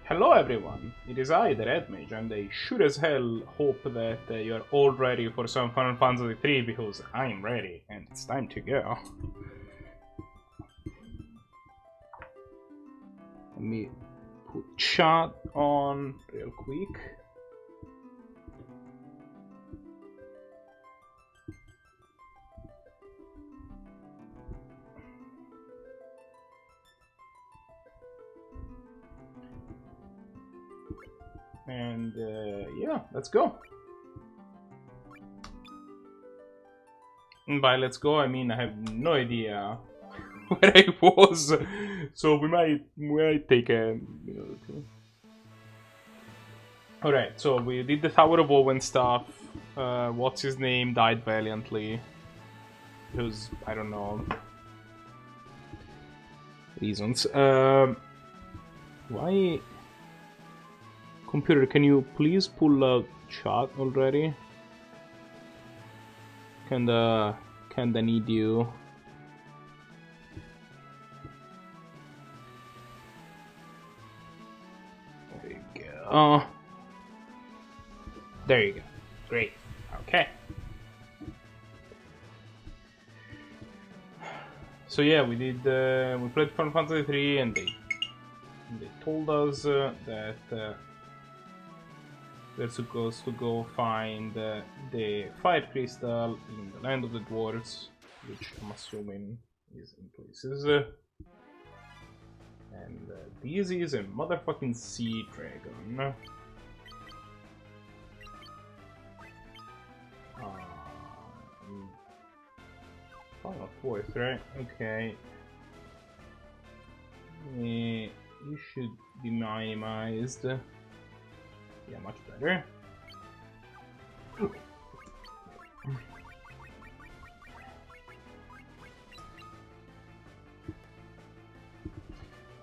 Hello everyone, it is I, the Red Mage, and I sure as hell hope that you're all ready for some Final Fantasy 3 because I'm ready and it's time to go. Let me put chat on real quick. And yeah, let's go. And by let's go, I mean I have no idea where I was, so we might take a minute or two. Alright, so we did the Tower of Owen stuff. What's his name died valiantly. Because, I don't know, reasons. Why? Computer, can you please pull out chat already? Kinda need you. There you go. There you go. Great. Okay. So yeah, we did. We played Final Fantasy 3, and they told us that we're supposed to go find the fire crystal in the land of the dwarves, which I'm assuming is in places. And this is a motherfucking sea dragon. Final fourth, right? Okay. You should be minimized. Yeah, much better.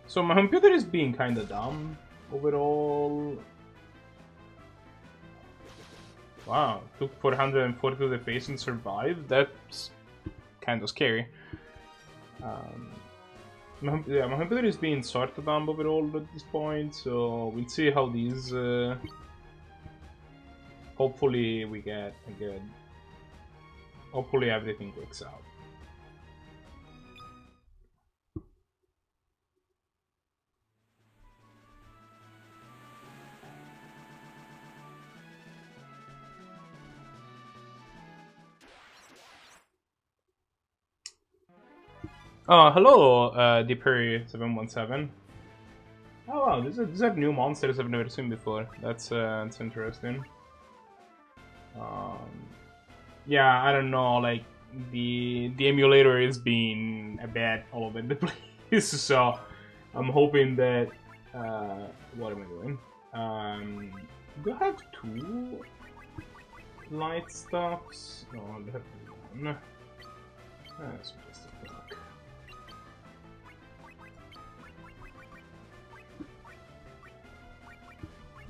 So my computer is being kinda dumb overall. Wow, took 440 to the face and survived. That's kinda scary. My computer is being sorta dumb overall at this point, so we'll see how these. Hopefully we get a good. Hopefully everything works out. Hello, Deeper717. Oh wow, these are new monsters I've never seen before. That's interesting. Yeah, I don't know, like the emulator is being a bit all over the place, so I'm hoping that what am I doing? Do I have two light stops? No, I have one. That's just a fuck.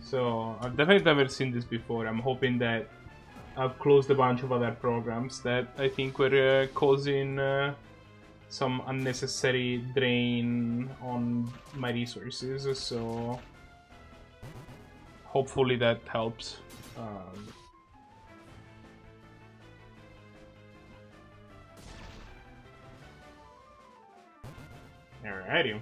So I've definitely never seen this before. I'm hoping that I've closed a bunch of other programs that I think were causing some unnecessary drain on my resources, so hopefully that helps. Alrighty.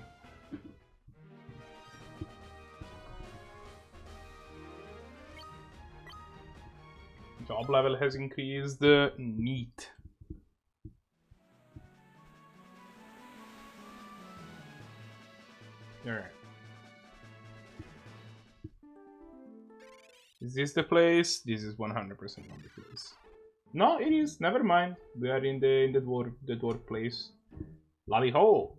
Job level has increased. Neat. Alright. Is this the place? This is 100% not the place. No, it is. Never mind. We are in the dwarf place. Lally ho!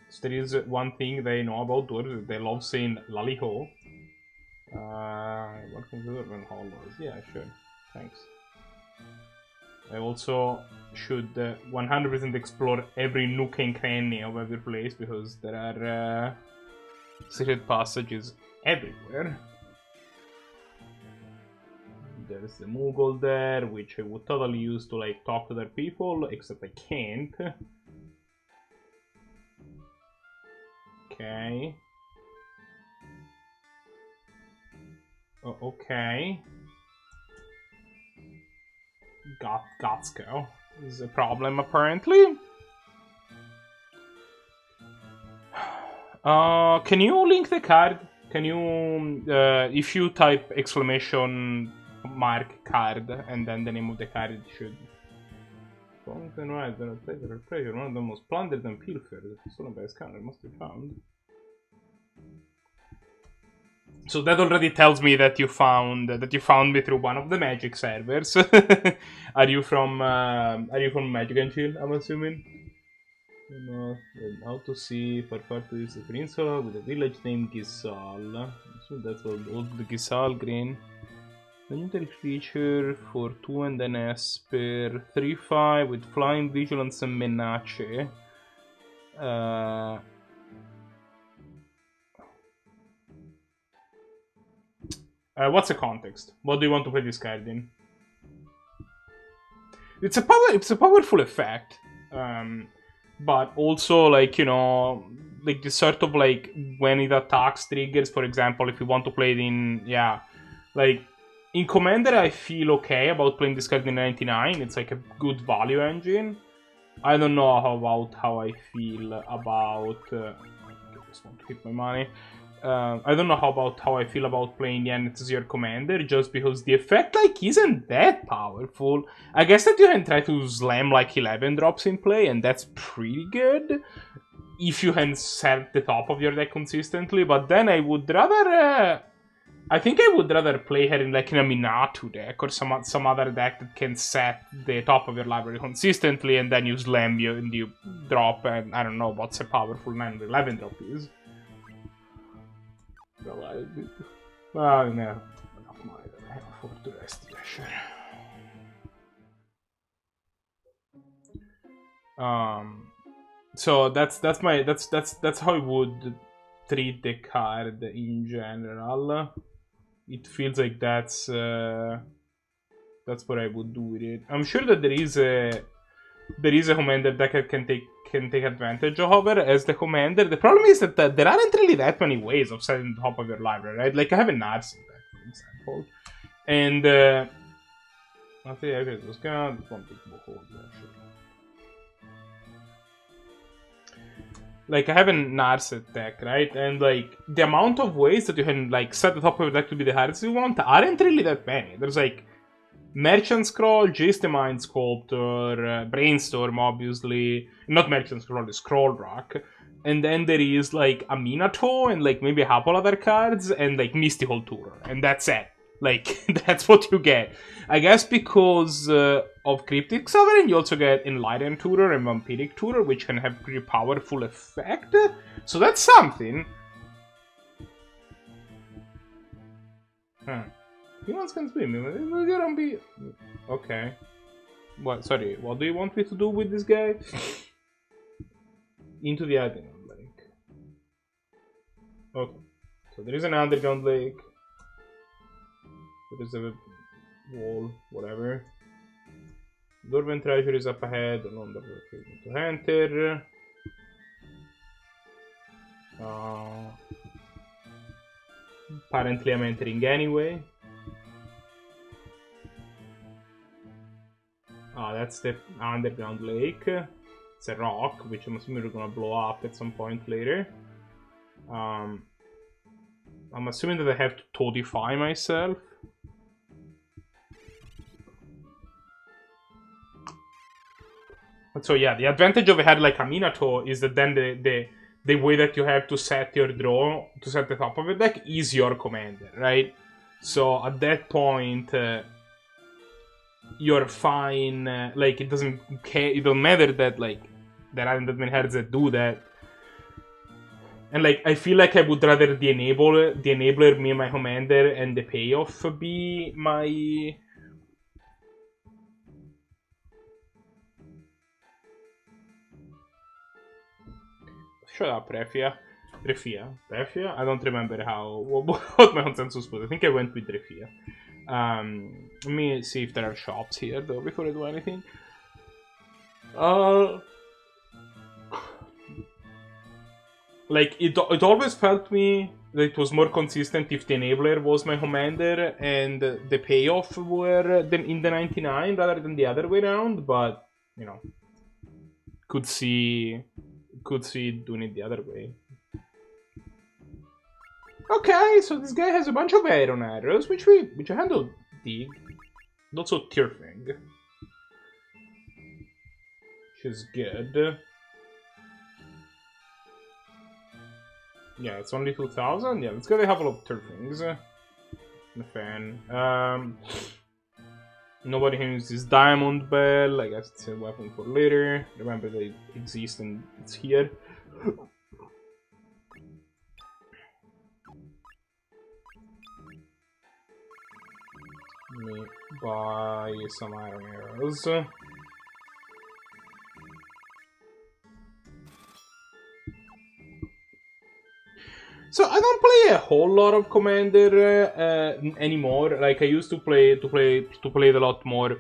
So there is one thing they know about dwarves. They love saying lally ho. What can Dwarven Hall was? Yeah, sure. Thanks. I also should 100% explore every nook and cranny of every place because there are secret passages everywhere. There's the Moogle there, which I would totally use to like talk to their people, except I can't. Okay. Oh, okay. Gotsko is a problem apparently. Can you link the card? Can you, if you type exclamation mark card and then the name of the card, it should. One of the most plundered and pilfered, stolen by a scanner, must be found. So that already tells me that you found me through one of the Magic servers. Are you from Magic and Chill? I'm assuming. How to see for part to use the peninsula with a village named Gisal. So that's old the Gisal green. Legendary creature for 2 and an Esper 3/5 with flying vigilance and menace. What's the context? What do you want to play this card in? It's a powerful effect. But also, like, you know, like the sort of like when it attacks triggers, for example, if you want to play it in, yeah, like in Commander, I feel okay about playing this card in 99. It's like a good value engine. I don't know how I feel about. I just want to keep my money. I don't know how I feel about playing Yen as your commander, just because the effect like isn't that powerful. I guess that you can try to slam like 11 drops in play, and that's pretty good if you can set the top of your deck consistently. But then I would rather, I think I would rather play her in like in a Minato deck or some other deck that can set the top of your library consistently, and then you slam you and you drop, and I don't know what's a powerful 9/11 drop is. Well, no, enough money that I can afford to rest. Yeah, sure. So that's how I would treat the card in general. It feels like that's what I would do with it. I'm sure that there is a commander deck that can take advantage of it as the commander. The problem is that there aren't really that many ways of setting the top of your library, right? Like I have a Narset deck, for example, and I think okay, this guy won't take hold actually. Like I have a Narset deck, right? And like the amount of ways that you can like set the top of your deck to be the hardest you want aren't really that many. There's like Merchant Scroll, Jace the Mind Sculptor, Brainstorm, obviously. Not Merchant Scroll, Scroll Rock. And then there is like a Minato and like maybe a couple other cards and like Mystical Tutor. And that's it. Like, that's what you get. I guess because of Cryptic Sovereign, you also get Enlightened Tutor and Vampiric Tutor, which can have pretty powerful effect. So that's something. Humans can swim. You don't be. Okay. What? Sorry. What do you want me to do with this guy? Into the underground lake. Okay. So there is an underground lake. There is a wall. Whatever. Dwarven treasure is up ahead. Along the road to enter. Apparently, I'm entering anyway. That's the underground lake. It's a rock, which I'm assuming we're gonna blow up at some point later. I'm assuming that I have to toadify myself. So yeah, the advantage of having like a Minato is that then the way that you have to set your draw, to set the top of your deck, is your commander, right? So at that point, you're fine. Like it doesn't matter that like there aren't that many cards that do that. And like I feel like I would rather the enabler be my commander and the payoff be my. Shut up, Refia. I don't remember what my consensus was. I think I went with Refia. Let me see if there are shops here though before I do anything. like it always felt me that it was more consistent if the enabler was my commander and the payoff were in the 99 rather than the other way around, but you know, could see doing it the other way. Okay, so this guy has a bunch of iron arrows, which I handle dig. Also tier thing, which is good. Yeah, it's only 2,000. Yeah, let's go have a lot of turfings. I'm a fan. Nobody uses diamond bell. I guess it's a weapon for later. Remember they exist and it's here. Let me buy some iron arrows. So I don't play a whole lot of Commander anymore. Like I used to play it a lot more.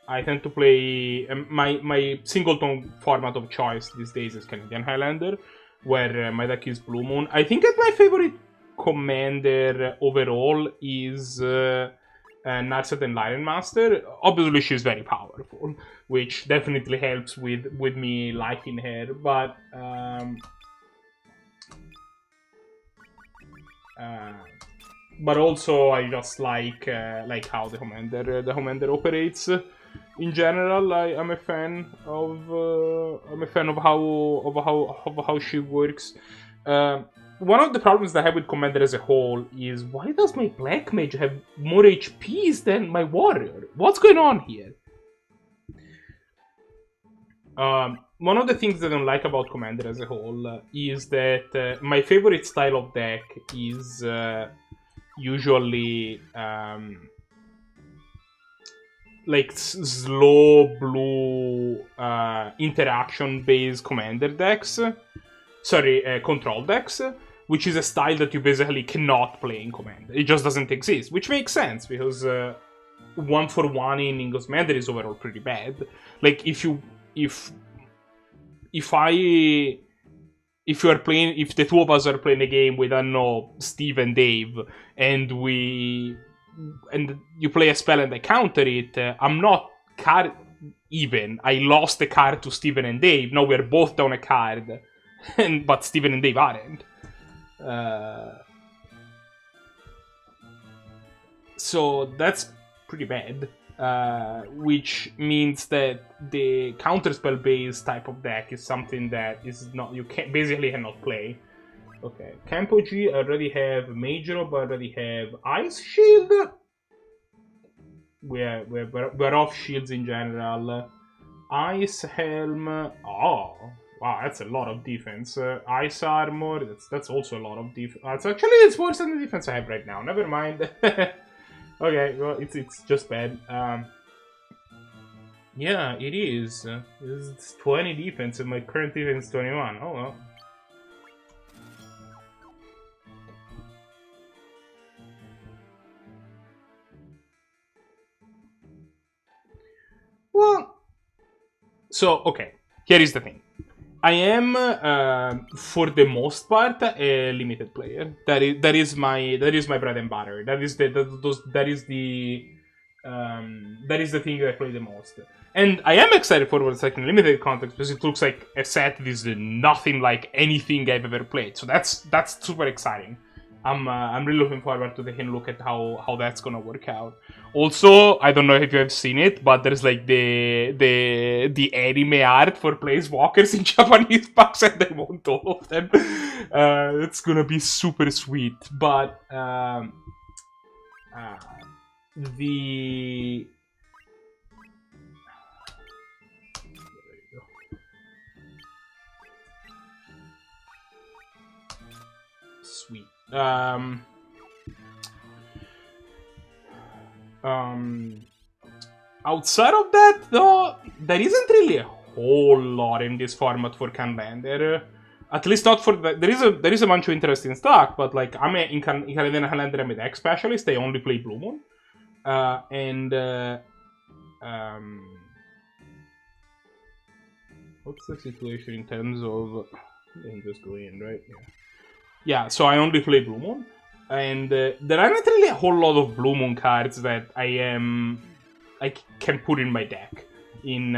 I tend to play my singleton format of choice these days is Canadian Highlander, where my deck is Blue Moon. I think that my favorite Commander overall is Narset and Lion Master. Obviously, she's very powerful, which definitely helps with me liking her. But also I just like how the commander operates. In general, I'm a fan of how she works. One of the problems that I have with Commander as a whole is, why does my Black Mage have more HPs than my Warrior? What's going on here? One of the things that I don't like about Commander as a whole is that my favorite style of deck is usually like slow blue interaction-based Commander decks. Sorry, control decks, which is a style that you basically cannot play in Commander. It just doesn't exist, which makes sense because 1-for-1 in English Commander is overall pretty bad. Like if the two of us are playing a game with, I don't know, Steve and Dave, and you play a spell and I counter it, I'm not card even. I lost a card to Steven and Dave. Now we're both down a card, but Steven and Dave aren't. So that's pretty bad. Which means that the counterspell based type of deck is something that is not, you can't basically cannot play. Okay, Campo G, I already have Major, but I already have Ice Shield. We're off shields in general. Ice Helm. Oh wow, that's a lot of defense. Ice Armor. That's also a lot of defense. Actually, it's worse than the defense I have right now. Never mind. Okay, well, it's just bad. Yeah, it is. It's 20 defense, and my current defense is 21. Oh well. Well, so okay. Here is the thing. I am, for the most part, a limited player. That is my bread and butter. That is the thing that I play the most. And I am excited for what's like in limited context because it looks like a set that is nothing like anything I've ever played. So that's super exciting. I'm really looking forward to taking a look at how that's gonna work out. Also, I don't know if you have seen it, but there's like the anime art for Planeswalkers in Japanese packs, and I want all of them. It's gonna be super sweet. But the sweet. Outside of that, though, there isn't really a whole lot in this format for Canlander. At least not for the, there is a bunch of interesting stuff, but like in Canadian Highlander, I'm a deck specialist. I only play Blue Moon, what's the situation in terms of You can just go in, right? Yeah, so I only play Blue Moon. And there aren't really a whole lot of Blue Moon cards that I can put in my deck in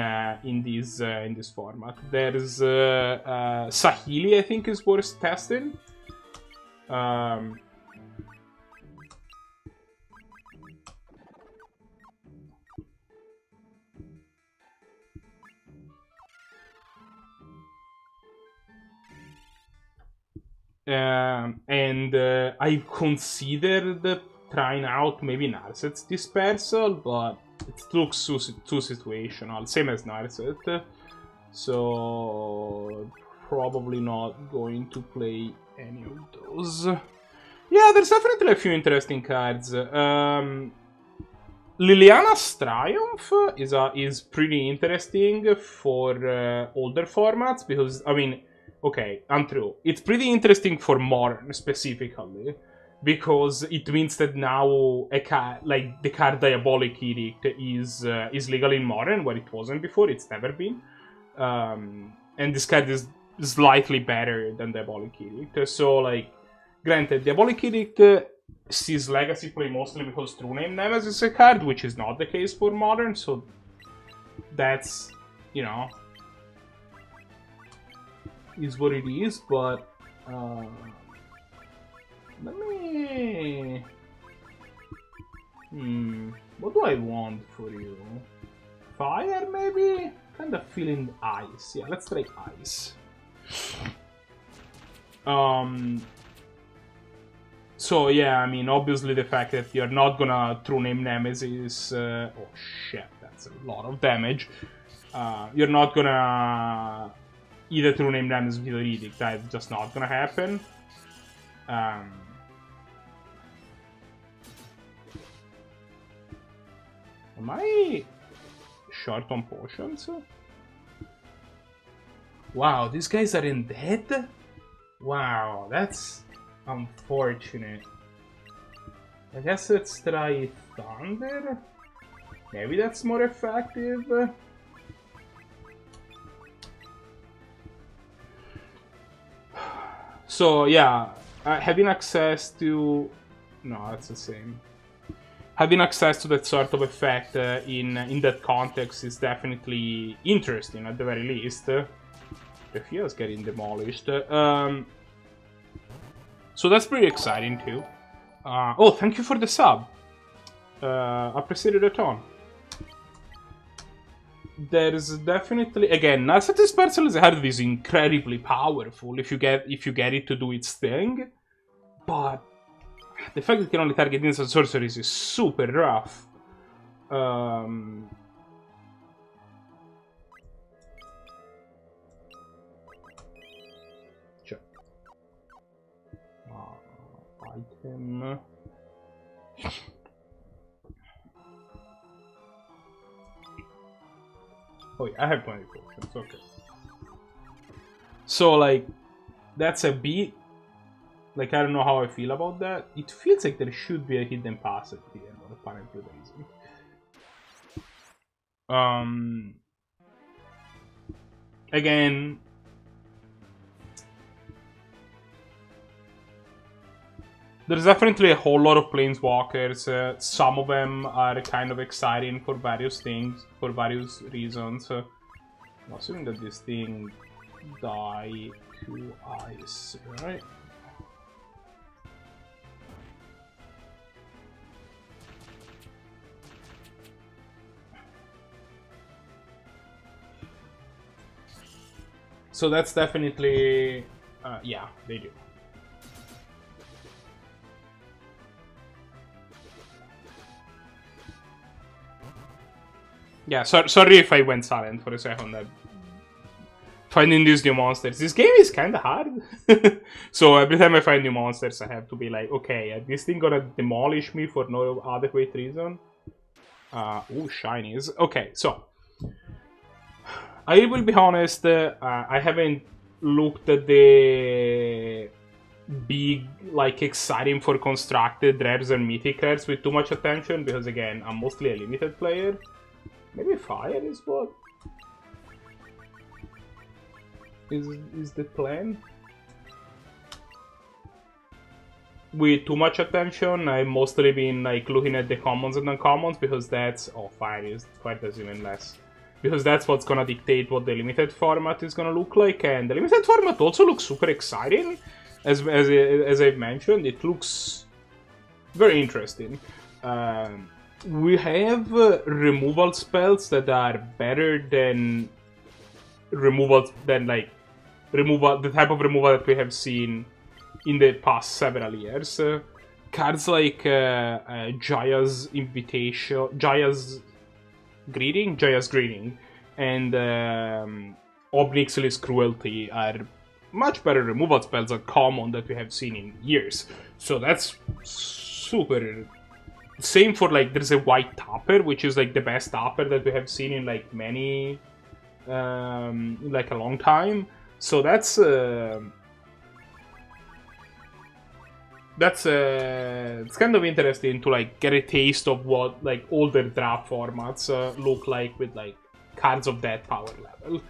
this format. There's Sahili, I think, is worth testing. And I considered trying out maybe Narset's Dispersal, but it looks too situational, same as Narset. So probably not going to play any of those. Yeah, there's definitely a few interesting cards. Liliana's Triumph is pretty interesting for older formats because, I mean, okay, untrue. It's pretty interesting for Modern specifically because it means that now the card Diabolic Edict is legal in Modern where it wasn't before. It's never been, and this card is slightly better than Diabolic Edict. So, like, granted, Diabolic Edict sees Legacy play mostly because True Name Nemesis is a card, which is not the case for Modern. So that's, you know, is what it is, but let me... what do I want for you? Fire, maybe? Kind of feeling ice. Yeah, let's try ice. So yeah, I mean, obviously the fact that you're not gonna True Name Nemesis... oh shit, that's a lot of damage. You're not gonna... either True Name Nemesis or Edict. That's just not gonna happen. Am I short on potions? Wow, these guys aren't dead? Wow, that's unfortunate. I guess let's try Thunder. Maybe that's more effective. So yeah, having access to... no, that's the same. Having access to that sort of effect in that context is definitely interesting, at the very least. The field's getting demolished. So that's pretty exciting too. Oh, thank you for the sub. Appreciate it a ton. There's definitely, again, Narset Dispersal is a card that is incredibly powerful if you get it to do its thing, but the fact that it can only target instant sorceries is super rough. Sure. Item. Oh yeah, I have plenty of potions, okay. So, like, that's a bit... like, I don't know how I feel about that. It feels like there should be a hidden passage here, but apparently there isn't. Again... there's definitely a whole lot of Planeswalkers. Some of them are kind of exciting for various things, for various reasons. I'm assuming that this thing die to ice, right? So that's definitely, yeah, they do. Yeah, sorry if I went silent for a second. Finding these new monsters. This game is kind of hard. So every time I find new monsters, I have to be like, okay, is this thing gonna demolish me for no adequate reason? Ooh, shinies. Okay, so I will be honest. I haven't looked at the big, like, exciting for constructed rares and mythic cards with too much attention because, again, I'm mostly a limited player. Maybe fire is what? is the plan. With too much attention, I've mostly been like looking at the commons and uncommons because that's fine, it's quite as even less. Because that's what's gonna dictate what the limited format is gonna look like, and the limited format also looks super exciting, as I've mentioned. It looks very interesting. We have removal spells that are better than removals than like the type of removal that we have seen in the past several years. Cards like Jaya's Invitation, Jaya's Greeting, and Obnixil's Cruelty are much better removal spells than common that we have seen in years. So that's super. Same for like there's a White Tapper, which is like the best tapper that we have seen in like many, like a long time. So that's it's kind of interesting to like get a taste of what like older draft formats look like with like cards of that power level.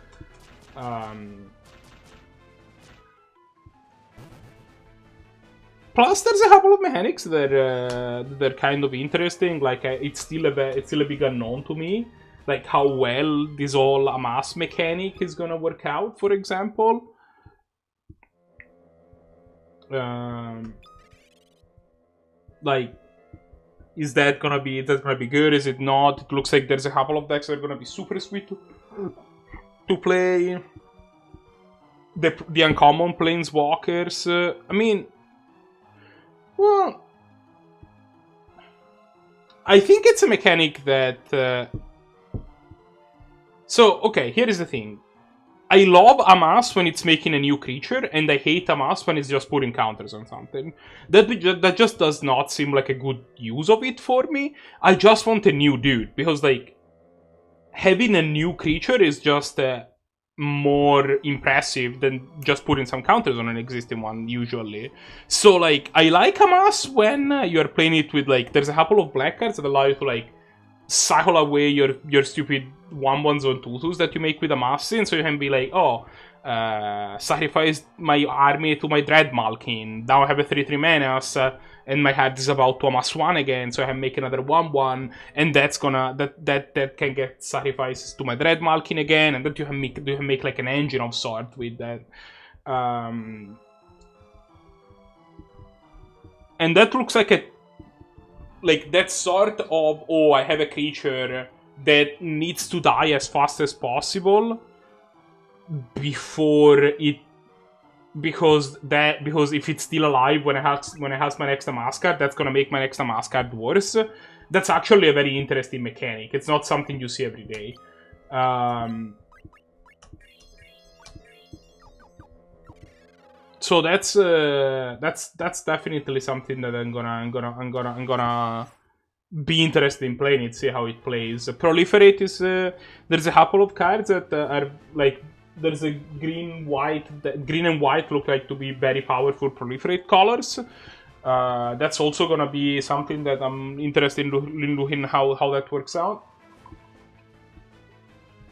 Plus, there's a couple of mechanics that are kind of interesting. Like it's still a big unknown to me, like how well this whole amass mechanic is gonna work out. For example, like, is that gonna be good? Is it not? It looks like there's a couple of decks that are gonna be super sweet to play. The uncommon planeswalkers. I mean, well, I think it's a mechanic that. So okay, here is the thing. I love Amass when it's making a new creature, and I hate Amass when it's just putting counters on something. That just does not seem like a good use of it for me. I just want a new dude, because, like, having a new creature is just more impressive than just putting some counters on an existing one, usually. So, like, I like Amass when you're playing it with, like, there's a couple of black cards that allow you to, like, cycle away your stupid 1/1s or 2/2s that you make with Amassing, so you can be like, oh, sacrifice my army to my Dread Malkin. Now I have a 3/3 Menace, and my card is about to amass 1 again, so I can make another 1/1, and that's gonna that can get sacrifices to my Dread Malkin again, and then you can make like an engine of sort with that. And that looks like that sort of, oh, I have a creature that needs to die as fast as possible before it, because if it's still alive when I has my next Amass card, that's gonna make my next Amass card worse. That's actually a very interesting mechanic. It's not something you see every day. So that's definitely something that I'm gonna be interested in playing it, see how it plays. Proliferate is there's a couple of cards that are like, there's a green and white look like to be very powerful proliferate colors. That's also gonna be something that I'm interested in looking how that works out.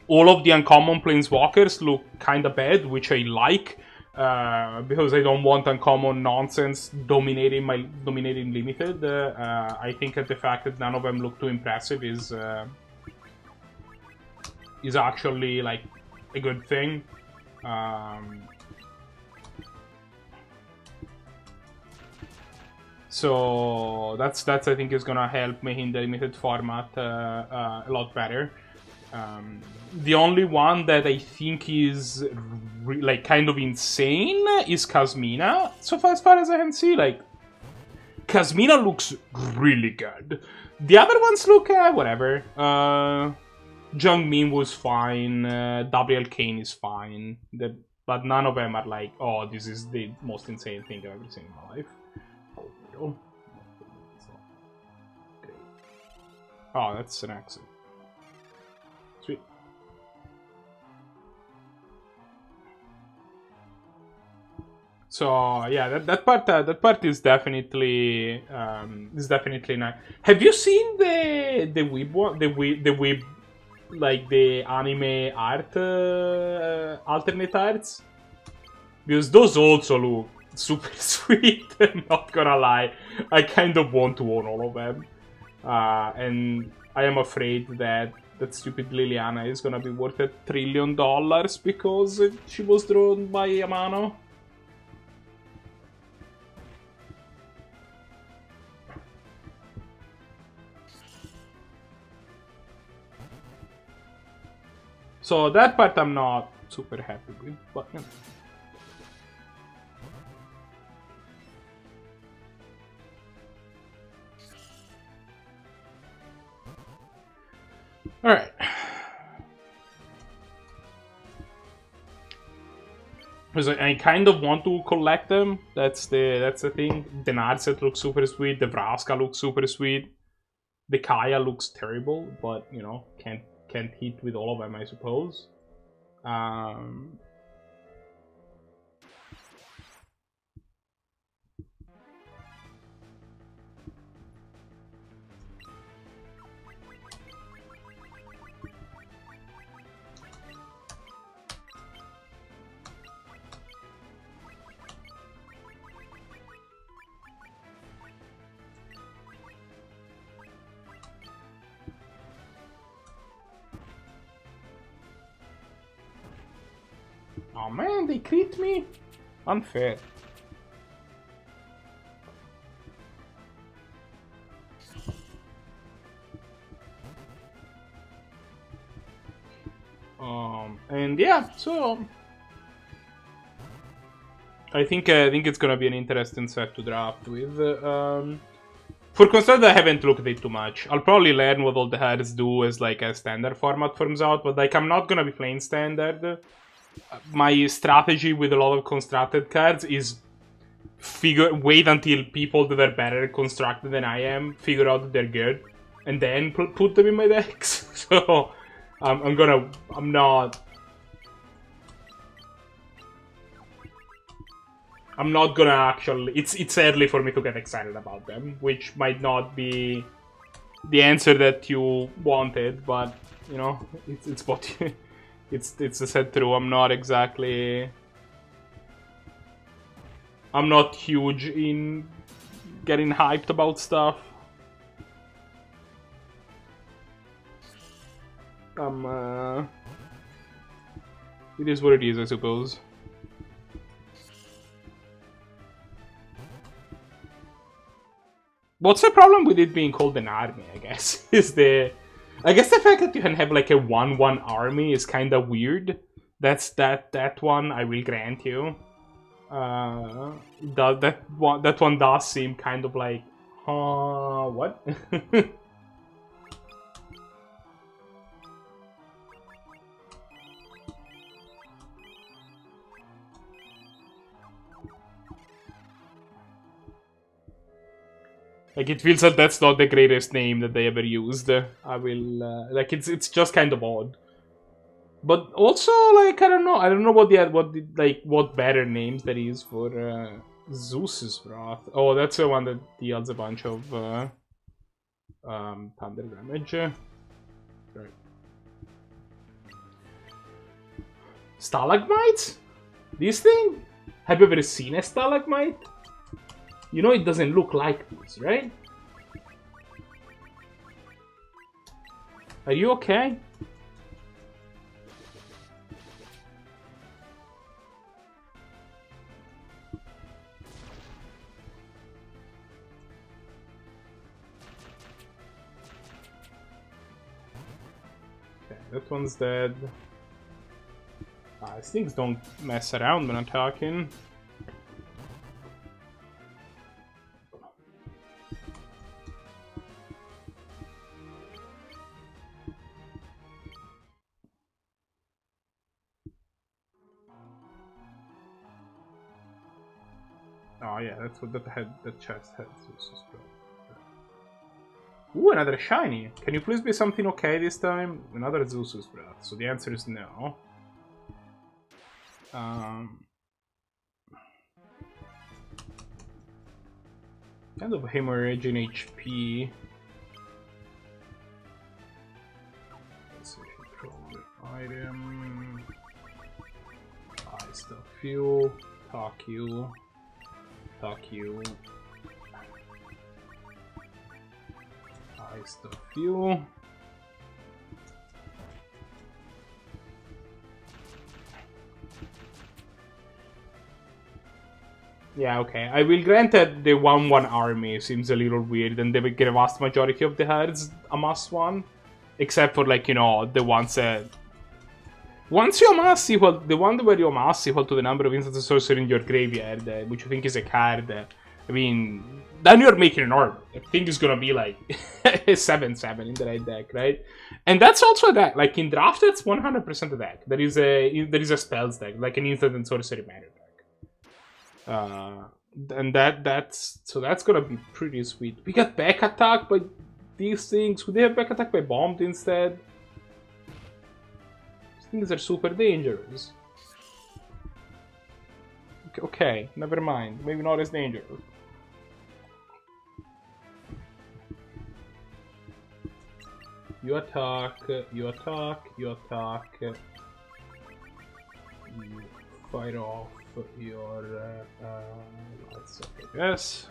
All of the uncommon planeswalkers look kinda bad, which I like. Because I don't want uncommon nonsense dominating limited. I think that the fact that none of them look too impressive is actually like a good thing. So that's I think is gonna help making the limited format a lot better. The only one that I think is like kind of insane is Kasmina. So far, as far as I can see, like, Kasmina looks really good. The other ones look whatever. Jungmin was fine. Gabriel Kane is fine. But none of them are like, oh, this is the most insane thing I've ever seen in my life. Oh, oh, that's an exit. Sweet. So yeah, that part is definitely nice. Have you seen the Weeb one? The Weeb, like the anime art alternate arts? Because those also look super sweet, I'm not gonna lie. I kind of want to own all of them. And I am afraid that that stupid Liliana is gonna be worth $1 trillion because she was drawn by Yamano. So that part I'm not super happy with, but you know. Alright. Because I kind of want to collect them. That's the thing. The Narset looks super sweet. The Vraska looks super sweet. The Kaya looks terrible, but you know, can't hit with all of them, I suppose. Oh man, they crit me? Unfair. And yeah, so I think it's gonna be an interesting set to draft with. For Constructed, I haven't looked at it too much. I'll probably learn what all the heads do as like a standard format forms out, but like I'm not gonna be playing standard. My strategy with a lot of constructed cards is wait until people that are better constructed than I am figure out that they're good, and then put them in my decks. So I'm not gonna actually. It's early for me to get excited about them, which might not be the answer that you wanted, but you know, it's what you, it's a set through. I'm not huge in getting hyped about stuff. It is what it is, I suppose. What's the problem with it being called an army, I guess, I guess the fact that you can have like a 1/1 army is kind of weird. That one I will grant you. That one does seem kind of like, what? Like, it feels like that's not the greatest name that they ever used. I will, like, it's just kind of odd. But also, like, I don't know what better names there is for Zeus's Wrath. Oh, that's the one that deals a bunch of thunder damage. Right. Stalagmites? This thing? Have you ever seen a stalagmite? You know it doesn't look like this, right? Are you okay? Okay, that one's dead. These things don't mess around when attacking. Oh yeah, that's what the chest had. Ooh, another shiny. Can you please be something okay this time? Another Zeus's Breath. So the answer is no. Kind of hemorrhaging HP. Let's see, control the item. Buy stuff, fuel. Talk you. Talk you. I stuff you. Yeah, okay. I will grant that the 1-1 army seems a little weird, and they will get a vast majority of the herds amass one. Except for, like, you know, the ones that... Once you amass equal... The one where you amass equal to the number of instant sorcery in your graveyard, which you think is a card, I mean... Then you're making an army. I think it's gonna be, like, a 7-7 in the right deck, right? And that's also a deck. Like, in draft, it's 100% a deck. There is a spells deck, like an instant and sorcery mana deck. And that's gonna be pretty sweet. We got back attack by these things. Could they have back attack by bombed instead? These things are super dangerous. Okay, never mind. Maybe not as dangerous. You attack, you attack, you attack. You fire off your lights up, I guess.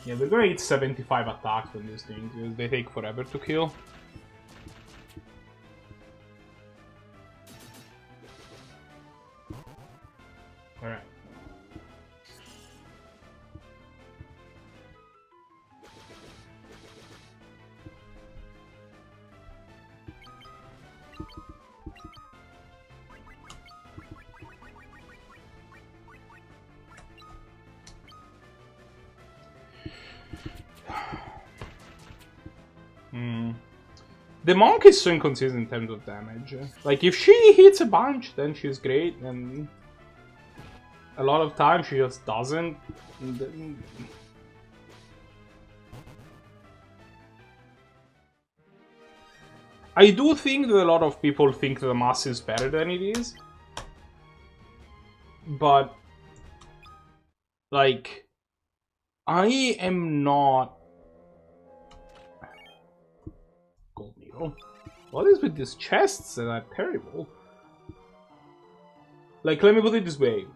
Yeah, we're gonna hit 75 attacks on these things because they take forever to kill. Alright. The monk is so inconsistent in terms of damage. Like, if she hits a bunch, then she's great, and a lot of times she just doesn't. I do think that a lot of people think that the mass is better than it is. But, like, I am not... Gold needle. What is with these chests that are terrible? Like, let me put it this way.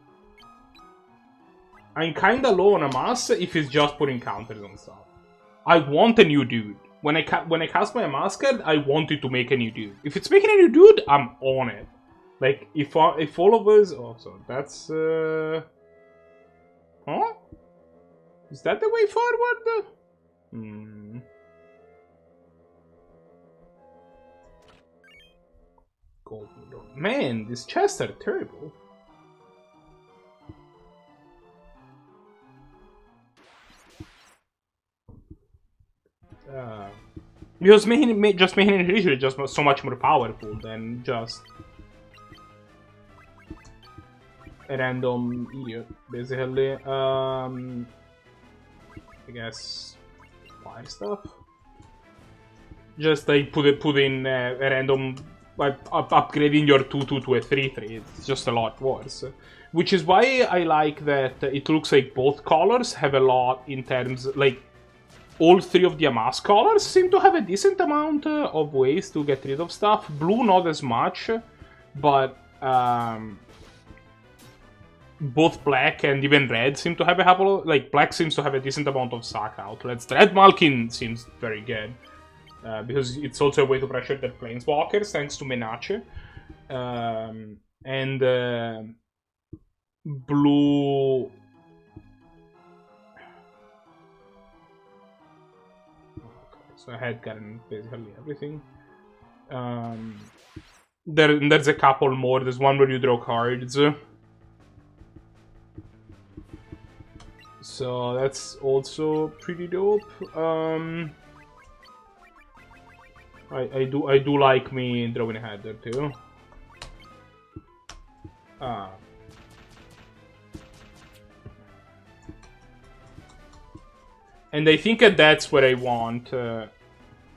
I'm kinda low on a mass if it's just putting counters on stuff. I want a new dude. When I cast my mass card, I want it to make a new dude. If it's making a new dude, I'm on it. Like, if all of us... Oh, so that's... Huh? Is that the way forward? Hmm... Gold needle. Man, these chests are terrible. Because just making it literally just so much more powerful than just a random idiot, basically. I guess fire stuff. Just like put in a random. Upgrading your 2-2 to a 3-3, it's just a lot worse. Which is why I like that it looks like both colors have a lot in terms, like, all three of the amass colors seem to have a decent amount of ways to get rid of stuff. Blue not as much, but both black and even red seem to have a couple of, like, black seems to have a decent amount of sack outlets. Red Malkin seems very good. Because it's also a way to pressure their planeswalkers, thanks to Menace. And blue... Okay, so I had gotten basically everything. There's a couple more. There's one where you draw cards. So that's also pretty dope. I do like me drawing a header too. And I think that's what I want.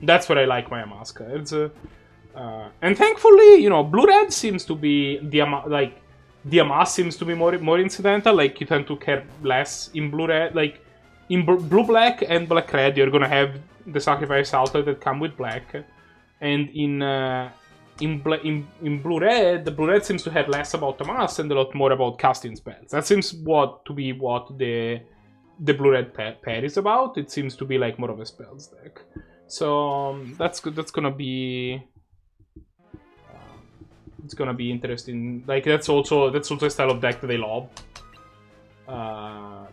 That's what I like my amass cards. And thankfully, you know, blue-red seems to be the amass seems to be more incidental. Like, you tend to care less in blue-red. Like, in blue-black and black-red, you're gonna have the sacrifice outlet that come with black, and in blue-red, the blue-red seems to have less about the mass and a lot more about casting spells. That seems to be what the blue-red pair is about. It seems to be like more of a spells deck. So that's good. That's gonna be it's gonna be interesting. Like that's also a style of deck that they love.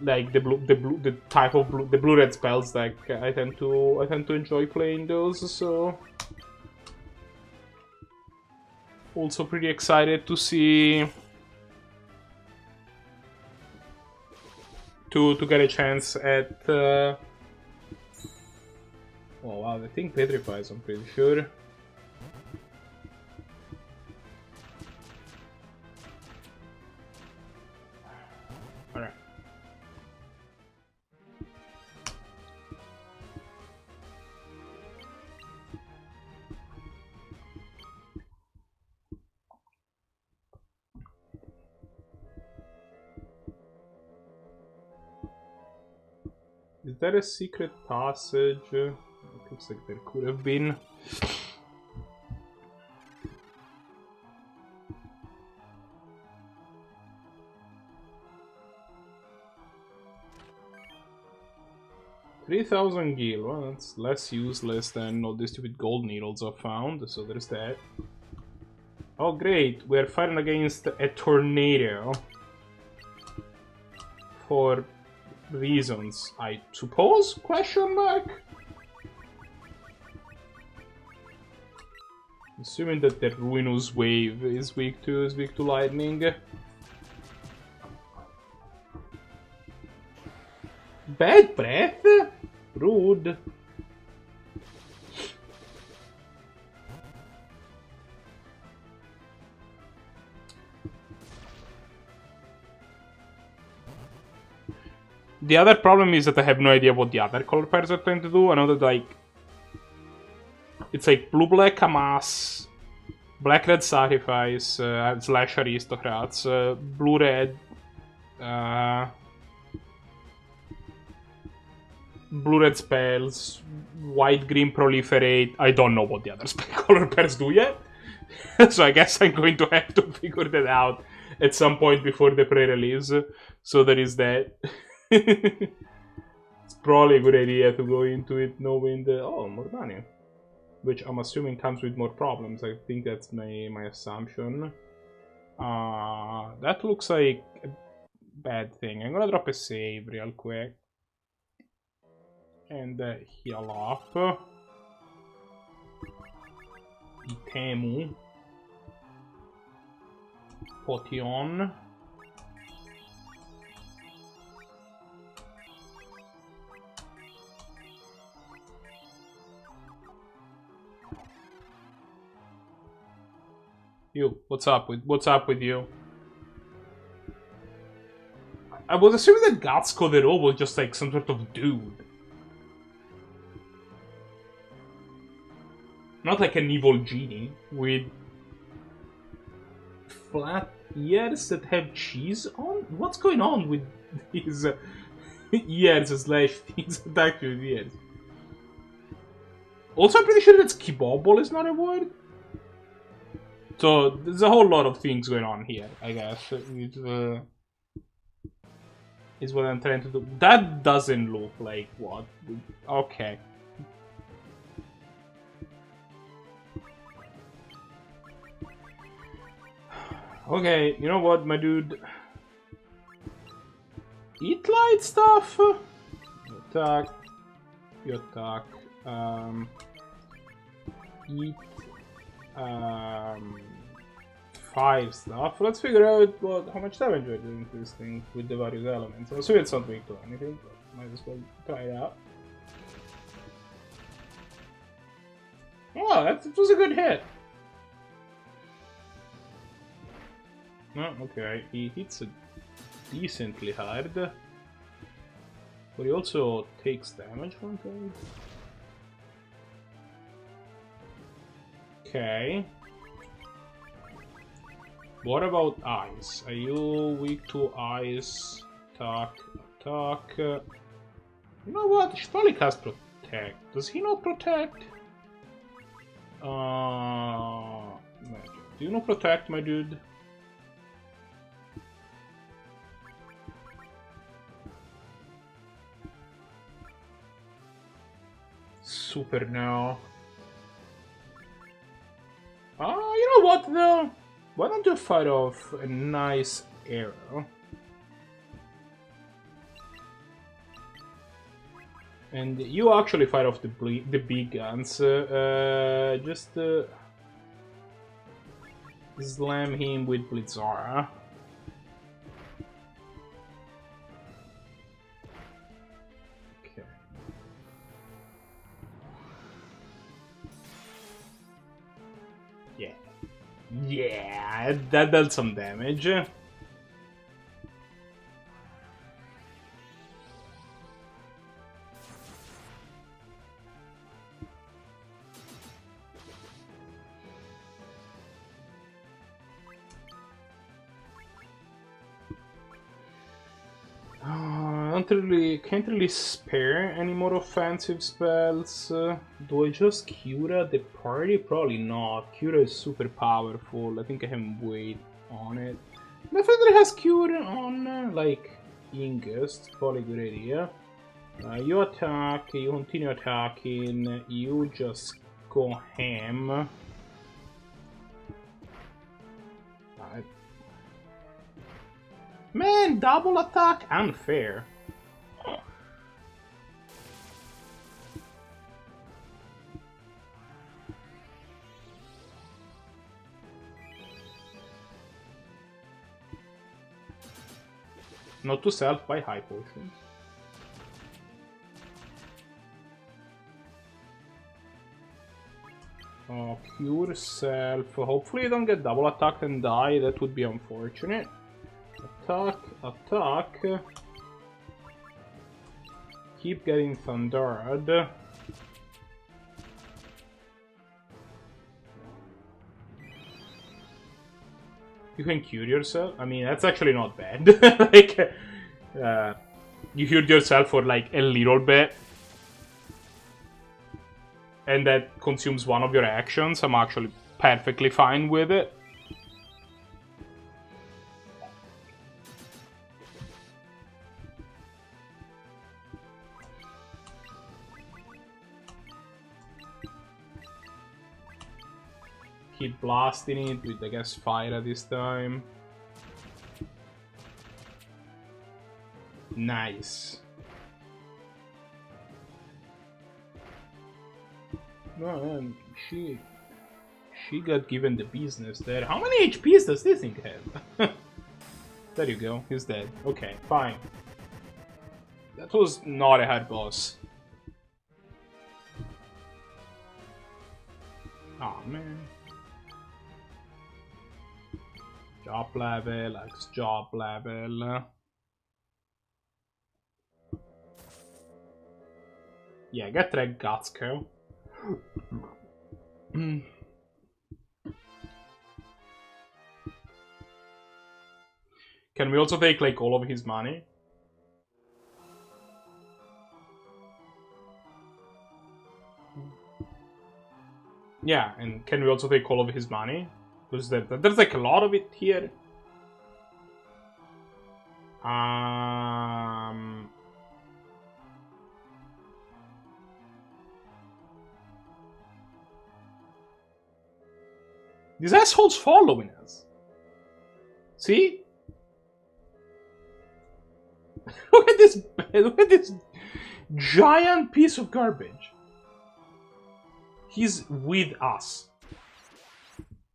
Like the type of the blue-red spells deck. I tend to enjoy playing those. So. Also pretty excited to see to get a chance at oh wow, the thing petrifies, I'm pretty sure. Alright. Is there a secret passage? It looks like there could have been. $3,000 gil. Well, that's less useless than all the stupid gold needles I found, so there's that. Oh great, we're fighting against a tornado. For reasons, I suppose? Question mark? Assuming that the Ruinous Wave is weak to lightning. Bad breath? Rude. The other problem is that I have no idea what the other color pairs are trying to do. I know that, like, it's like blue-black Amass, black-red Sacrifice, slash Aristocrats, blue-red, blue-red spells, white-green Proliferate. I don't know what the other color pairs do yet. So I guess I'm going to have to figure that out at some point before the pre-release. So there is that. It's probably a good idea to go into it knowing that, oh, more money. Which I'm assuming comes with more problems. I think that's my assumption. That looks like a bad thing. I'm gonna drop a save real quick. And heal up. Itemu. Potion. You, what's up with you? I was assuming that Gatsuko the Ro was just like some sort of dude. Not like an evil genie with flat ears that have cheese on? What's going on with these ears slash things attached with ears? Also, I'm pretty sure that Skibobble is not a word. So, there's a whole lot of things going on here, I guess. Is what I'm trying to do. That doesn't look like what? Okay. Okay, you know what, my dude? Eat light stuff? Attack. You attack. Eat. 5 stuff. Let's figure out how much damage we're doing to this thing with the various elements. I'm assuming it's not weak to anything, but might as well try it out. Oh, that was a good hit. Oh, okay, he hits it decently hard. But he also takes damage from it. Okay. What about eyes? Are you weak to eyes? Attack. You know what? I should probably cast protect? Does he not protect? Magic. Do you not protect, my dude? Super now. You know what though? Why don't you fight off a nice arrow? And you actually fight off the big guns. Just slam him with Blitzara. Okay. Yeah. Yeah, that dealt some damage. Can't really spare any more offensive spells. Do I just Cura the party? Probably not. Cura is super powerful. I think I can wait on it. Definitely has Cura on, like, Ingest. Probably a good idea. You attack, you continue attacking, you just go ham. Man, double attack? Unfair. Not to self by high potions. Oh, cure self. Hopefully you don't get double attacked and die. That would be unfortunate. Attack, attack. Keep getting thundered. You can cure yourself? I mean, that's actually not bad. Like, you cured yourself for like a little bit. And that consumes one of your actions. I'm actually perfectly fine with it. Keep blasting it with, I guess, fire this time. Nice. No, man, she got given the business there. How many HPs does this thing have? There you go, he's dead. Okay, fine. That was not a hard boss. Oh man. Job level, X job level. Yeah, get that Gutsko. Can we also take like all of his money? Yeah, and can we also take all of his money? Because there's like a lot of it here. These assholes following us. See? Look at this. Look at this giant piece of garbage. He's with us.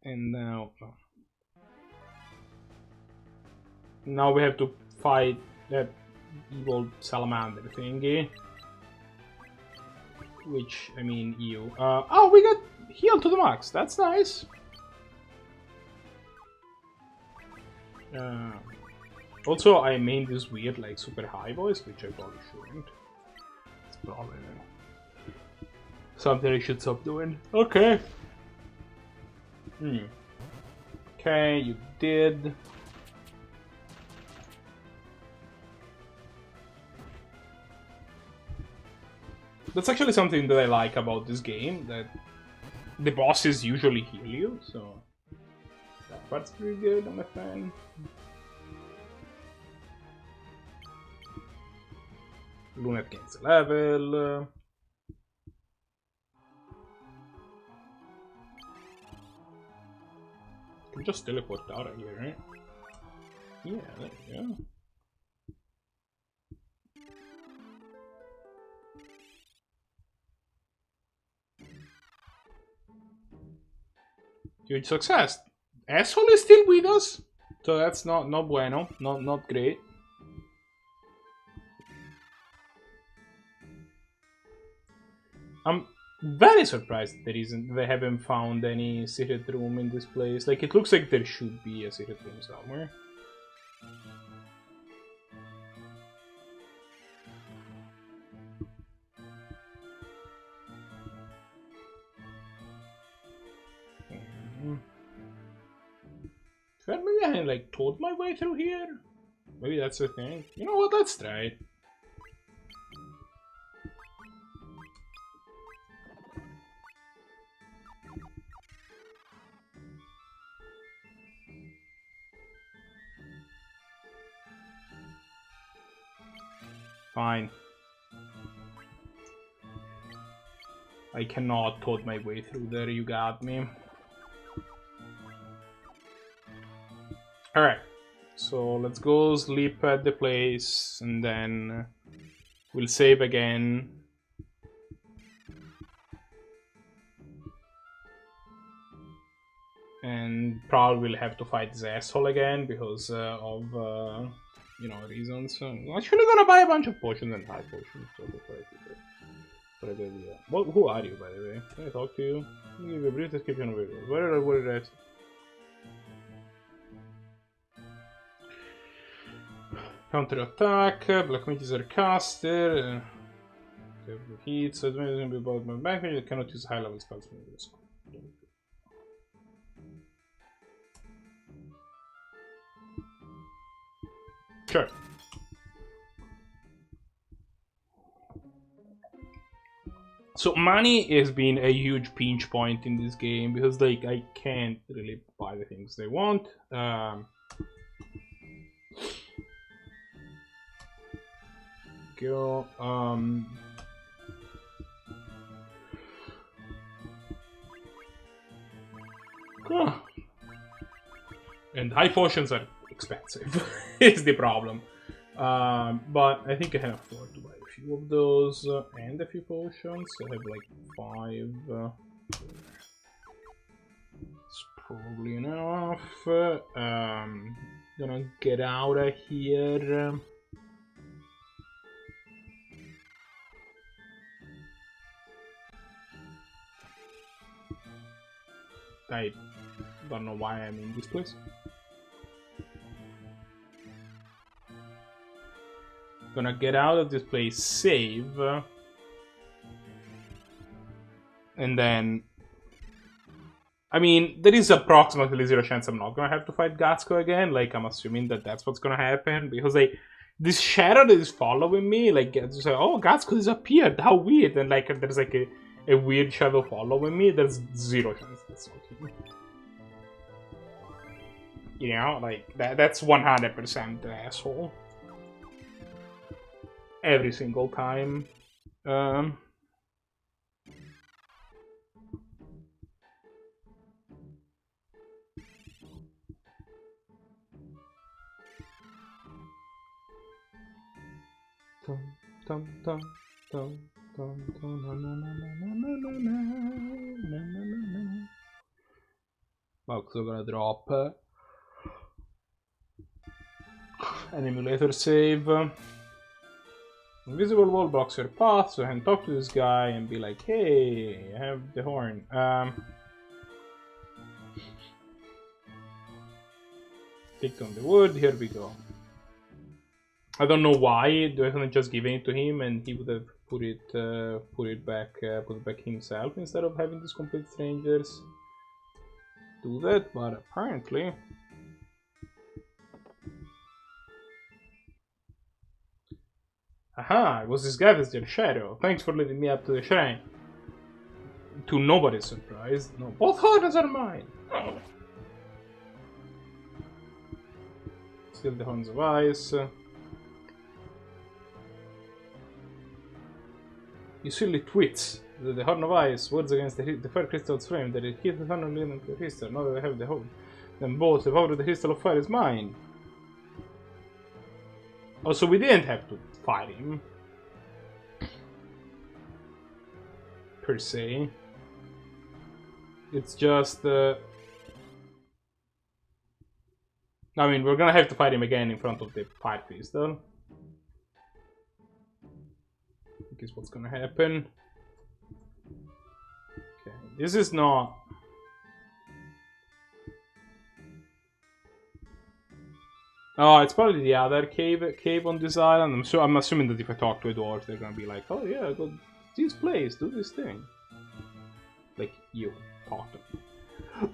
And now we have to fight that evil salamander thingy. Which, I mean, you. Oh, we got healed to the max. That's nice. Also, I made this weird, like, super high voice, which I probably shouldn't. It's probably something I should stop doing. Okay. Okay, you did. That's actually something that I like about this game, that the bosses usually heal you, so that part's pretty good, I'm a fan. Lunet gains a level. Can just teleport out of here, right? Yeah, there we go. Huge success. Asshole is still with us, so that's not bueno, not great. I'm very surprised they haven't found any secret room in this place. Like, it looks like there should be a secret room somewhere. Maybe I had like told my way through here. Maybe that's the thing. You know what? Let's try it. Fine. I cannot toad my way through there, you got me. Alright, so let's go sleep at the place and then we'll save again. And probably we'll have to fight this asshole again because of, you know, reasons. I'm actually gonna buy a bunch of potions and high potions. So well, who are you, by the way? Can I talk to you? Give me a brief description of it. Where are you? Counter attack, Black Meat are caster, heat, so it's going to be about my back, you cannot use high level spells from this. Sure. So money has been a huge pinch point in this game because like I can't really buy the things they want. Go. And high potions are expensive. Is the problem. But I think I can afford to buy a few of those and a few potions. I have like 5. It's probably enough. Gonna get out of here. I don't know why I'm in this place. Gonna get out of this place, save, and then I mean there is approximately 0 chance I'm not gonna have to fight Gatsuko again. Like I'm assuming that that's what's gonna happen because like this shadow that is following me, like it's like, oh, Gatsuko disappeared, how weird, and like there's like a weird shadow following me. There's 0 chance that's okay. You know, like that's 100% the asshole. Every single time. Well, so gonna drop an emulator save. Invisible wall blocks your path, so I can talk to this guy and be like, hey, I have the horn. Take on the wood, here we go. I don't know why, they haven't just given it to him and he would have put it back himself instead of having these complete strangers do that, but apparently. Aha, it was this guy with your shadow. Thanks for leading me up to the shrine. To nobody's surprise, no, both horns are mine. Still the horns of ice. You silly twits. The horn of ice, words against the fire crystal's flame, that it hit the thunder into the crystal. Now that I have the hope, then both the power of the crystal of fire is mine. Oh, so we didn't have to fight him. Per se. It's just... I mean, we're gonna have to fight him again in front of the fire crystal. I think is what's gonna happen. Okay, this is not... Oh, it's probably the other cave on this island. I'm assuming that if I talk to a dwarf, they're gonna be like, oh yeah, go this place, do this thing. Like, you talk to them.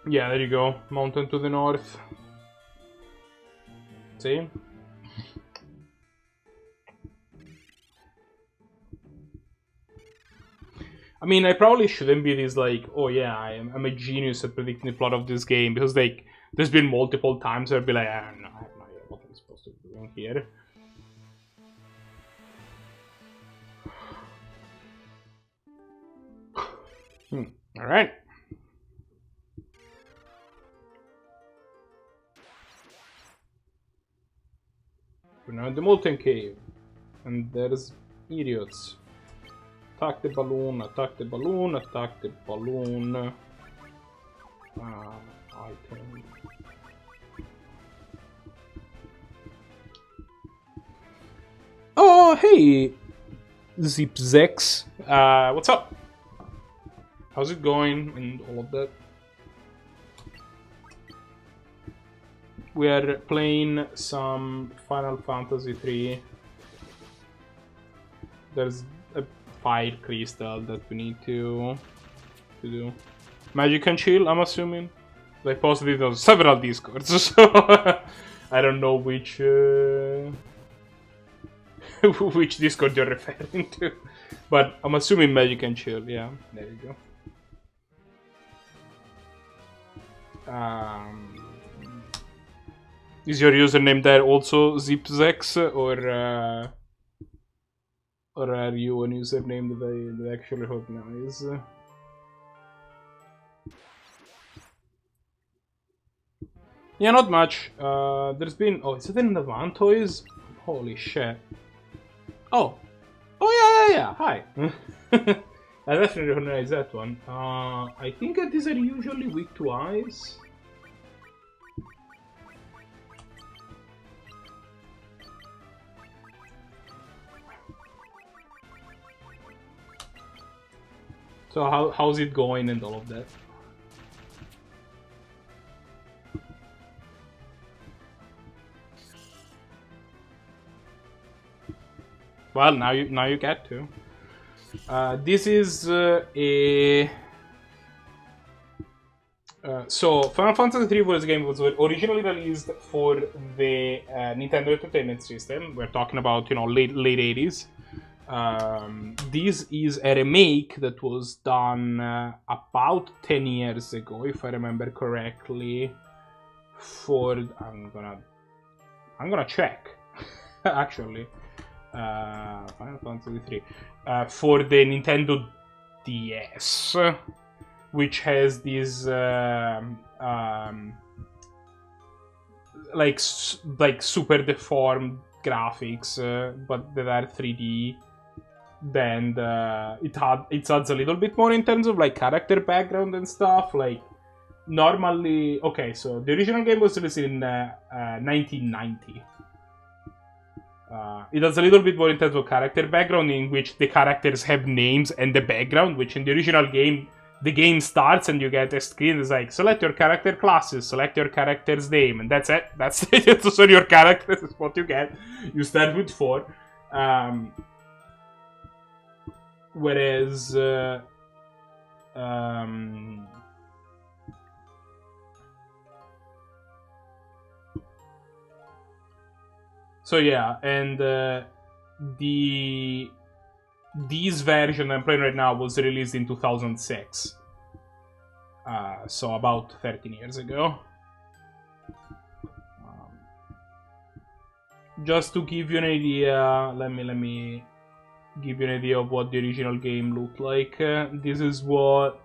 Yeah, there you go. Mountain to the north. See? I mean, I probably shouldn't be this like, oh yeah, I'm a genius at predicting the plot of this game, because like, there's been multiple times where I'd be like, I don't know, I have no idea what I'm supposed to be doing here. Alright. We're now in the Molten Cave, and there's idiots. Attack the balloon, attack the balloon, attack the balloon. Item. Oh, hey! Zipzex. What's up? How's it going and all of that? We are playing some Final Fantasy 3. There's a fire crystal that we need to do. Magic and chill, I'm assuming. I posted it on several discords, so I don't know which which discord you're referring to, but I'm assuming magic and chill. Yeah, there you go. Is your username there also Zipzex, or are you a username that I actually recognize? Yeah, not much. There's been... Oh, is it in the Van Toys? Holy shit. Oh. Oh, yeah. Hi. I definitely recognize that one. I think that these are usually weak to ice. So how's it going and all of that? Well, now you get to. This is so Final Fantasy 3 was a game that was originally released for the Nintendo Entertainment System. We're talking about, you know, late 80s. This is a remake that was done about 10 years ago, if I remember correctly. For I'm gonna check actually. Final Fantasy 3 for the Nintendo DS, which has these like super deformed graphics, but that are 3D. Then it adds a little bit more in terms of like character background and stuff. Like normally, okay, so the original game was released in 1990. It does a little bit more in terms of character background, in which the characters have names and the background, which in the original game, the game starts and you get a screen that's like, select your character classes, select your character's name, and that's it. That's it. So your characters is what you get. You start with 4. Whereas... So yeah, and this version I'm playing right now was released in 2006. So about 13 years ago. Just to give you an idea, let me give you an idea of what the original game looked like. This is what.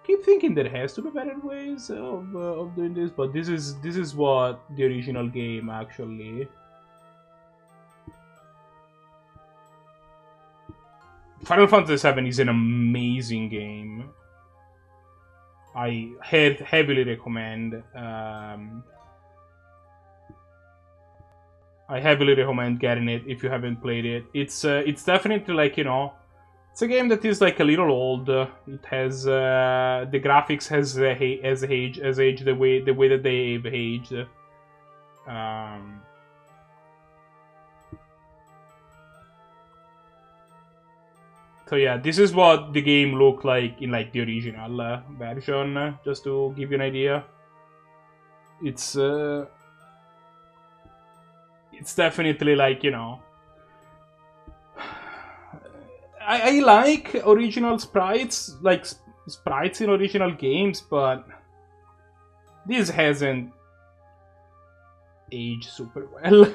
Keep thinking there has to be better ways of doing this, but this is what the original game actually. Final Fantasy VII is an amazing game. I heavily recommend. I heavily recommend getting it if you haven't played it. It's definitely like, you know, it's a game that is like a little old. It has the graphics has aged the way that they've aged. So yeah, this is what the game looked like in like the original version. Just to give you an idea, it's definitely like, you know, I like original sprites, like sprites in original games, but this hasn't aged super well.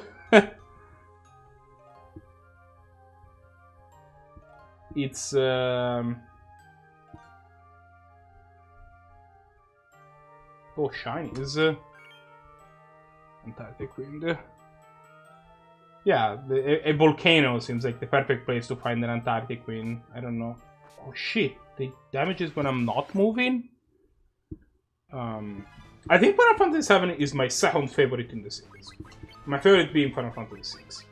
It's oh, shinies. Antarctic wind. Yeah, a volcano seems like the perfect place to find an Antarctic wind. I don't know. Oh shit, the damage is when I'm not moving? I think Final Fantasy VII is my second favorite in the series. My favorite being Final Fantasy VI.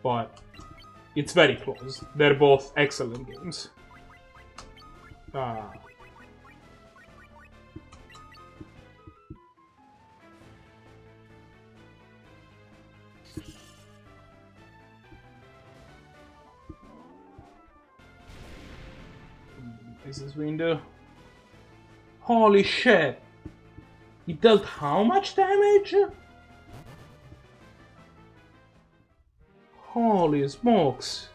But it's very close. They're both excellent games. Is this window? Holy shit! It dealt how much damage? Holy smokes!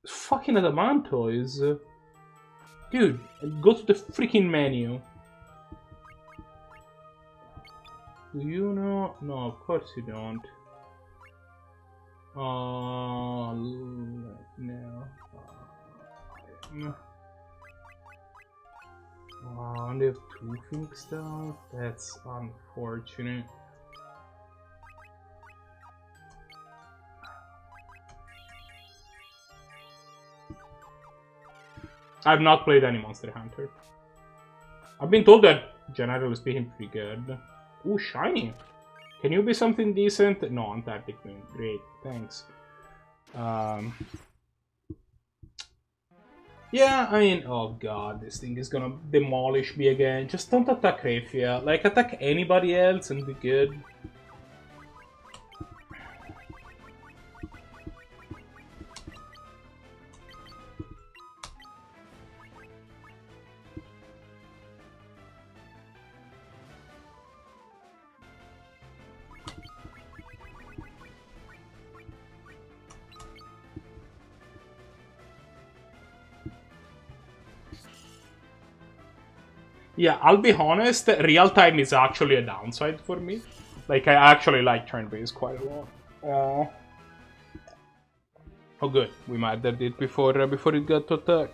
Fucking adamantoids. Dude, go to the freaking menu. Do you know? No, of course you don't. Oh, no. Oh, I only have 2 things though? That's unfortunate. I've not played any Monster Hunter. I've been told that, generally speaking, pretty good. Ooh, shiny. Can you be something decent? No, Antarctic Wind. Great, thanks. Yeah, I mean, oh god, this thing is gonna demolish me again. Just don't attack Rafia. Like, attack anybody else and be good. Yeah, I'll be honest, real time is actually a downside for me. Like, I actually like turn-based quite a lot. Oh good, we murdered it before it got to attack.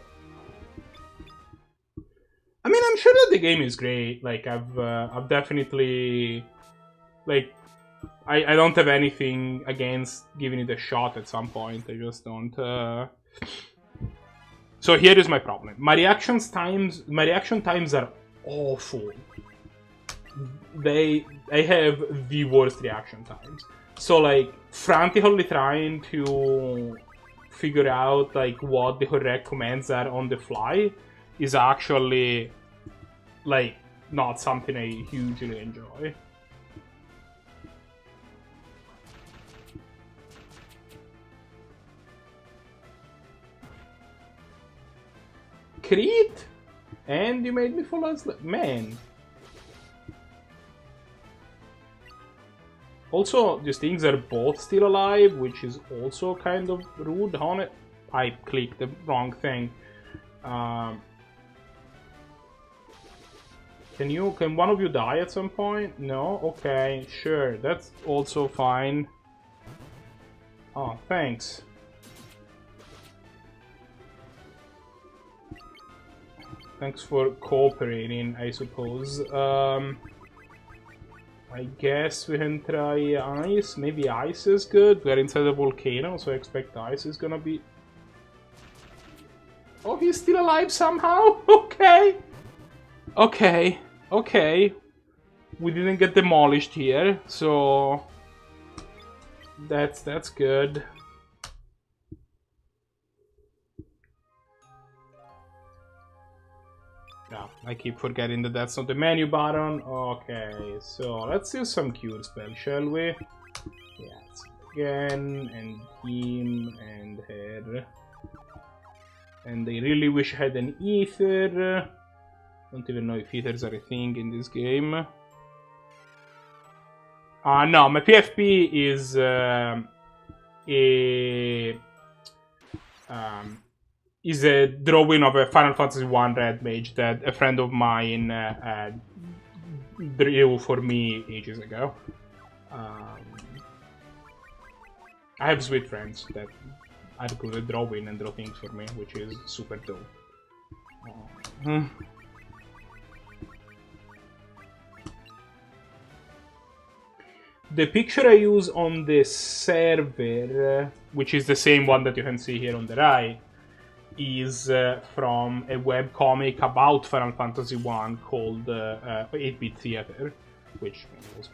I mean, I'm sure that the game is great. Like, I've definitely, like, I don't have anything against giving it a shot at some point. I just don't. So here is my problem. My reaction times are awful. I have the worst reaction times. So like frantically trying to figure out like what the correct commands are on the fly is actually like not something I hugely enjoy. Crit? And you made me fall asleep. Man. Also, these things are both still alive, which is also kind of rude on it. I clicked the wrong thing. Can one of you die at some point? No? Okay, sure. That's also fine. Oh, thanks. Thanks for cooperating, I suppose. I guess we can try ice. Maybe ice is good. We're inside a volcano, so I expect ice is gonna be... Oh, he's still alive somehow? Okay. Okay. Okay. We didn't get demolished here, so... That's good. Yeah, I keep forgetting that that's not the menu button. Okay, so let's use some cure spell, shall we? Yes, again, and him, and her. And I really wish I had an ether. Don't even know if ethers are a thing in this game. No, my PFP is a drawing of a Final Fantasy I Red Mage that a friend of mine drew for me ages ago. I have sweet friends that are good at drawing and draw things for me, which is super dope. The picture I use on the server, which is the same one that you can see here on the right, is from a webcomic about Final Fantasy I called 8-Bit Theater, which was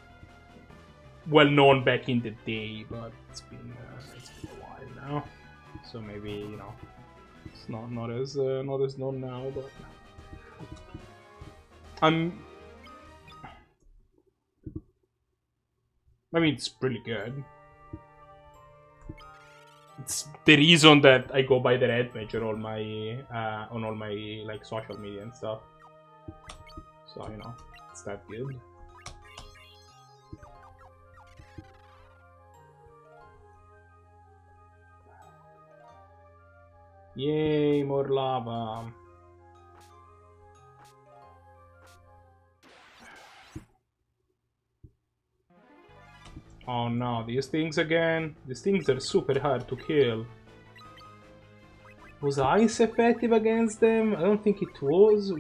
well known back in the day, but it's been a while now. So maybe, you know, it's not as known now, but I mean, it's pretty good. It's the reason that I go by the Red Mage on all my like social media and stuff. So, you know, it's that good. Yay, more lava. Oh no, these things again. These things are super hard to kill. Was ice effective against them? I don't think it was.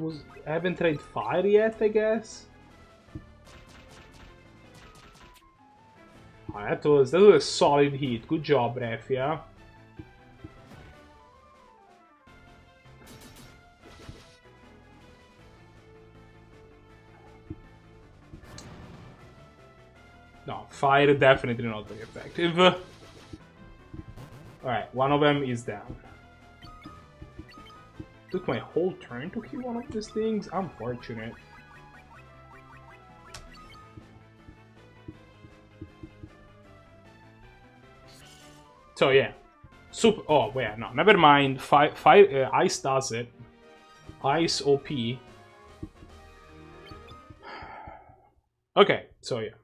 I haven't tried fire yet, I guess. Oh, that was a solid hit. Good job, Ref, yeah? No, fire definitely not very effective. Alright, one of them is down. Took my whole turn to kill one of these things. Unfortunate. So yeah. Super. Oh, wait, no, never mind. Ice does it. Ice OP. Okay, so yeah.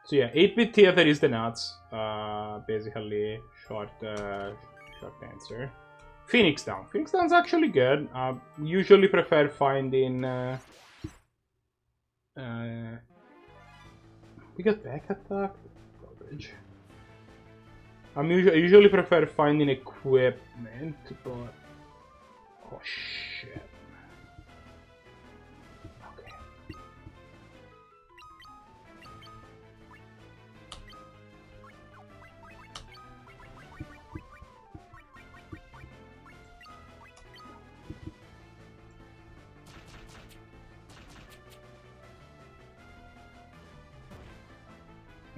So yeah, 8-Bit Theater is the nuts. Basically, short answer. Phoenix Down. Phoenix Down's actually good. Usually prefer finding... we got back attack? Garbage. I usually prefer finding equipment, but... Oh shit.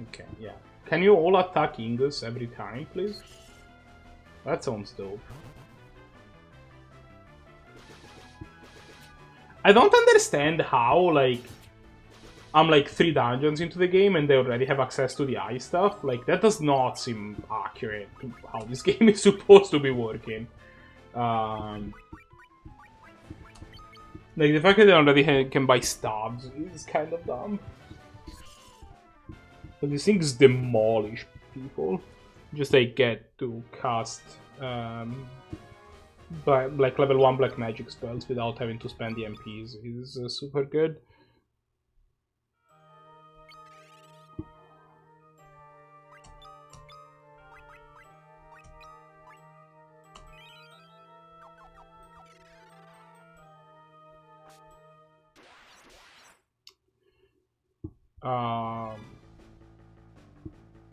Okay, yeah. Can you all attack Ingus every time, please? That sounds dope. I don't understand how, like, I'm like 3 dungeons into the game and they already have access to the ice stuff. Like, that does not seem accurate to how this game is supposed to be working. Like, the fact that they already can buy stabs is kind of dumb. But these things demolish people. Just they get to cast like level 1 black magic spells without having to spend the MPs is super good.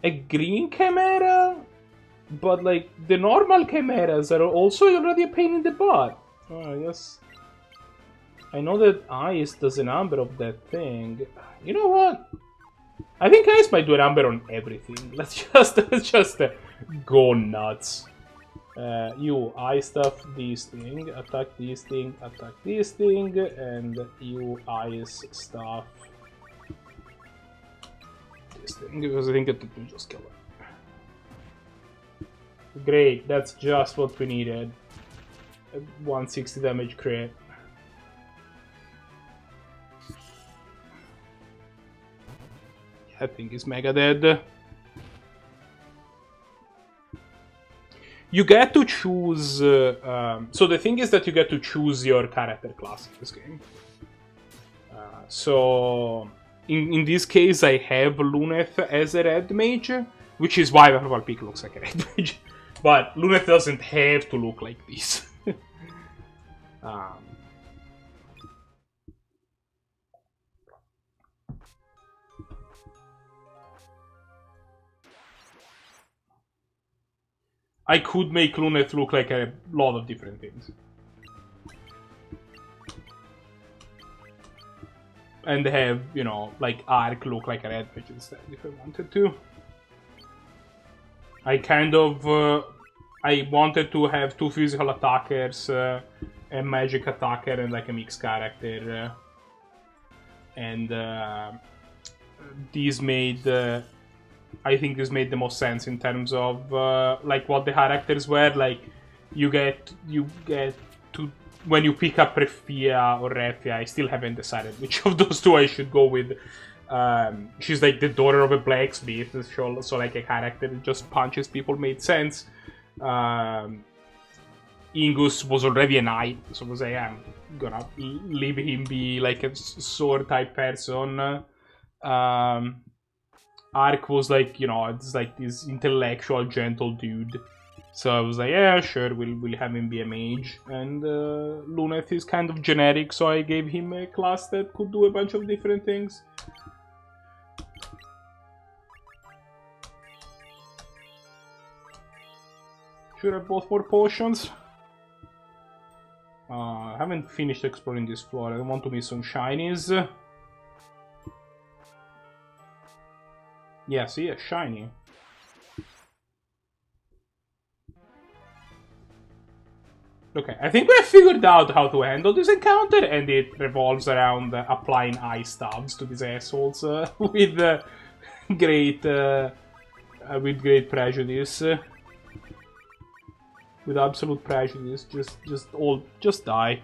A green chimera, but like the normal chimeras are also already a pain in the butt. I guess I know that Ice does a number of that thing. You know what? I think Ice might do a number on everything. Let's just go nuts. You Ice stuff this thing, attack this thing, attack this thing, and you Ice stuff this thing, because I think it will just kill it. Great, that's just what we needed. 160 damage crit. That thing is mega dead. You get to choose... so the thing is that you get to choose your character class in this game. So... In this case, I have Luneth as a red mage, which is why Purple Peak looks like a red mage. But Luneth doesn't have to look like this. I could make Luneth look like a lot of different things. And have, you know, like Ark look like a red mage instead, if I wanted to. I kind of... I wanted to have 2 physical attackers, a magic attacker, and like a mixed character. And these made... I think this made the most sense in terms of like what the characters were. Like, you get to... When you pick up Refia or Refia, I still haven't decided which of those two I should go with. She's like the daughter of a blacksmith, so like a character that just punches people made sense. Ingus was already a knight, so I was like, I'm gonna leave him be like a sword type person. Ark was like, you know, it's like this intellectual, gentle dude. So I was like, yeah, sure, we'll have him be a mage. And Luneth is kind of generic, so I gave him a class that could do a bunch of different things. Should have both more potions. I haven't finished exploring this floor. I don't want to miss some shinies. Yeah, see, a shiny. Okay, I think we have figured out how to handle this encounter, and it revolves around applying ice stabs to these assholes with great prejudice. With absolute prejudice, just die.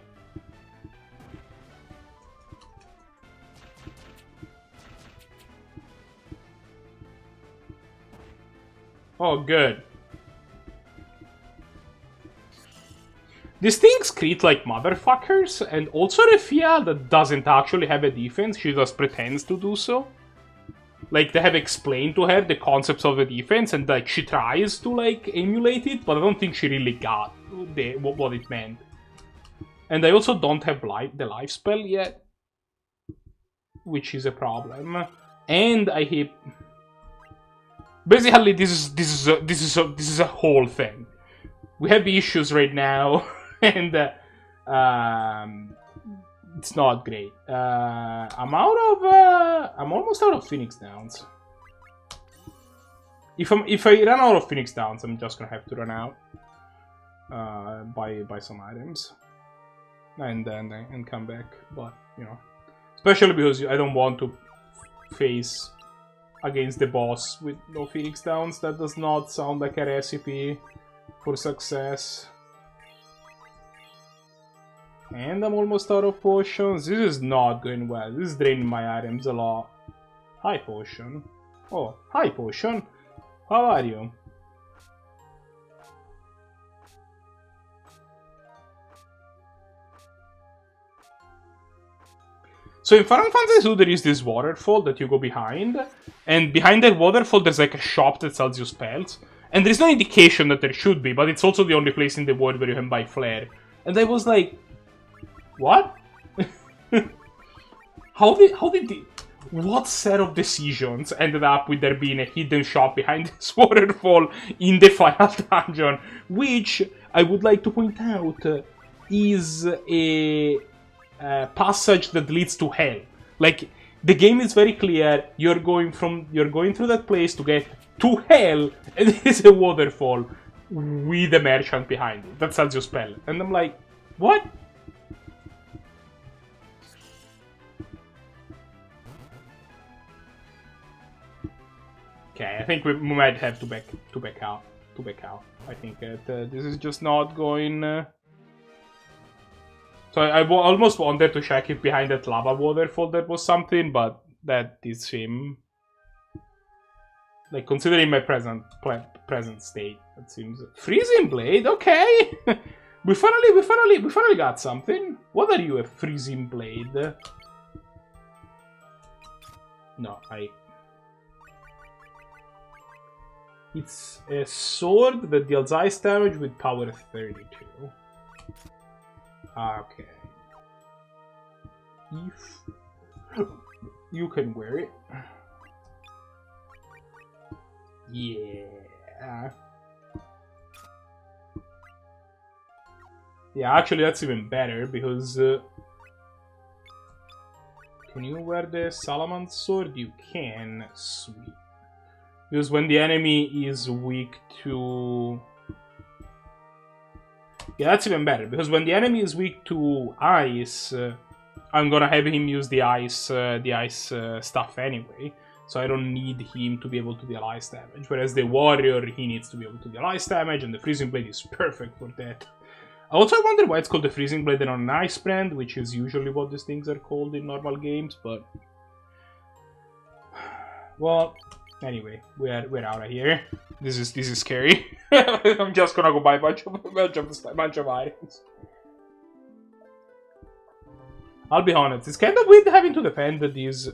Oh, good. These things crit like motherfuckers, and also Refia that doesn't actually have a defense, she just pretends to do so. Like, they have explained to her the concepts of the defense, and like she tries to like emulate it, but I don't think she really got what it meant. And I also don't have the life spell yet, which is a problem. And I hit. Basically, this is a whole thing. We have issues right now. And it's not great. I'm almost out of Phoenix Downs. If I run out of Phoenix Downs, I'm just gonna have to run out, buy some items, and come back. But you know, especially because I don't want to face against the boss with no Phoenix Downs. That does not sound like a recipe for success. And I'm almost out of potions. This is not going well. This is draining my items a lot. Hi, potion. Oh, hi, potion. How are you? So in Final Fantasy II, there is this waterfall that you go behind, and behind that waterfall, there's like a shop that sells you spells. And there's no indication that there should be, but it's also the only place in the world where you can buy flare. And I was like, what? What set of decisions ended up with there being a hidden shop behind this waterfall in the final dungeon? Which, I would like to point out, is a passage that leads to hell. Like, the game is very clear, you're going through that place to get to hell, and there's a waterfall with a merchant behind it that sells you spell. And I'm like, what? Okay, I think we might have to back out. I think that this is just not going. So I almost wanted to check if behind that lava waterfall there was something, but that did seem like, considering my present state, it seems freezing blade. Okay, we finally got something. What are you, a freezing blade? No, It's a sword that deals ice damage with power 32. Okay. If you can wear it. Yeah. Yeah, actually that's even better because can you wear the Salamand sword? You can. Sweet. Because when the enemy is weak to... Yeah, that's even better. Because when the enemy is weak to ice, I'm gonna have him use the ice stuff anyway. So I don't need him to be able to deal ice damage. Whereas the warrior, he needs to be able to deal ice damage, and the freezing blade is perfect for that. Also, I wonder why it's called the freezing blade and not an ice brand, which is usually what these things are called in normal games, but... Well... Anyway, we're out of here. This is scary. I'm just gonna go buy a bunch of items. I'll be honest, it's kind of weird having to defend these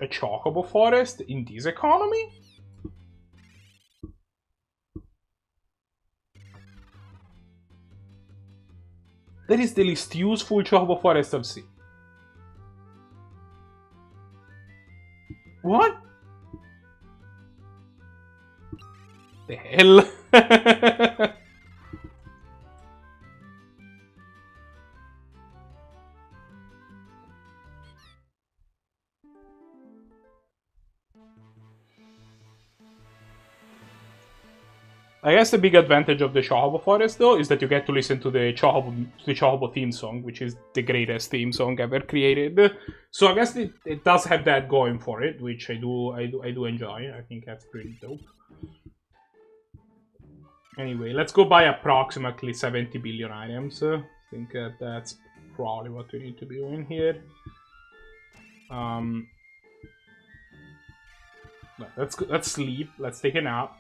a chocobo forest in this economy. That is the least useful chocobo forest I've seen. What? The hell? I guess the big advantage of the Chocobo Forest, though, is that you get to listen to the Chocobo theme song, which is the greatest theme song ever created. So I guess it does have that going for it, which I do enjoy. I think that's pretty dope. Anyway, let's go buy approximately 70 billion items. I think that's probably what we need to be doing here. Let's sleep. Let's take a nap.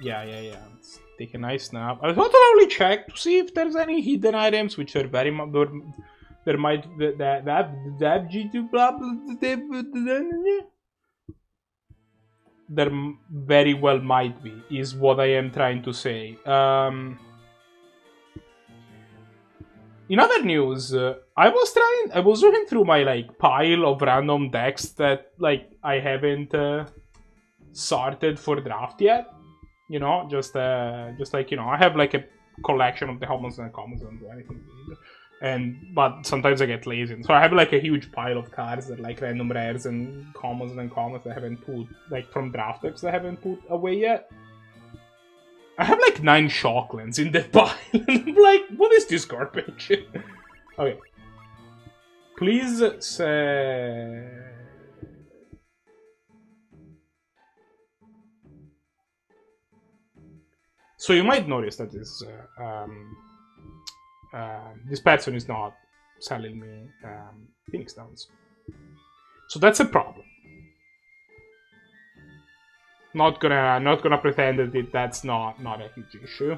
Yeah. Let's take a nice nap. I thought I'll only check to see if there's any hidden items, which are very much there might there very well might be, is what I am trying to say. In other news, I was looking through my pile of random decks that I haven't sorted for draft yet. You know, just like, you know, I have a collection of the commons and uncommons and do anything big. But sometimes I get lazy. So I have a huge pile of cards that random rares and commons and uncommons that I haven't put, from draft decks that I haven't put away yet. I have 9 Shocklands in that pile. And I'm like, what is this garbage? Okay. Please say... So you might notice that this person is not selling me Phoenix Downs. So that's a problem. Not gonna pretend that that's not a huge issue.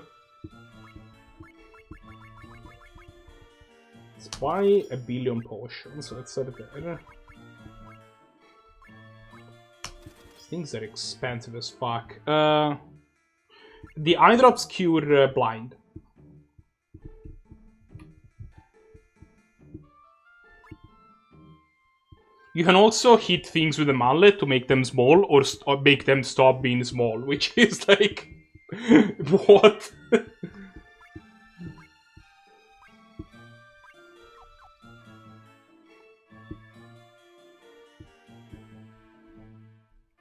Let's buy a billion potions. Let's set it there. Things are expensive as fuck. The eye drops cure blind. You can also hit things with a mallet to make them small or make them stop being small, which is like... what?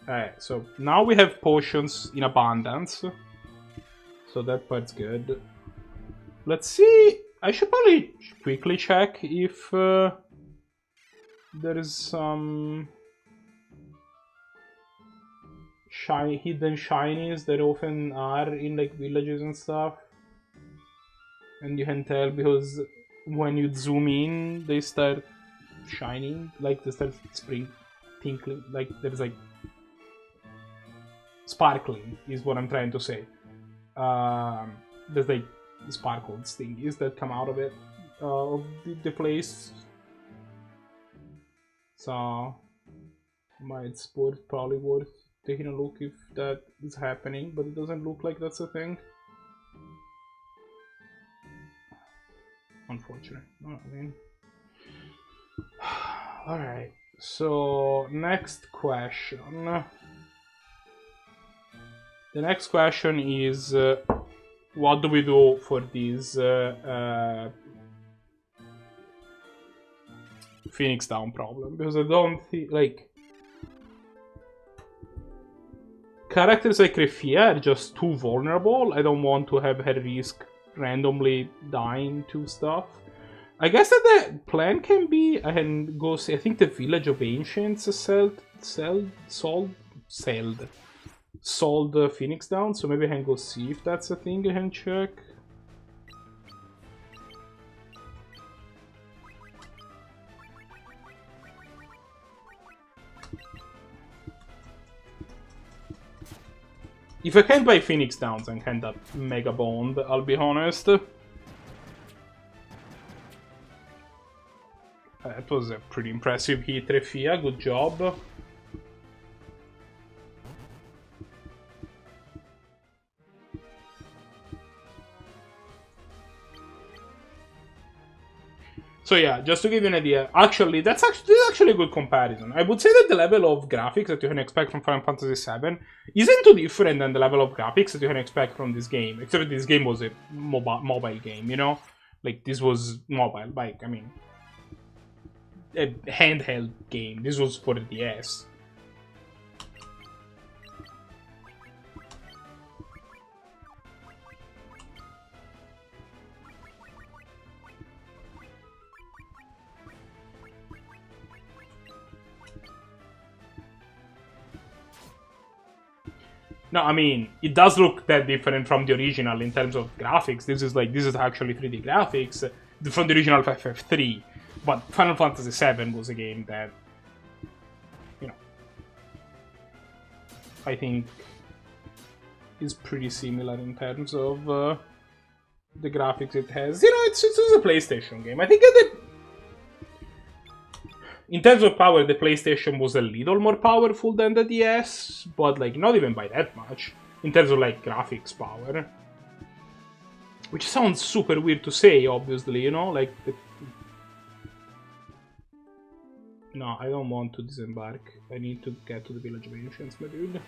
Alright, so now we have potions in abundance. So that part's good. Let's see. I should probably quickly check if there is some hidden shinies that often are in like villages and stuff. And you can tell because when you zoom in, they start shining, like they start tinkling, like there's like sparkling is what I'm trying to say. There's like sparkles thingies that come out of it, of the place. So it's probably worth taking a look if that is happening, but it doesn't look like that's a thing. Unfortunate. No, I mean. Alright, so next question. The next question is what do we do for these Phoenix Down problem? Because I don't think, like, characters like Refia are just too vulnerable. I don't want to have her risk randomly dying to stuff. I guess that the plan can be, I can go see, I think the Village of Ancients sold Phoenix Down, so maybe I can go see if that's a thing I can check. If I can't buy Phoenix Downs and kind of Mega Bond, I'll be honest. That was a pretty impressive hit, Refia. Good job. So yeah, just to give you an idea, actually, this is actually a good comparison. I would say that the level of graphics that you can expect from Final Fantasy VII isn't too different than the level of graphics that you can expect from this game. Except that this game was a mobile game, you know? Like, this was mobile, like, I mean, a handheld game. This was for the DS. No, I mean, it does look that different from the original in terms of graphics. This is actually 3D graphics from the original FF3. But Final Fantasy VII was a game that, you know, I think is pretty similar in terms of the graphics it has. You know, it's a PlayStation game. I think that in terms of power, the PlayStation was a little more powerful than the DS, but like not even by that much in terms of like graphics power. Which sounds super weird to say, obviously, you know, like no, I don't want to disembark. I need to get to the Village of Ancients, my dude.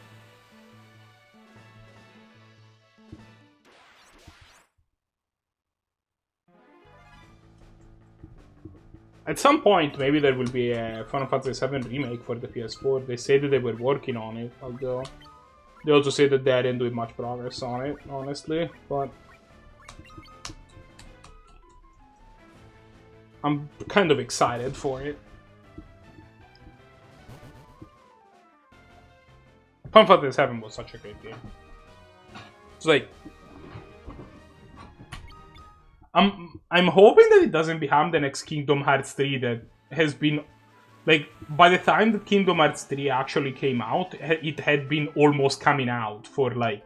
At some point, maybe there will be a Final Fantasy VII remake for the PS4. They say that they were working on it, although they also say that they didn't do much progress on it, honestly. But I'm kind of excited for it. Final Fantasy VII was such a great game. It's like I'm hoping that it doesn't become the next Kingdom Hearts 3 that has been, like, by the time that Kingdom Hearts 3 actually came out, it had been almost coming out for like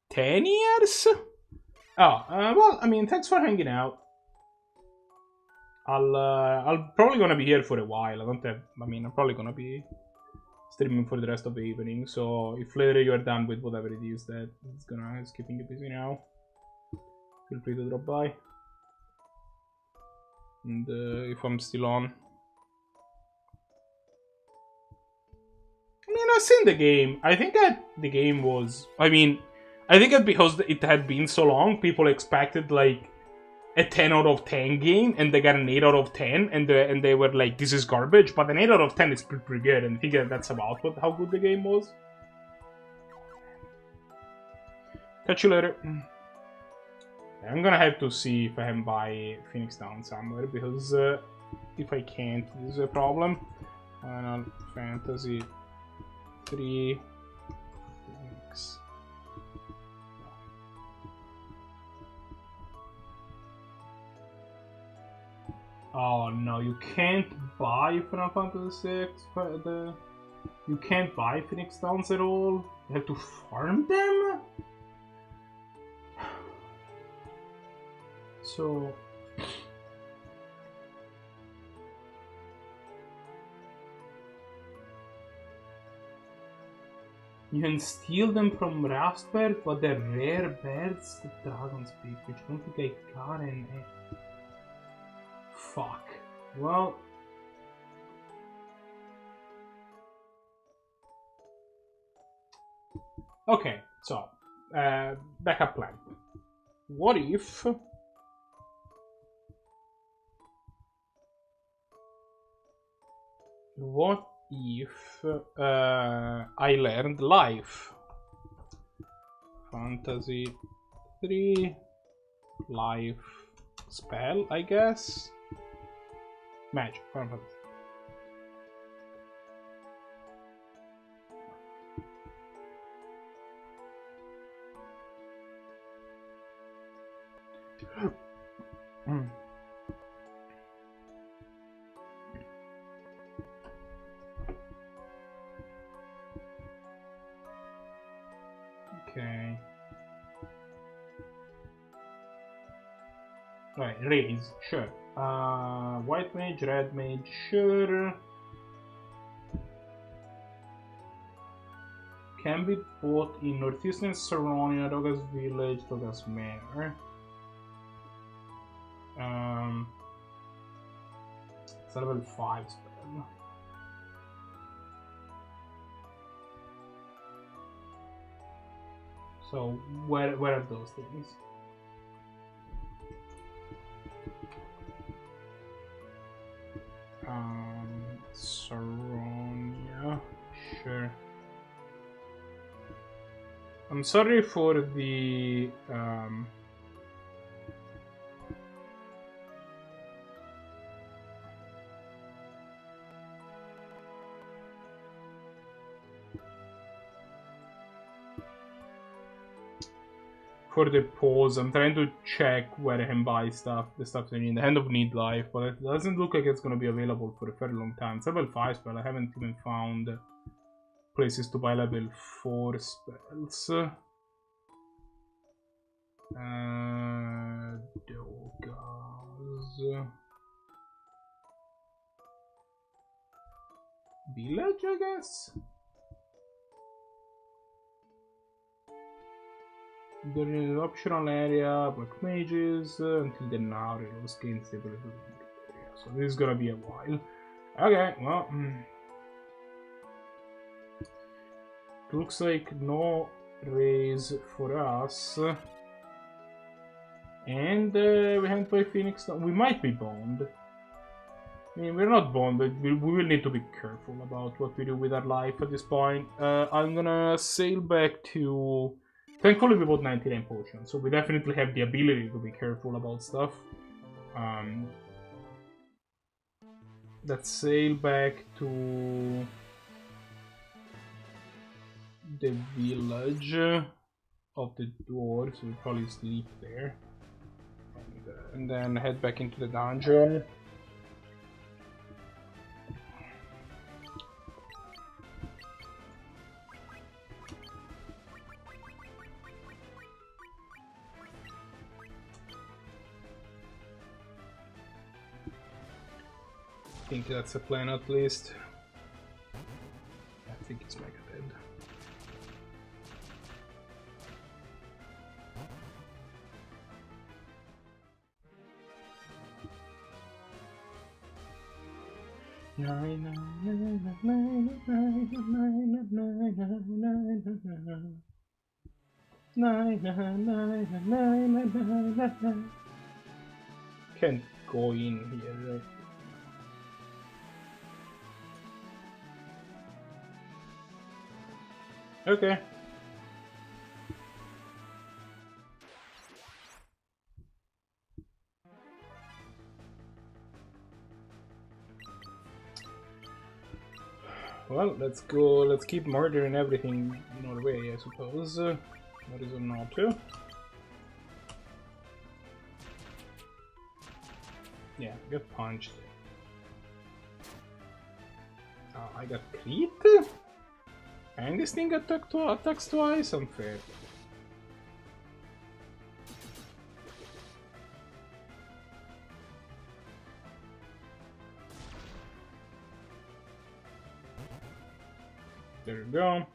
10 years? Oh, well, I mean, thanks for hanging out. I'll probably gonna be here for a while. I'm probably gonna be streaming for the rest of the evening, so if later you're done with whatever it is that is keeping you busy now, feel free to drop by. And if I'm still on, I mean, I've seen the game. I think that the game was, I think that because it had been so long, people expected like a 10 out of 10 game, and they got an 8 out of 10, and they were like, this is garbage, but an 8 out of 10 is pretty good, and I think that's about how good the game was. Catch you later. I'm gonna have to see if I can buy Phoenix Down somewhere, because if I can't, this is a problem. Final Fantasy 3 Phoenix. Oh no, you can't buy Final Fantasy 6. You can't buy Phoenix Downs at all. You have to farm them. So you can steal them from Raspberry, but they're rare birds that dragons pick, which I don't think I got in. Fuck. Well, okay, so backup plan. What if I learned life? Fantasy 3 life spell, I guess. Magic. Okay. Right, raise, sure. White mage, red mage, sure. Can be bought in Northeastern Saronia, Dogas Village, Dogas Manor. It's a level 5 spell. So where are those things? Saronia, sure. I'm sorry for the pause. I'm trying to check where I can buy stuff, the stuff that I need. The Hand of Need Life, but it doesn't look like it's gonna be available for a very long time. It's level 5 spell. I haven't even found places to buy level 4 spells. Dogas Village, I guess. There is an optional area, Black Mages, until then now reloads gains the ability to area. So this is gonna be a while. Okay, well, looks like no raise for us. And we haven't played Phoenix. We might be bond. I mean, we're not bond, but we will need to be careful about what we do with our life at this point. I'm gonna sail back to... Thankfully, we bought 99 potions, so we definitely have the ability to be careful about stuff. Let's sail back to the village of the dwarves. We'll probably sleep there. And then head back into the dungeon. I think that's a plan at least. I think it's mega dead. Can't go in here, right? Okay. Well, let's go. Let's keep murdering everything in our way, I suppose. What is it not to? Yeah, I got punched. I got crit? And this thing attacks twice? Unfair. There you go.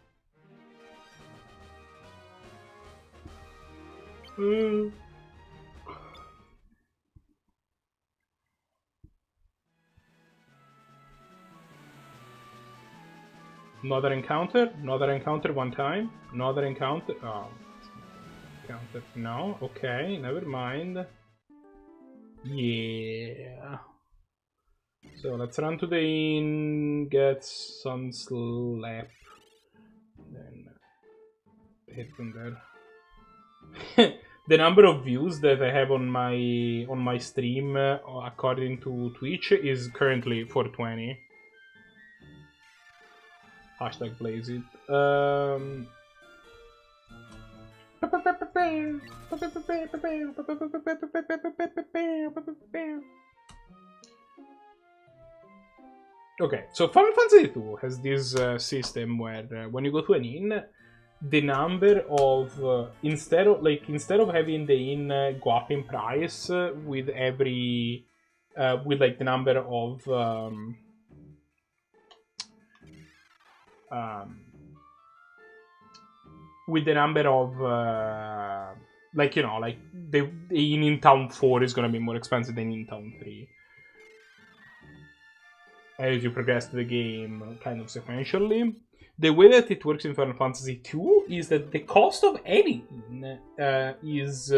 Another encounter one time, another encounter, encounter, no, okay, never mind. Yeah. So let's run to the inn, get some slap, then hit from there. The number of views that I have on my stream, according to Twitch, is currently 420. Hashtag blaze it. Okay, so Final Fantasy II has this system where when you go to an inn, the number of instead of having the inn go up in price with every with like the number of with the number of like, you know, like the inn in town 4 is gonna be more expensive than in town 3 as you progress the game kind of sequentially. The way that it works in Final Fantasy II is that the cost of any inn is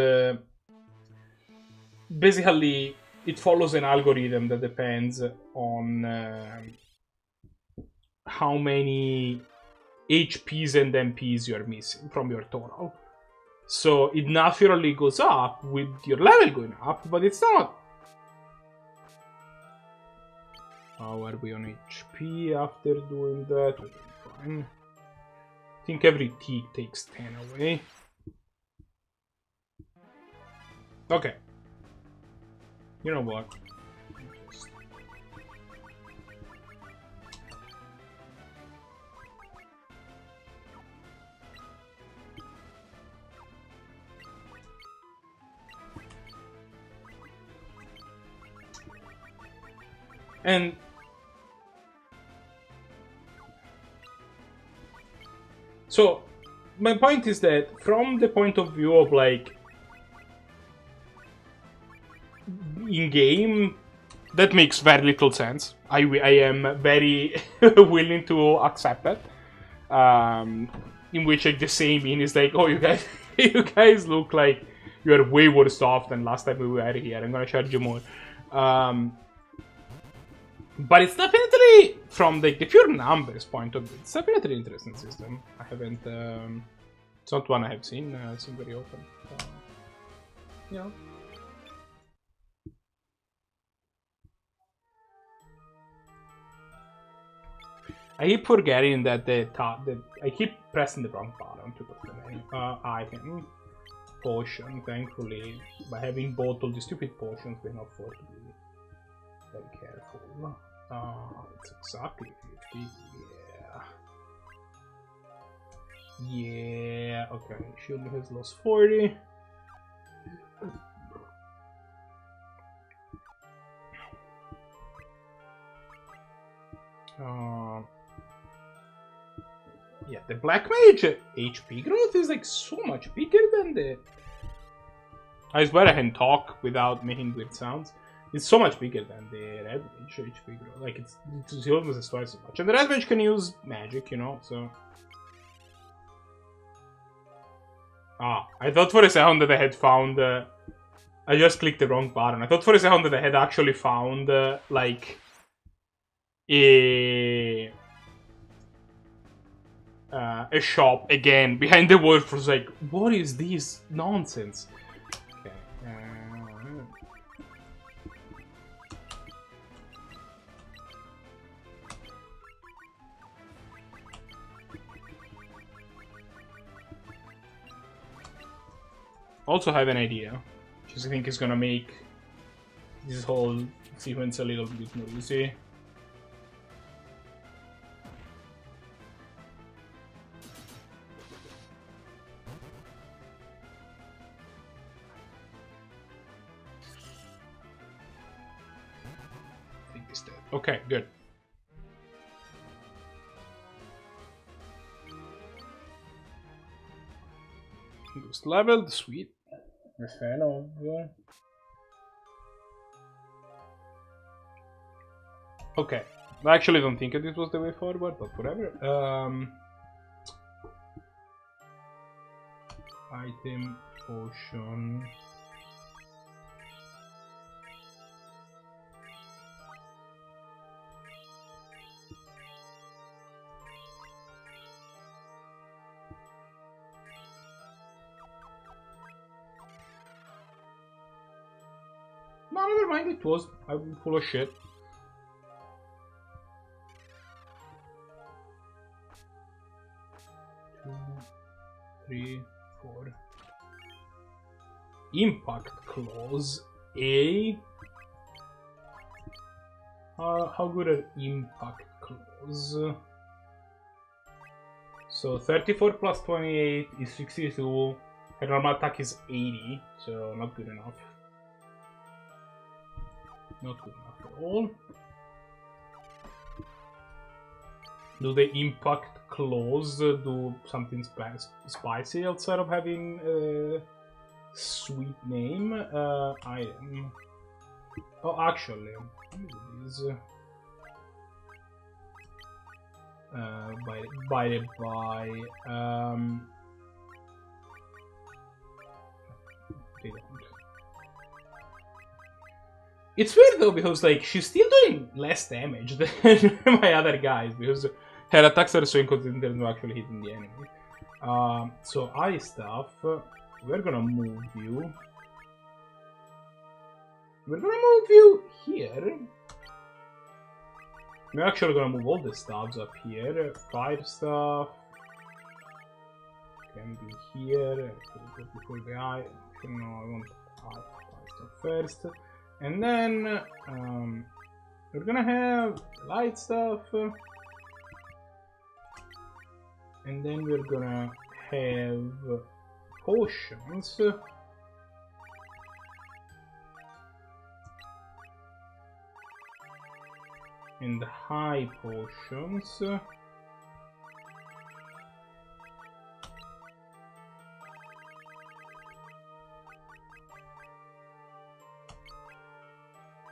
basically, it follows an algorithm that depends on how many HPs and MPs you're missing from your total. So it naturally goes up with your level going up, but it's not. How are we on HP after doing that? Fine. I think every tick takes 10 away. Okay. You know what? And so my point is that from the point of view of like in game, that makes very little sense. I am very willing to accept that. In which like the same inn is like, oh, you guys look like you are way worse off than last time we were here. I'm gonna charge you more. But it's definitely, from the pure numbers point of view, it's definitely an interesting system. I haven't, it's not one I have seen very often. Yeah. I keep forgetting that I keep pressing the wrong button to put the menu. Item. Potion, thankfully, by having bought all the stupid potions, we can afford to be very careful. It's exactly 50, yeah. Okay, she only has lost 40. Yeah, the Black Mage HP growth is like so much bigger than the... I swear I can talk without making weird sounds. It's so much bigger than the Red Mage HP growth. Like, it's almost twice as much. And the Red Mage can use magic, you know, so... I thought for a second that I had found... I just clicked the wrong button. I thought for a second that I had actually found, like... a shop again behind the wall. For like, what is this nonsense? Okay. Also have an idea, which I think is gonna make this whole sequence a little bit more easy. Okay, good. Boost leveled, sweet. A fan of. Okay, I actually don't think this was the way forward, but whatever. Item, potion. No, never mind, it was. I'm full of shit. Two, three, four. Impact clause. A. How good are impact clause? So 34 plus 28 is 62. Her normal attack is 80, so not good enough. Not good enough at all. Do the impact clause do something spicy outside of having a sweet name? Item. Oh, actually, let me do this. By they don't. It's weird though, because like she's still doing less damage than my other guys, because her attacks are so inconsistent they're not actually hitting the enemy. So ice stuff, we're gonna move you. We're gonna move you here. We're actually gonna move all the stuffs up here. Fire stuff can be here. Before the eye. No, I want fire stuff first. And then we're gonna have light stuff, and then we're gonna have potions, and high potions.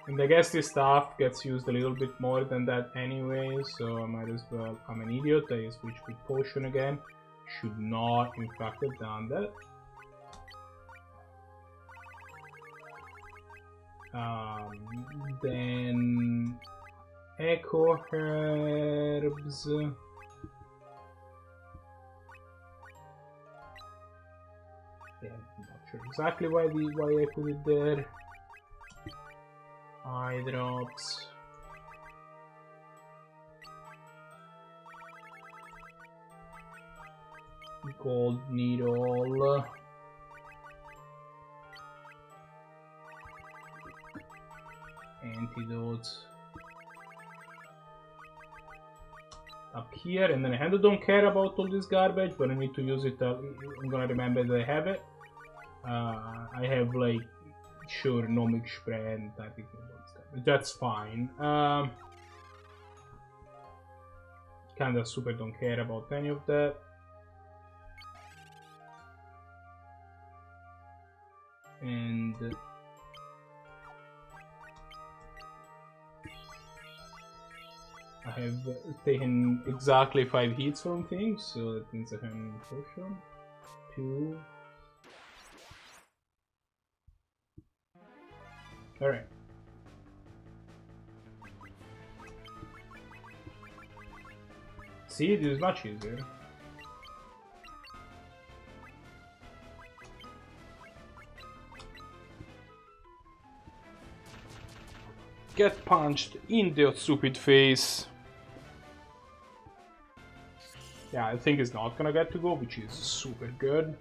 And I guess this stuff gets used a little bit more than that anyway, so I might as well. I'm an idiot, I switch with potion again. Should not, in fact, have done that. Then echo herbs. Yeah, I'm not sure exactly why I put it there. Eye drops. Gold needle. Antidotes. Up here, and then I kind of don't care about all this garbage, but I need to use it. I'm gonna remember that I have it. I have like sure nomic spray and I think that's fine. Kinda super don't care about any of that. And I have taken exactly 5 hits from things, so that means I can potion. 2. Alright. See, this is much easier. Get punched in the stupid face. Yeah, I think it's not gonna get to go, which is super good.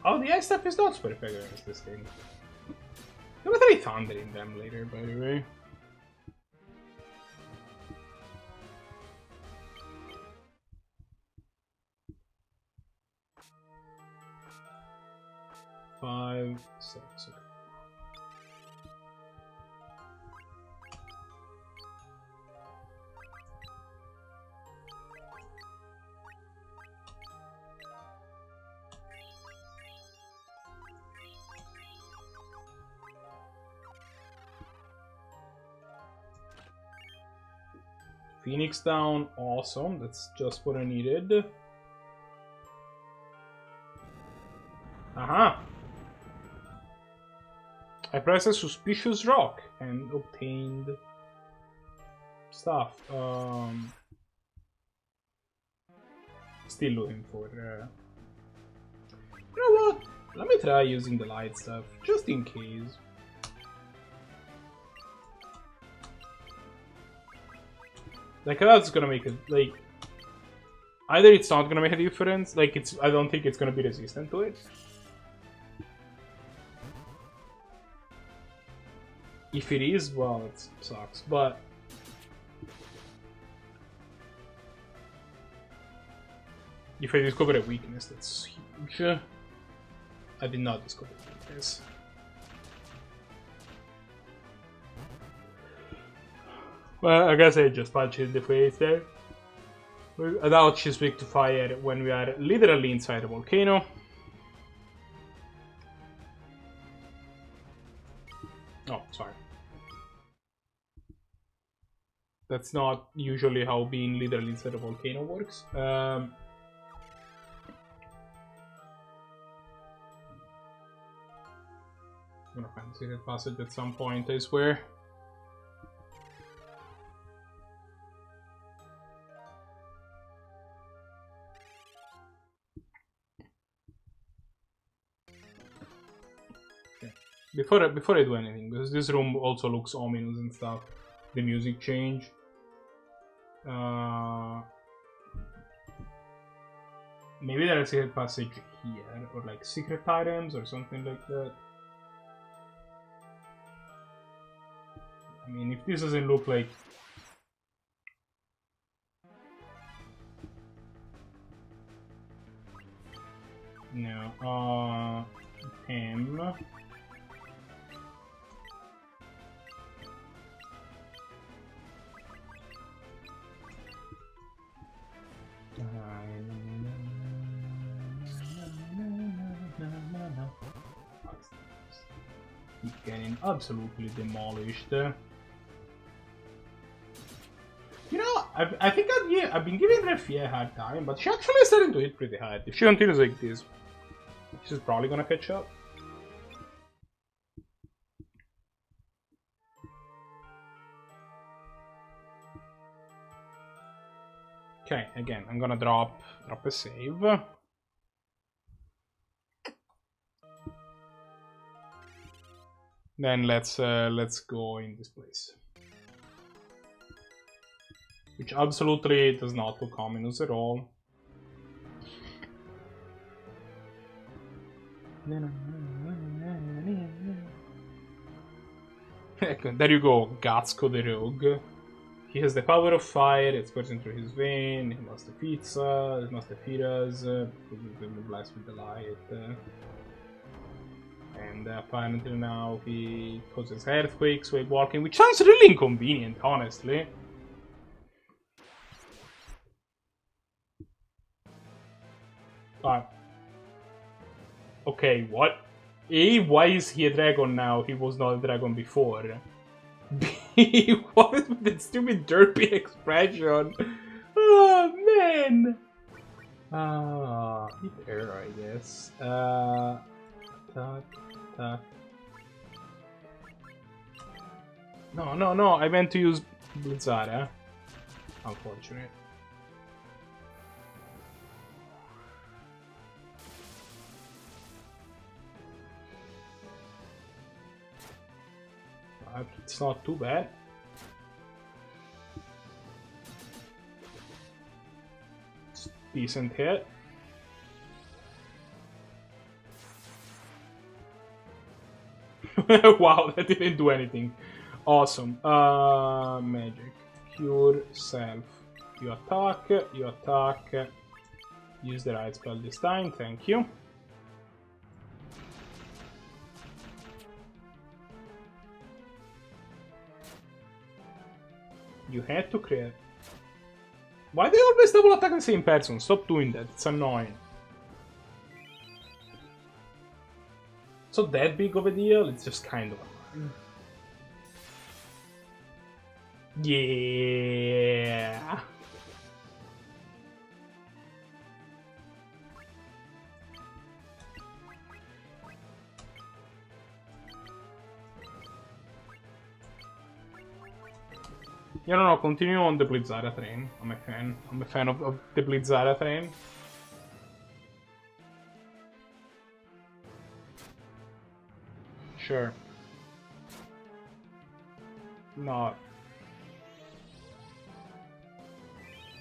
Oh, the ice stuff is not super effective against this thing. I'm gonna try thundering them later, by the way. Five, 6. Okay. Phoenix down, awesome. That's just what I needed. Aha! I pressed a suspicious rock and obtained stuff. Still looking for. You know what? Let me try using the light stuff just in case. Like that's gonna make it like either it's not gonna make a difference. Like I don't think it's gonna be resistant to it. If it is, well, it sucks, but if I discover a weakness, that's huge. I did not discover a weakness. Well, I guess I just punched in the face there. Now she's weak to fire when we are literally inside a volcano. Oh, sorry. That's not usually how being literally inside a volcano works. I'm gonna find a secret passage at some point, I swear. Before I do anything, because this room also looks ominous and stuff. The music change. Maybe there's a secret passage here, or like secret items or something like that. I mean, if this doesn't look like... No, him. Getting absolutely demolished. You know, I think I've been giving Refie a hard time, but she actually is starting to hit pretty hard. If she continues like this, she's probably gonna catch up. Okay, again, I'm gonna drop a save. Then let's go in this place. Which absolutely does not look ominous at all. There you go, Gatsko the Rogue. He has the power of fire, it's coursing through his vein, he must defeat us, he's been blessed with the light. And apparently now he causes earthquakes while walking, which sounds really inconvenient, honestly. Okay, what? A, why is he a dragon now? He was not a dragon before. B, what is with that stupid derpy expression? Oh, man! Hit error, I guess. Attack. No, I meant to use Blizzard, Unfortunate. It's not too bad. It's decent hit. Wow, that didn't do anything. Awesome. Magic. Cure self. You attack. Use the right spell this time, thank you. You had to create. Why do they always double attack the same person? Stop doing that, it's annoying. It's not that big of a deal, it's just kind of annoying. Yeah. Yeah, no, continue on the Blizzara train. I'm a fan. I'm a fan of the Blizzara train. Sure. No.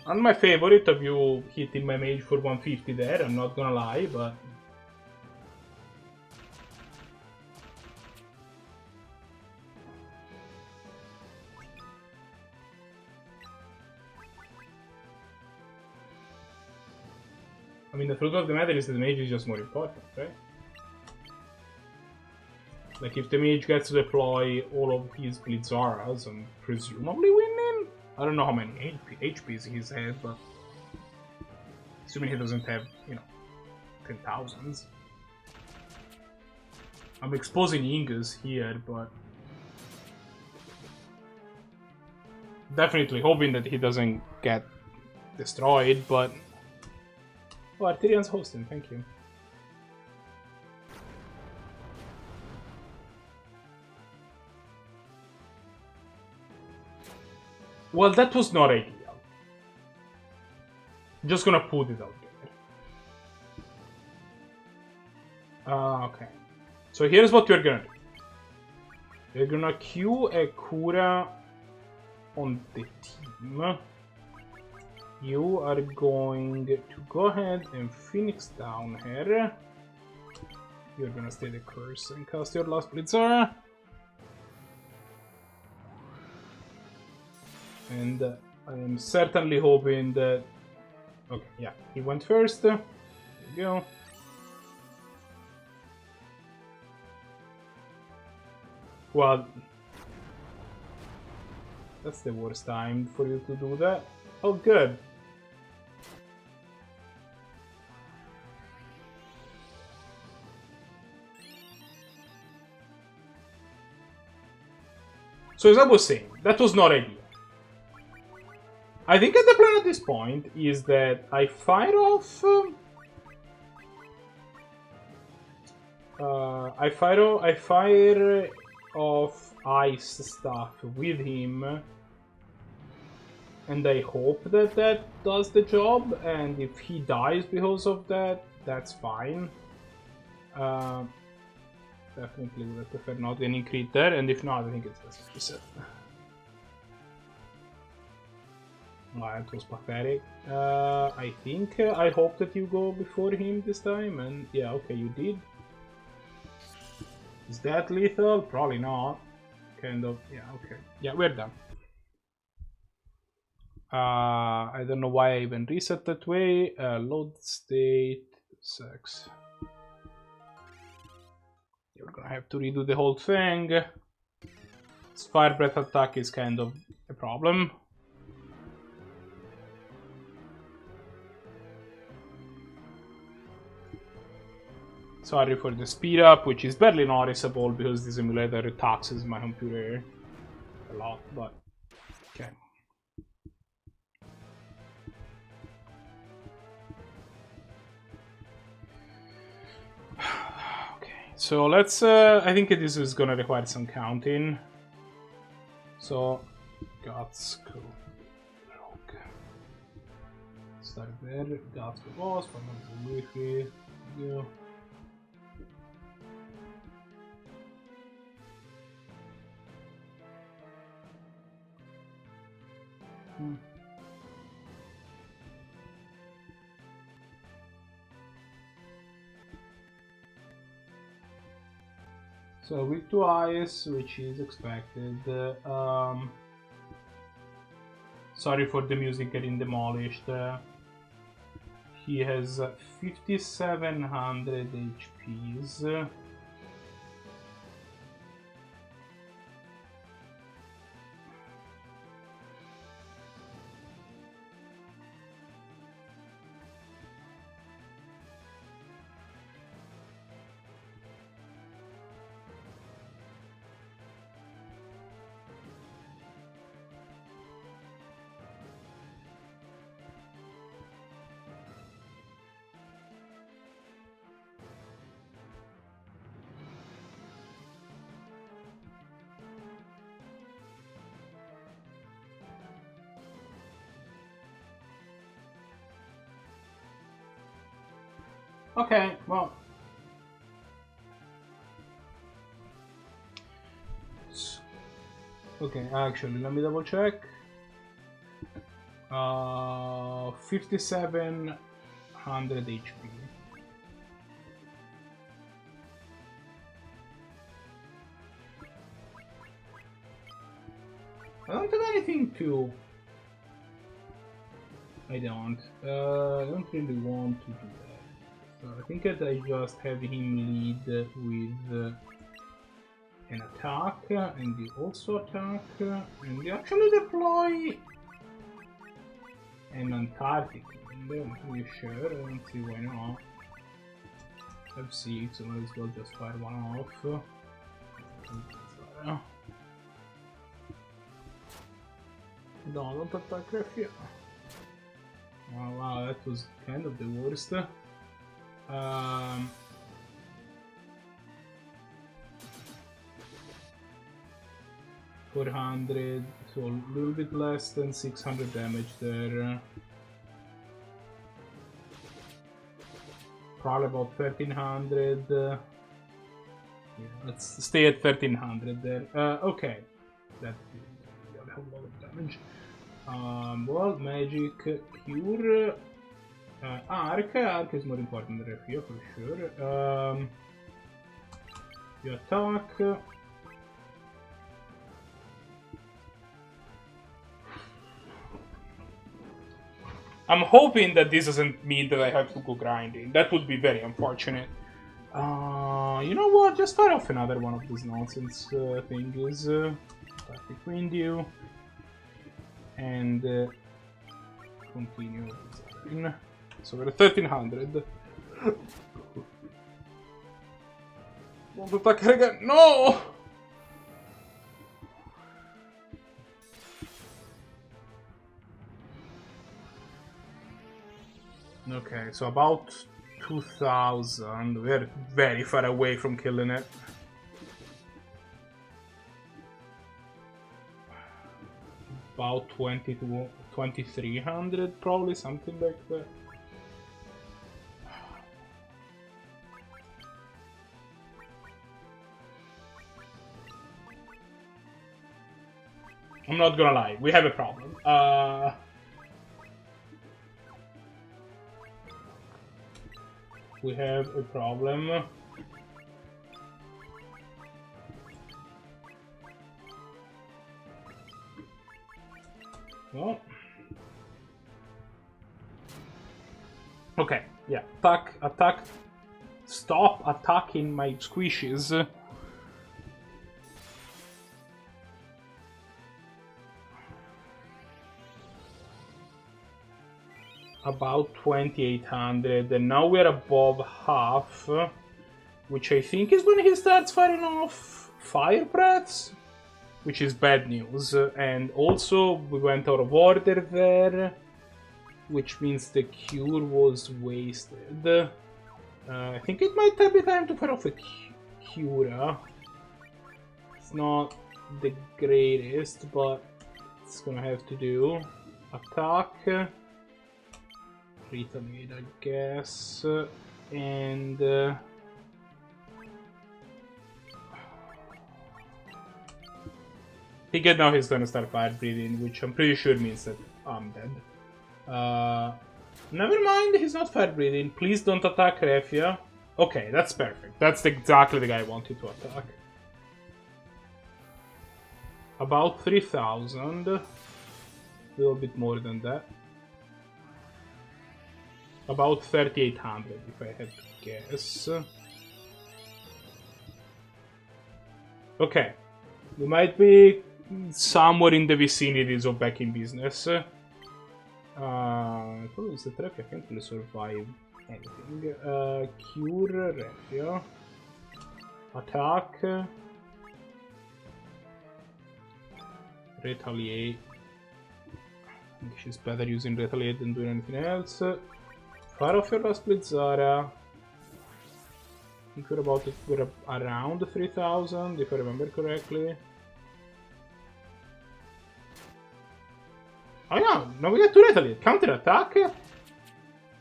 Not my favorite of you hitting my mage for 150 there, I'm not gonna lie, but... I mean, the truth of the matter is that the mage is just more important, right? Like, if the mage gets to deploy all of his Blizzaras and presumably winning? I don't know how many HPs he's had, but... Assuming he doesn't have, you know, 10,000s. I'm exposing Ingus here, but... Definitely hoping that he doesn't get destroyed, but... Oh, Artirian's hosting, thank you. Well, that was not ideal. I'm just gonna put it out there. Okay. So here's what we're gonna do. We're gonna queue a Kura on the team. You are going to go ahead and Phoenix down here. You're gonna stay the curse and cast your last Blitzer. And I am certainly hoping that... Okay, yeah, he went first. There you go. Well... That's the worst time for you to do that. Oh, good. So as I was saying, that was not ideal. I think that the plan at this point is that I fire off... I fire off ice stuff with him. And I hope that that does the job, and if he dies because of that, that's fine. definitely would have preferred not any crit there, and if not, I think it's best to reset. Wow, that was pathetic. I think, I hope that you go before him this time, and yeah, okay, you did. Is that lethal? Probably not. Kind of, yeah, okay. Yeah, we're done. I don't know why I even reset that way. Load state, sex. You're gonna have to redo the whole thing. This fire breath attack is kind of a problem. Sorry for the speed up, which is barely noticeable because this emulator taxes my computer a lot, but okay. Okay, so let's, I think this is gonna require some counting. So, Guts, cool. Rogue. Start there, Guts the boss, from the Wi-Fi, go. So with 2 eyes, which is expected. Sorry for the music getting demolished. He has 5700 HPs. Okay, well. Okay, actually, let me double check. 5700 HP. I don't have anything to... I don't really want to do that. So I think that I just have him lead with an attack, and they also attack, and they actually deploy an Antarctic. I'm pretty sure, I don't see why not. F6, so might as well just fire one off. No, don't attack Refia. Oh, wow, that was kind of the worst. 400, so a little bit less than 600 damage there. Probably about 1300. Yeah, let's stay at 1300 there. Okay, that did a whole lot of damage. Well, magic, cure, arc. Arc is more important than Refia for sure. You attack. I'm hoping that this doesn't mean that I have to go grinding. That would be very unfortunate. You know what? Just fire off another one of these nonsense thingies. Tactic Wind you. And continue. So we're at 1300. Don't attack her again. No! Okay, so about 2000. We're very far away from killing it. About 20 to 2300, probably, something like that. I'm not gonna lie, we have a problem. We have a problem. Well. Okay, yeah. Attack. Stop attacking my squishes. About 2800, and now we're above half, which I think is when he starts firing off fire breaths, which is bad news. And also we went out of order there, which means the cure was wasted. I think it might be time to fire off a cure. It's not the greatest, but it's gonna have to do. Attack. Retaliate, I guess, and I think now he's gonna start fire breathing, which I'm pretty sure means that I'm dead. Never mind, he's not fire breathing. Please don't attack Refia. Okay, that's perfect. That's exactly the guy I wanted to attack. About 3000, a little bit more than that. About 3800, if I had to guess. Okay. We might be somewhere in the vicinities of back in business. Problem is that Refia can't really survive anything. Cure Refia. Attack. Retaliate. I think she's better using Retaliate than doing anything else. Fire off your last Blitzara. I think we're around 3000, if I remember correctly. Oh yeah, now we get to retaliate. Counter attack.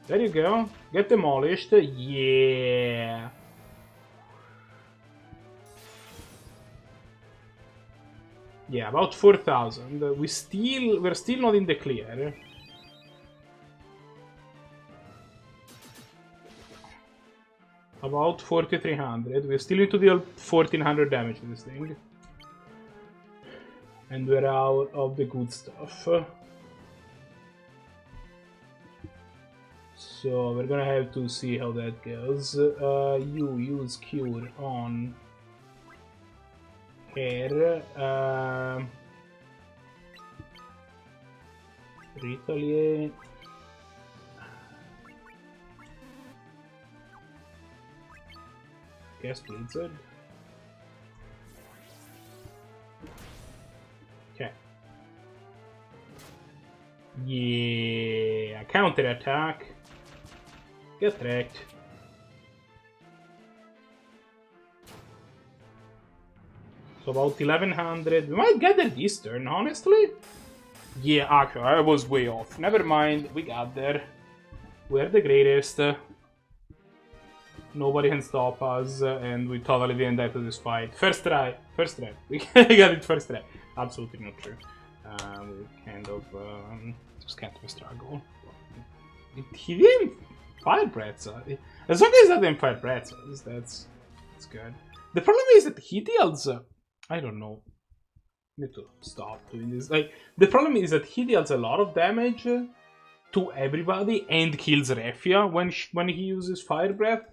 There you go. Get demolished. Yeah. Yeah, about 4000. We're still not in the clear. About 4300. We still need to deal 1400 damage to this thing. And we're out of the good stuff. So we're gonna have to see how that goes. You use cure on her. Retaliate. Guess Blizzard. Okay. Yeah, counter attack. Get wrecked. So about 1100. We might get there this turn, honestly. Yeah, actually, I was way off. Never mind, we got there. We're the greatest. Nobody can stop us, and we totally didn't die to this fight. First try. We got it first try. Absolutely not true. We kind of just kind of a struggle. He didn't fire breaths. As long as I didn't fire breaths, that's good. The problem is that he deals. I don't know. I need to stop doing this. Like the problem is that he deals a lot of damage to everybody and kills Refia when he uses fire breath.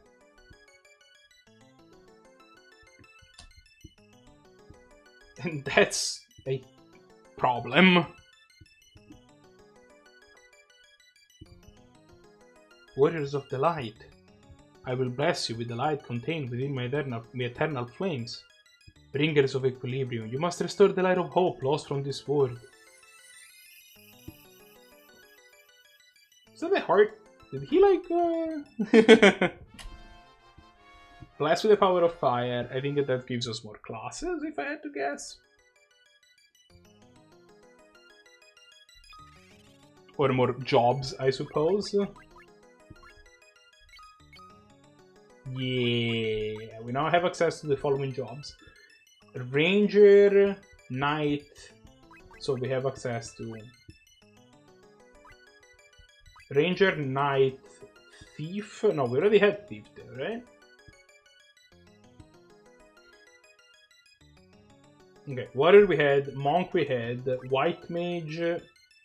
And that's a problem. Warriors of the Light, I will bless you with the light contained within my eternal flames. Bringers of equilibrium, you must restore the light of hope lost from this world. Is that a heart? Did he like... Blessed with the power of fire. I think that gives us more classes, if I had to guess. Or more jobs, I suppose. Yeah, we now have access to the following jobs. Ranger, Knight, So we have access to Ranger, Knight, Thief. No, we already had Thief there, right? Okay, Warrior we had, Monk we had, White Mage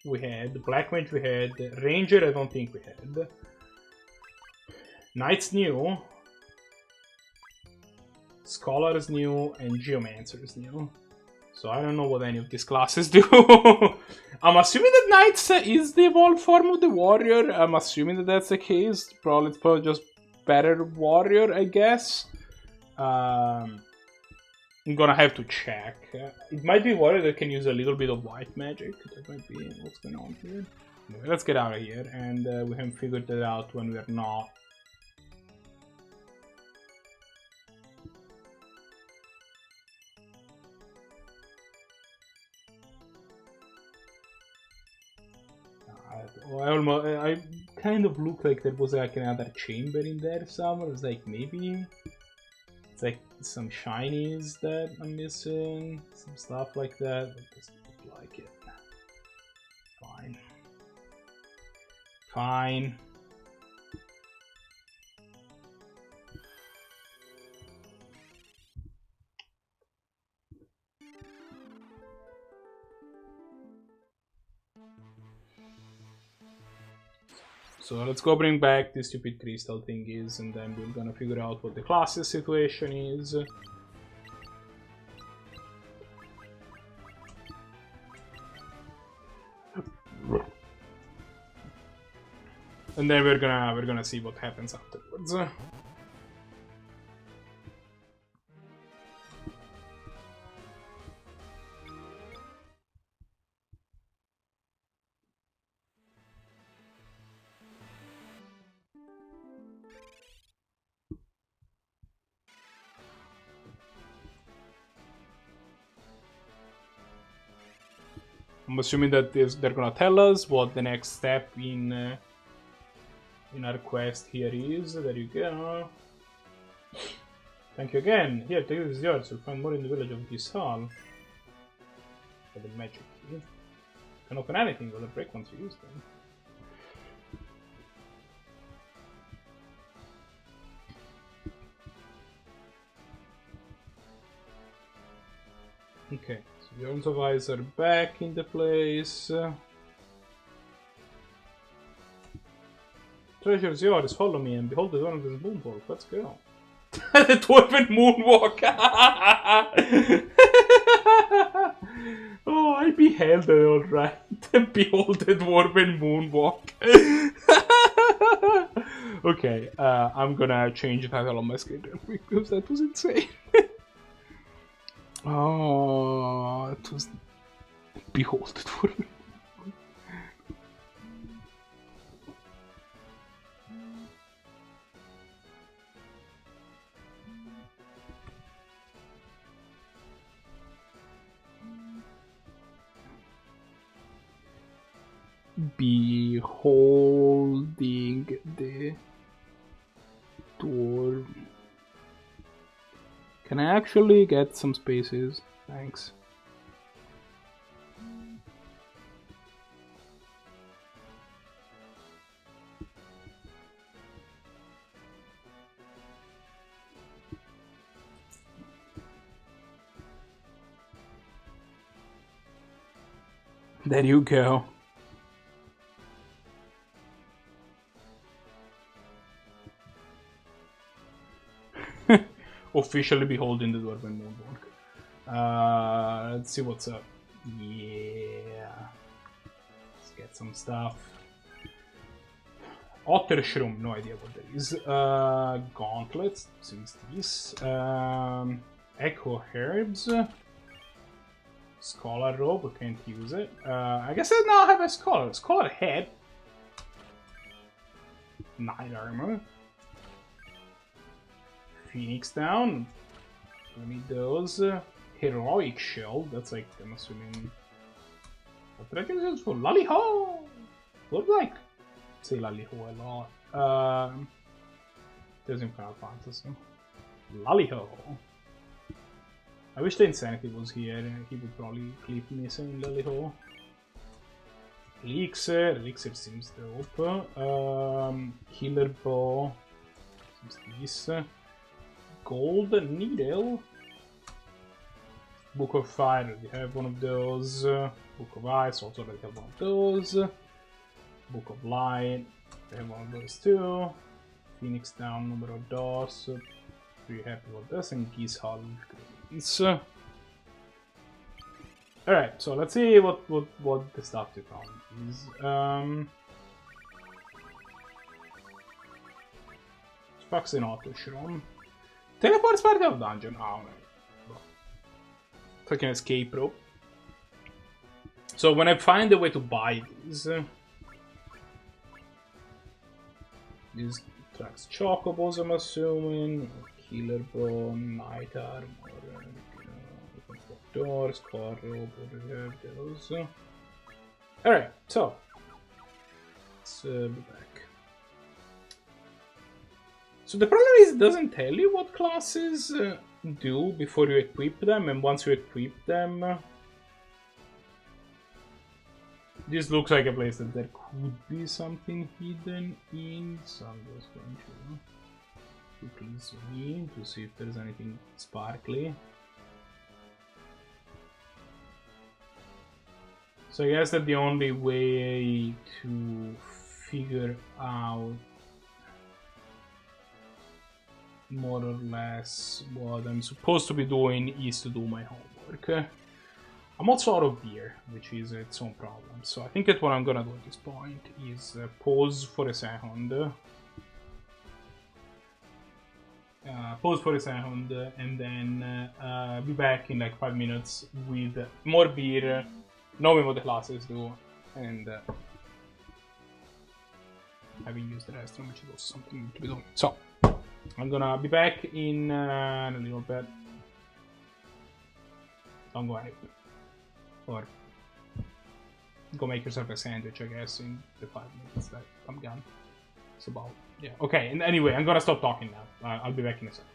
we had, Black Mage we had, Ranger I don't think we had. Knight's new, Scholar is new, and Geomancer is new. So I don't know what any of these classes do. I'm assuming that Knights is the evolved form of the Warrior. I'm assuming that that's the case. Probably it's probably just better Warrior, I guess. I'm gonna have to check. It might be Warrior that can use a little bit of white magic. That might be what's going on here. Anyway, let's get out of here, and we haven't figured that out when we're not. I kind of looked like there was like another chamber in there somewhere. It was like maybe it's like some shinies that I'm missing, some stuff like that. It doesn't look like it. Fine. Fine. So let's go bring back this stupid crystal thingies, and then we're gonna figure out what the classes situation is. And then we're gonna see what happens afterwards. I'm assuming that they're gonna tell us what the next step in our quest here is. There you go. Thank you again. Here, take this is yours. You'll find more in the village of Gisal. For the magic key. Can open anything, or break once you use them. Okay. Jones of Eyes are back in the place. Treasure's yours, follow me and behold the Dwarven Moonwalk. Let's go. The Dwarven Moonwalk! Oh, I beheld it alright. Behold the Dwarven Moonwalk. Okay, I'm gonna change the title on my screen real quick because that was insane. Oh, it was behold it for me. Beholding the door. Can I actually get some spaces? Thanks. There you go. Officially beholding the Dwarven Moonwalk. Let's see what's up. Yeah. Let's get some stuff. Otter Shroom, no idea what that is. Gauntlets, seems this. Echo Herbs. Scholar Robe, we can't use it. I guess I now have a Scholar. Scholar Head. Knight Armor. Phoenix Down. We need those. Heroic Shield. That's like, I'm assuming. What did I get this for? Lally Ho! Would like say Lally Ho a lot. There's in Final Fantasy. Lally Ho. I wish the Insanity was here. He would probably clip me saying a little. Elixir seems dope. Killer Bow seems this. Gold Needle. Book of Fire, already have one of those. Book of Ice, also already have one of those. Book of Light, I have one of those too. Phoenix Down, numero dos. Pretty happy with this, and Geese Hull Greens. Alright, so let's see what the stuff to found is. Sfaxinato Shroom. Teleport part of dungeon. Ah, alright. So I can escape rope. So when I find a way to buy these tracks chocobos, I'm assuming. Killer Bone, Night Armor, doors, car rope, those. Alright, so let's be back. So the problem is it doesn't tell you what classes do before you equip them, and once you equip them, this looks like a place that there could be something hidden in, so I'm just going to quickly zoom in to see if there's anything sparkly. So I guess that the only way to figure out more or less what I'm supposed to be doing is to do my homework. I'm also out of beer, which is its own problem. So I think that what I'm gonna do at this point is pause for a second. And then be back in like 5 minutes with more beer, knowing what the classes do, and having used the restroom, which is also something to be doing. So I'm gonna be back in a little bit. Don't go anywhere. Or go make yourself a sandwich, I guess, in the 5 minutes that I'm gone. It's about, yeah. Okay, and anyway, I'm gonna stop talking now. I'll be back in a second.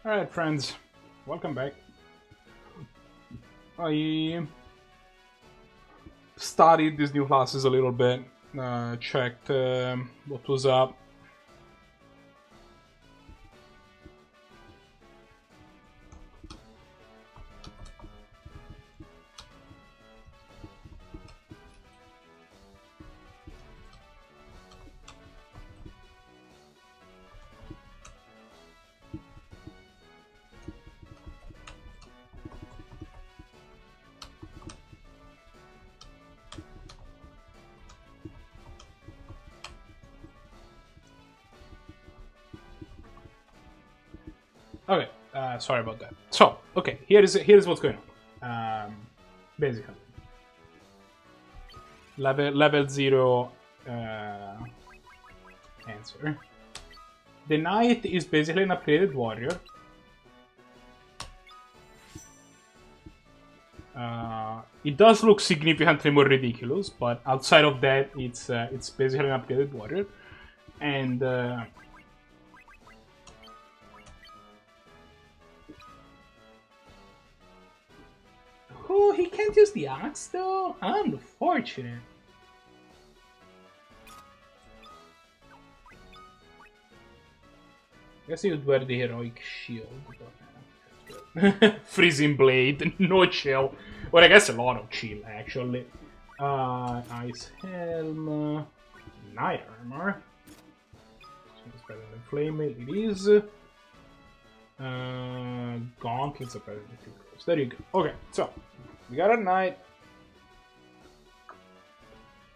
Alright, friends. Welcome back. I studied these new classes a little bit. Checked what was up. Okay, sorry about that. So, okay, here is what's going on. Basically, level 0 answer. The knight is basically an upgraded warrior. It does look significantly more ridiculous, but outside of that, it's basically an upgraded warrior, and oh, he can't use the axe though? Unfortunate. I guess he would wear the heroic shield. Freezing blade, no chill. Well, I guess a lot of chill actually. Ice helm, knight armor. It's better than flame mail, it is. Gauntlets are better than clothes. There you go. Okay, so we got a knight.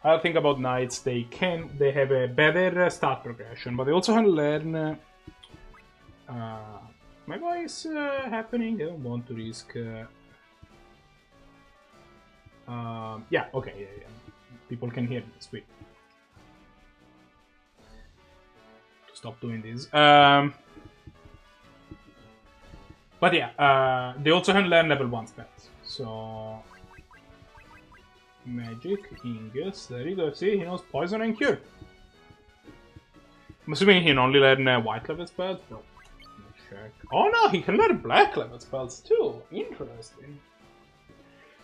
I think about knights, they have a better stat progression, but they also can learn. My voice happening. I don't want to risk. Yeah. Okay. Yeah. People can hear me. Sweet. Stop doing this. But yeah, they also can learn level 1 spells. So magic, Ingus. There you go. See, he knows poison and cure. I'm assuming he can only learn white level spells, but check. Oh no, he can learn black level spells too. Interesting.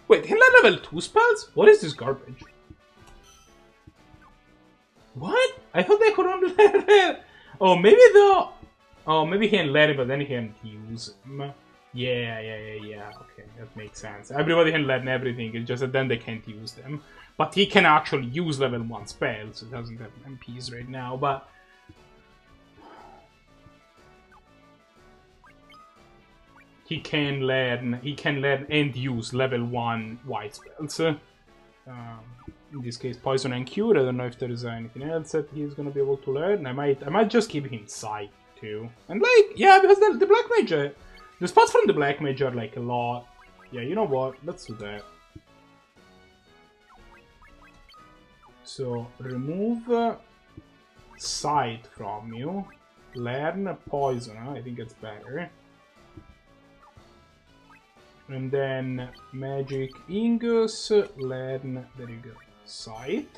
Wait, he can learn level 2 spells? What is this garbage? What? I thought they could only learn. Oh, maybe though. Oh, maybe he can learn it, but then he can't use them. Yeah. Okay, that makes sense. Everybody can learn everything, it's just that then they can't use them. But he can actually use level 1 spells. He doesn't have MPs right now, but he can learn and use level 1 white spells. In this case, poison and cure. I don't know if there is anything else that he's gonna be able to learn. I might just give him sight too. And like, yeah, because the black mage, the spots from the black mage are like a lot. Yeah, you know what? Let's do that. So remove sight from you. Learn poison. I think it's better. And then magic Ingus. Learn. There you go. Sight.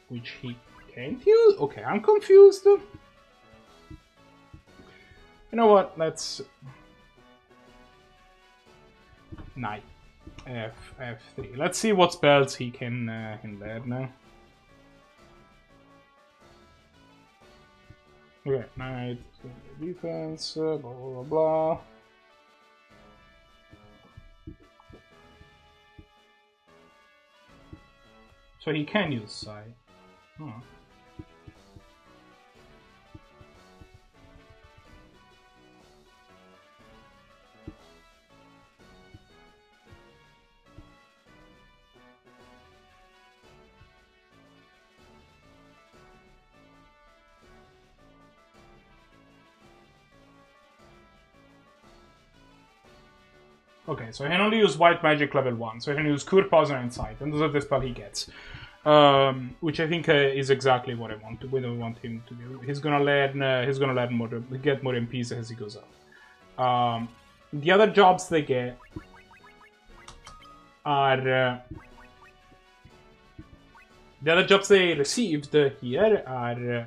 Which he can't use? Okay, I'm confused. You know what? Let's... Knight. FF3. Let's see what spells he can learn now. Okay, Knight, defense, blah blah blah. So he can use sight. Huh. Okay, so he can only use white magic level 1, so he can use Cure, Poison, and Sight, and those are the spell he gets. Which I think is exactly what I want him to do. He's gonna learn more, get more MPs as he goes up. The other jobs they get are The other jobs they received here are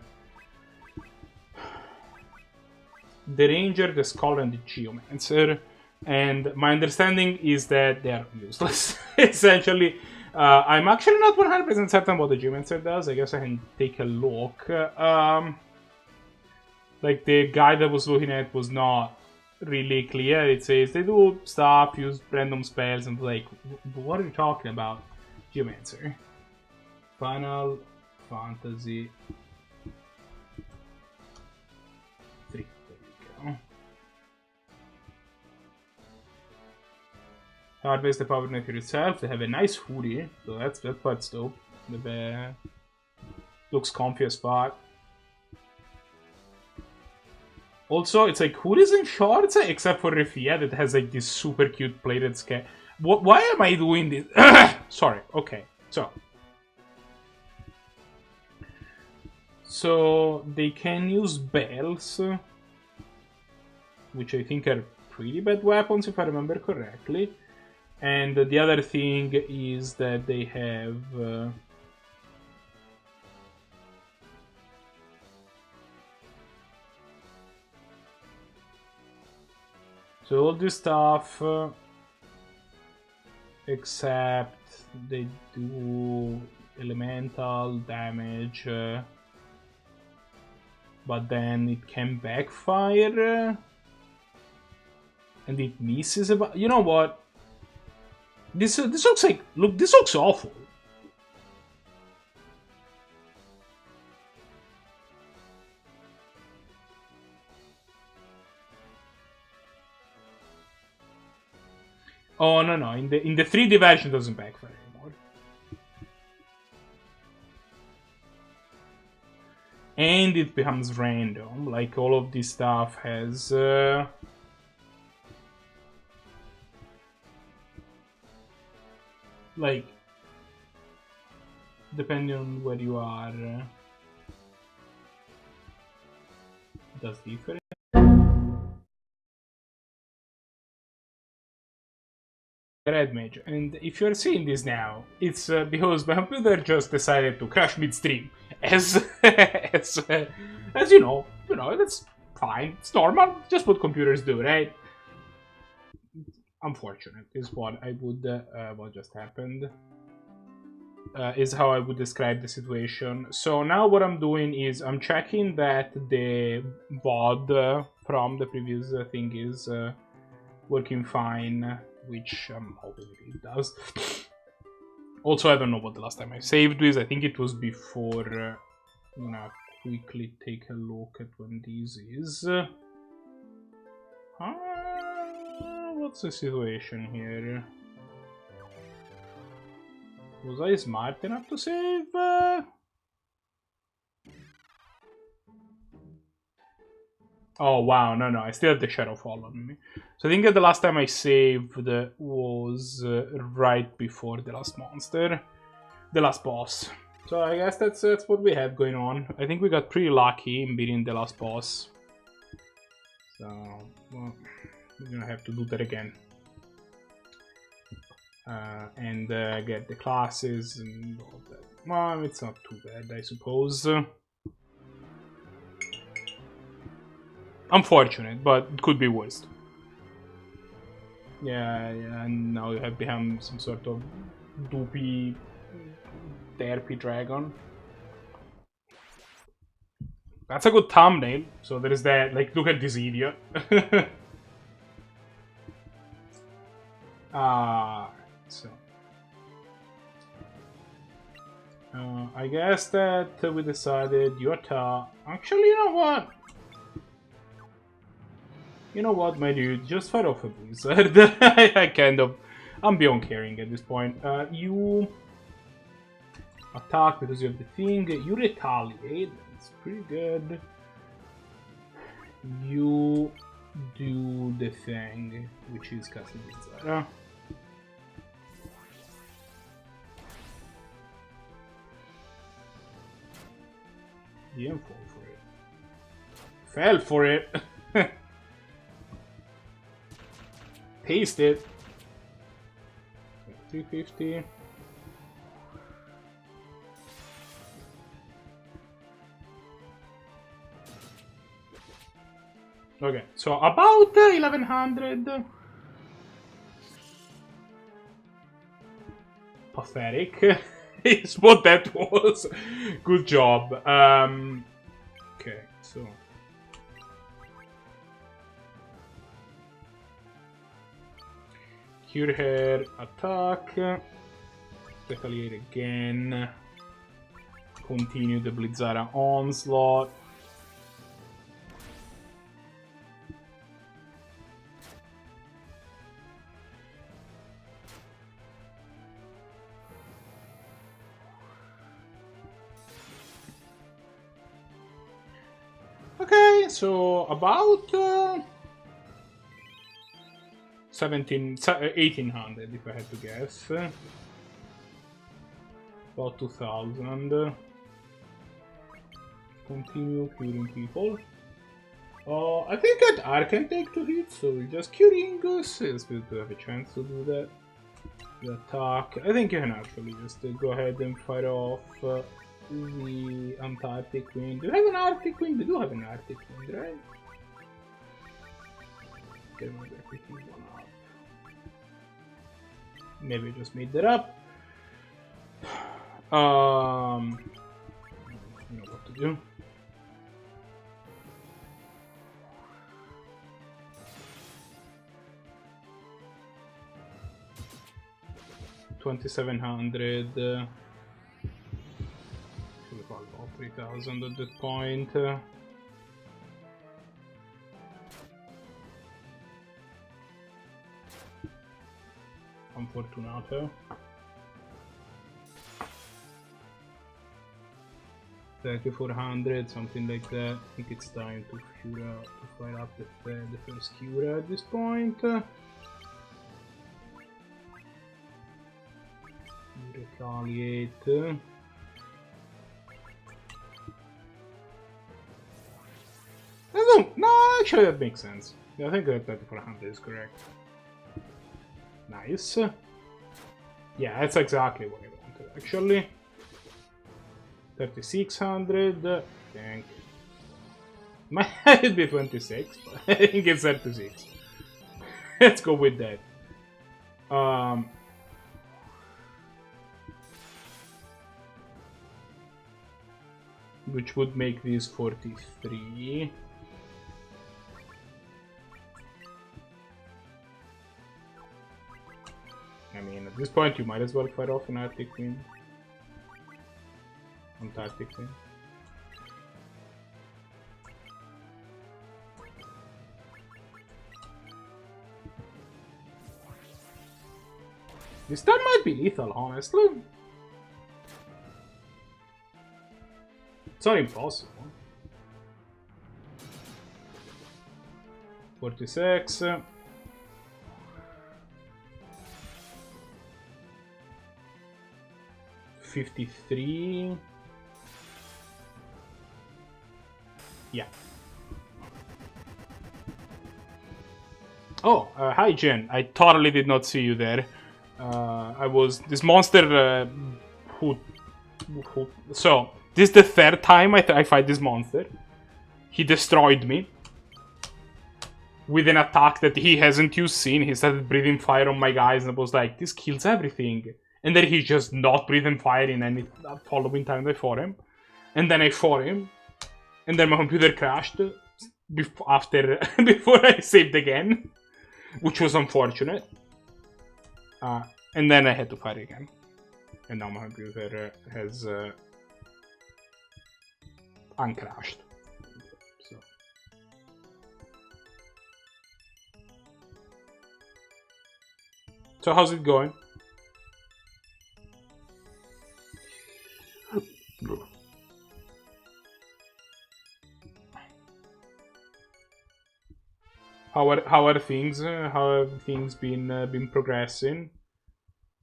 the Ranger, the Scholar, and the Geomancer. And my understanding is that they are useless, essentially. I'm actually not 100% certain what the Geomancer does. I guess I can take a look. Like, the guide I was looking at was not really clear. It says they do stuff, use random spells, and like, what are you talking about? Geomancer. Final Fantasy 3. There you go. Harvest the power nature itself. They have a nice hoodie, so that's quite dope. The looks comfy as fuck. Also, it's like hoodies and shorts, except for Refia that has like this super cute plated skin. Why am I doing this? Sorry. Okay, so they can use bells, which I think are pretty bad weapons if I remember correctly. And the other thing is that they have so all this stuff, except they do elemental damage, but then it can backfire, and it misses about. You know what? This looks like this looks awful. Oh no, in the 3D version it doesn't backfire anymore. And it becomes random, like all of this stuff has like, depending on where you are, does different. Red Mage, and if you're seeing this now, it's because my computer just decided to crash midstream, as you know, that's fine, it's normal, just what computers do, right? Unfortunate is what I would, what just happened, is how I would describe the situation. So now what I'm doing is I'm checking that the VOD from the previous thing is working fine, which I'm hoping it does. Also, I don't know what the last time I saved is. I think it was before. I'm gonna quickly take a look at when this is. What's the situation here? Was I smart enough to save? Oh wow, no, I still have the Shadow Fall on me. So I think that the last time I saved was right before the last monster, the last boss. So I guess that's what we have going on. I think we got pretty lucky in beating the last boss. So, well, we're gonna have to do that again. And get the classes and all that. Well, it's not too bad, I suppose. Unfortunate, but it could be worse. Yeah, and now you have become some sort of doopy therapy dragon. That's a good thumbnail. So there is that. Like, look at this idiot. So I guess that we decided Yota. Actually, you know what? You know what, my dude? Just fight off a blizzard. I'm beyond caring at this point. You attack because you have the thing. You retaliate. That's pretty good. You do the thing, which is casting blizzard. Didn't fall for it. Fell for it. Taste it. 350. Okay, so about 1100. Pathetic is what that was. Good job. Okay, so Cure Hair, attack, retaliate again, continue the Blizzara onslaught. Okay, so about 1800 if I had to guess. About 2000. Continue curing people. I think that R can take 2 hits, so just curing since we do have a chance to do that. The attack. I think you can actually just go ahead and fire off the Antarctic Wind. Do you have an Arctic Wind? We do have an Arctic Wind, right? Okay, maybe I pick one up. Maybe I just made that up. I know what to do. $2,700. Should have about 3,000 at that point. Unfortunato. 3,400, something like that. I think it's time to fire up the first Cura at this point. Retaliate. No, actually that makes sense. Yeah, I think that 3,400 is correct. Nice. Yeah, that's exactly what I wanted, actually. 3,600. I think. Might be 26, but I think it's 36. Let's go with that. Which would make this 43. I mean, at this point, you might as well fire off an Arctic Wind. Antarctic Wind. This time might be lethal, honestly. It's not impossible. 46. 53. Yeah. Oh, hi Jen. I totally did not see you there. I was this monster so this is the third time I fight this monster. He destroyed me with an attack that he hasn't used seen. He started breathing fire on my guys and I was like, this kills everything. And then he just not breathing fire in any following time I fought him. And then I fought him. And then my computer crashed before I saved again. Which was unfortunate. And then I had to fight again. And now my computer has uncrashed. So how's it going? How are things? How have things been progressing?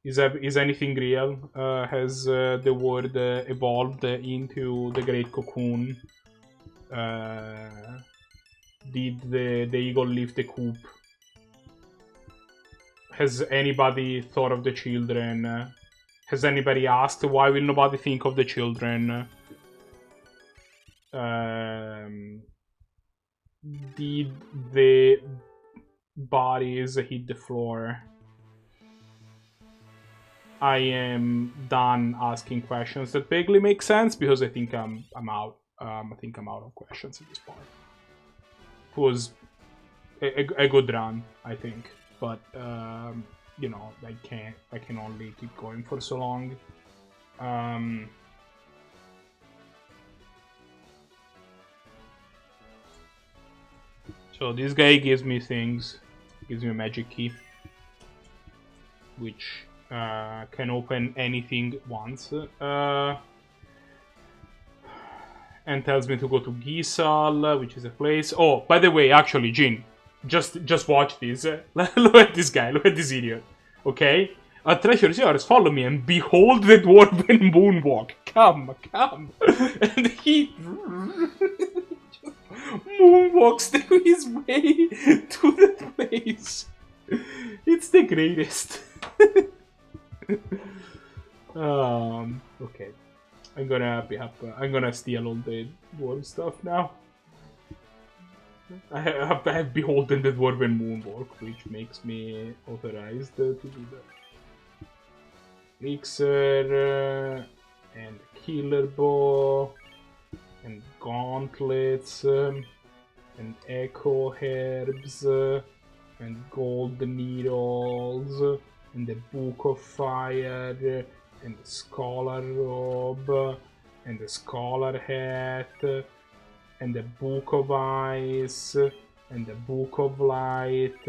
Is anything real? Has the world evolved into the Great Cocoon? Did the eagle leave the coop? Has anybody thought of the children? Has anybody asked why will nobody think of the children? did the bodies hit the floor, I am done asking questions that vaguely make sense, because I think I'm out. I think I'm out of questions at this point. It was a good run, I think, but you know, I can only keep going for so long. So this guy gives me things, gives me a magic key, which can open anything once, and tells me to go to Gisal, which is a place. Oh, by the way, actually, Jin, just watch this. Look at this guy. Look at this idiot. Okay, a treasure is yours. Follow me and behold the Dwarven Moonwalk. Come, come, and he moonwalks his way to the place. It's the greatest. Okay. I'm gonna steal all the dwarf stuff now. I have beholden the Dwarven Moonwalk, which makes me authorized to do that. Elixir, and Killer Bow, and Gauntlets, and Echo Herbs, and Gold Needles, and the Book of Fire, and the Scholar Robe, and the Scholar Hat, and the Book of Ice, and the Book of Light,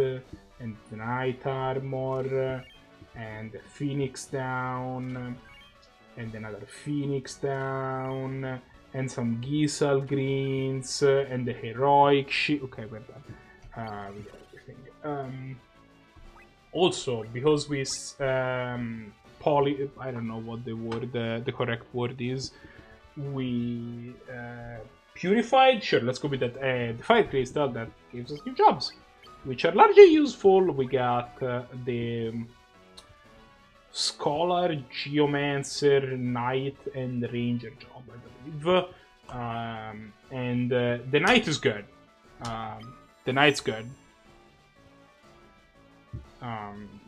and the Knight Armor, and the Phoenix Down, and another Phoenix Down, and some Gisal Greens, and the Heroic Shield. Okay, we're done. We got everything. Also, because we I don't know what the correct word is. We purified. Sure, let's go with that. The fire crystal that gives us new jobs, which are largely useful. We got the Scholar, Geomancer, Knight, and Ranger job, I believe. And the Knight is good. The Knight's good.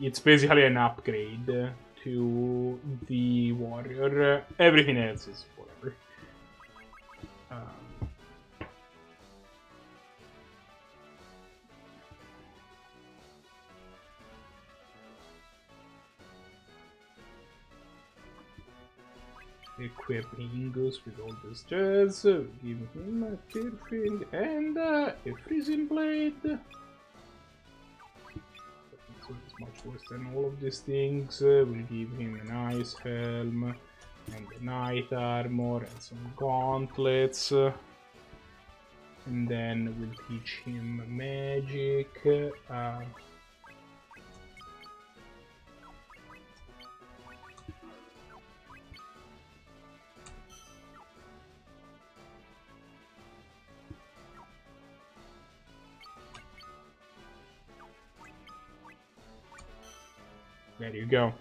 It's basically an upgrade to the Warrior. Everything else is whatever. Equipping Ingus with all this jazz, give him a Tirfing and a Freezing Blade. It's much worse than all of these things. We'll give him an Ice Helm and a Knight Armor and some Gauntlets. And then we'll teach him Magic. There you go.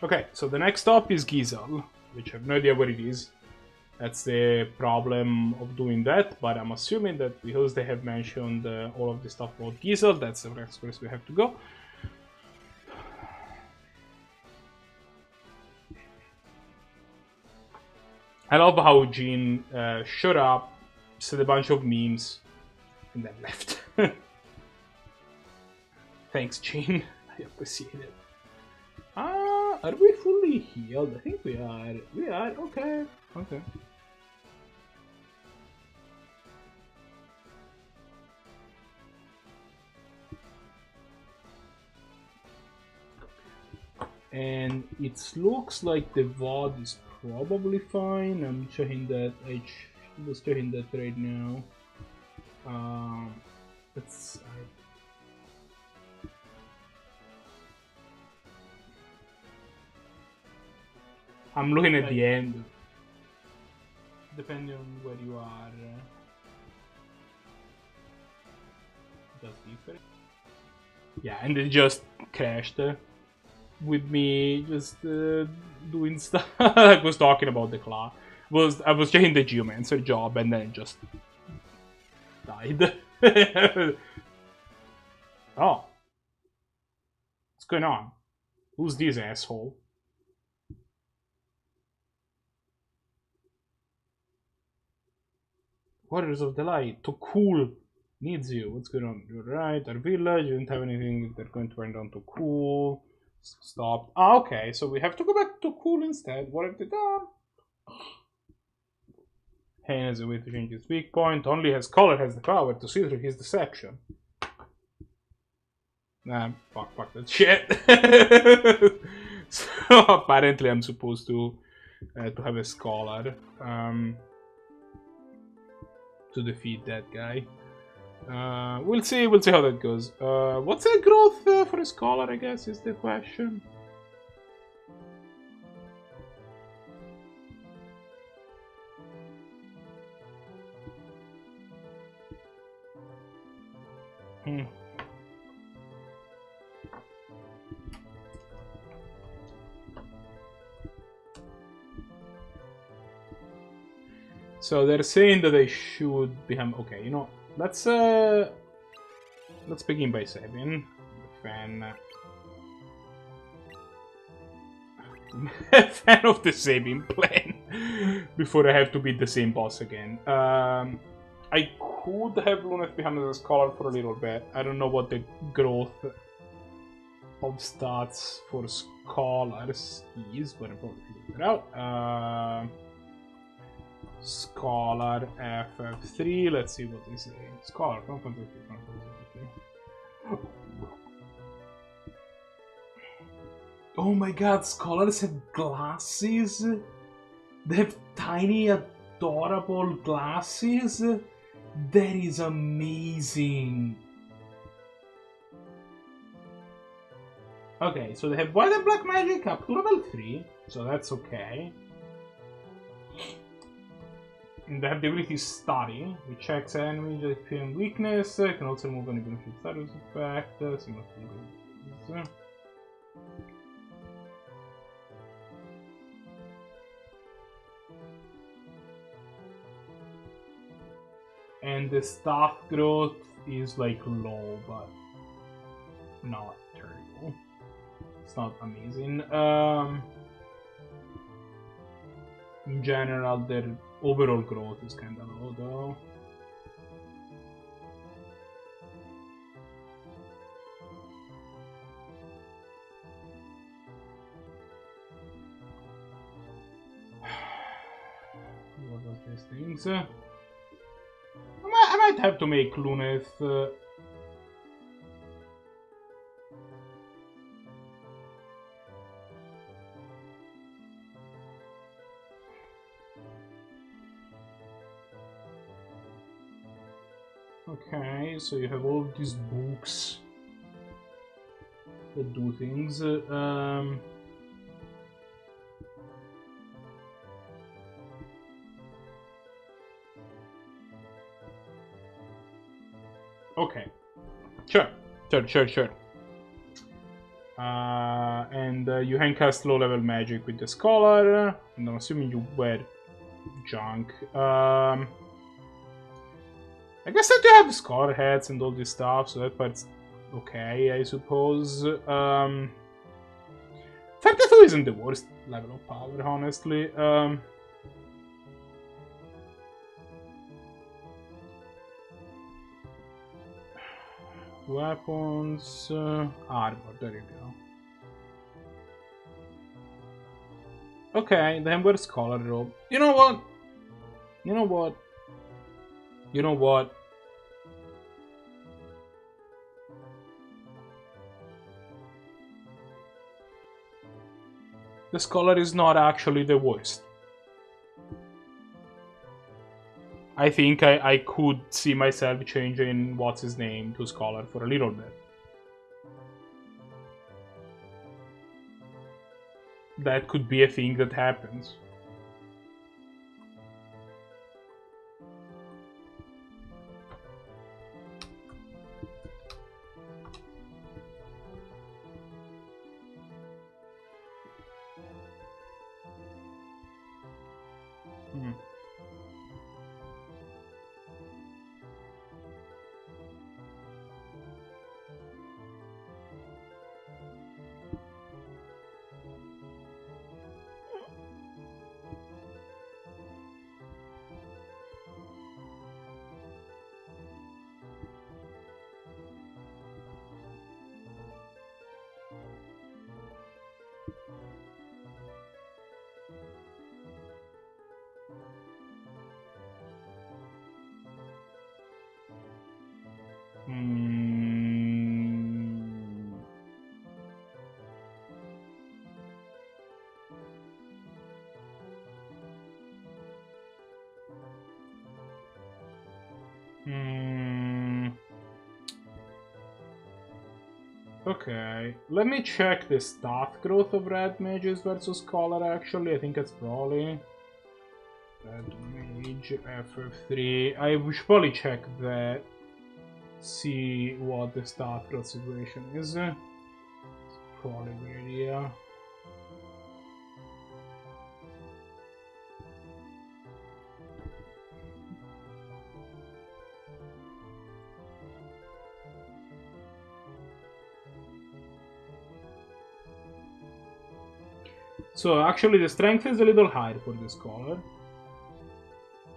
Okay, so the next stop is Gisal, which I have no idea what it is. That's the problem of doing that, but I'm assuming that because they have mentioned all of the stuff about Gisal, that's the next place we have to go. I love how Jean showed up, said a bunch of memes, and then left. Thanks, Jean. I appreciate it. Are we fully healed? I think we are. We are. Okay. Okay. And it looks like the VOD is probably fine. I'm checking that. I was checking that right now. I'm looking at the end. Depending on where you are, that's different. Yeah, and it just crashed. with me just doing stuff. I was talking about the class. I was checking the geomancer job and then just died. Oh. What's going on? Who's this asshole? Warriors of the Light. To cool needs you. What's going on? You're right. Our village. You didn't have anything. They're going to burn down to cool. Stop. Ah, okay. So we have to go back to cool instead. What have they done? Hain has a way to change his weak point. Only his color has the power to see through his deception. Nah, fuck that shit. So apparently I'm supposed to have a scholar to defeat that guy. We'll see how that goes. What's the growth for a scholar, I guess, is the question. So they're saying that I should become okay. You know, let's begin by saving. Fan of the saving plan before I have to beat the same boss again. I could have Luneth become a scholar for a little bit. I don't know what the growth of stats for scholars is, but I'll probably figure it out. Scholar FF3, let's see what they say. Scholar, oh my god, scholars have glasses? They have tiny, adorable glasses? That is amazing. Okay, so they have white and black magic up to level 3, so that's okay. And they have the ability Study, which checks enemies with feeling weakness, can also remove any benefit status effect, similar to these. And the staff growth is like low, but not terrible. It's not amazing. In general, their overall growth is kind of low, though. What was these things? I might have to make Luneth. Okay, so you have all these books that do things. Okay, sure. And you can cast low-level magic with the scholar, and I'm assuming you wear junk. I guess that you have scholar heads and all this stuff, so that part's okay, I suppose. 32 isn't the worst level of power, honestly. Weapons, armor, there you go. Okay, then wear scholar robe. You know what? The scholar is not actually the worst. I think I could see myself changing what's his name to scholar for a little bit. That could be a thing that happens. Okay, let me check the stat growth of red mages versus scholar. Actually, I think it's probably red mage FF3. I should probably check that. See what the stat growth situation is. It's probably a good idea. So actually the strength is a little higher for the scholar.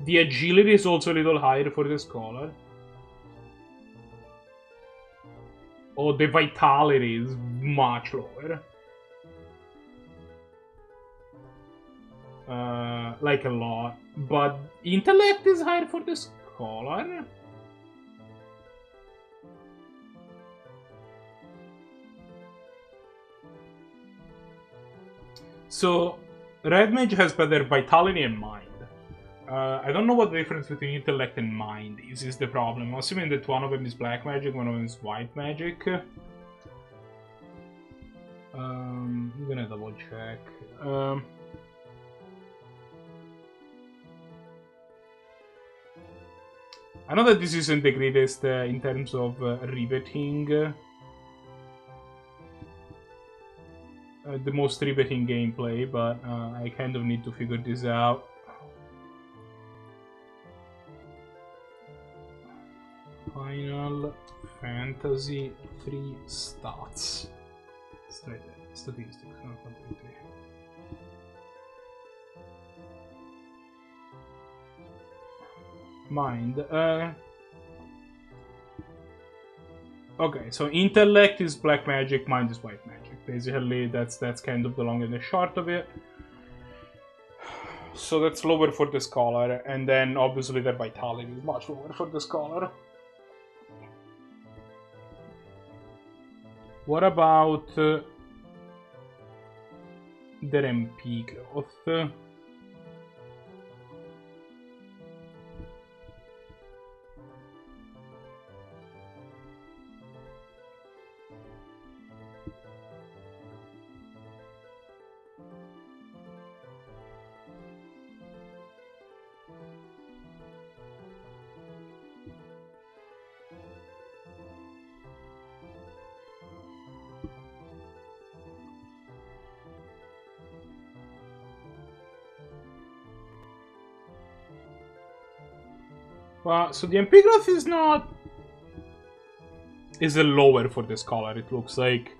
The agility is also a little higher for the scholar. Oh, the vitality is much lower. Like a lot. But intellect is higher for the scholar. So, red mage has better vitality and mind. I don't know what the difference between intellect and mind is the problem. I'm assuming that one of them is black magic, one of them is white magic. I'm gonna double check. I know that this isn't the greatest in terms of riveting. The most riveting gameplay, but I kind of need to figure this out. Final Fantasy 3 stats. It's right there. Statistics, not completely. Mind. Okay, so intellect is black magic, mind is white magic. Basically, that's kind of the long and the short of it. So that's lower for the scholar, and then obviously their vitality is much lower for the scholar. What about their MP growth? So the MP growth is not... is a lower for the scholar, it looks like.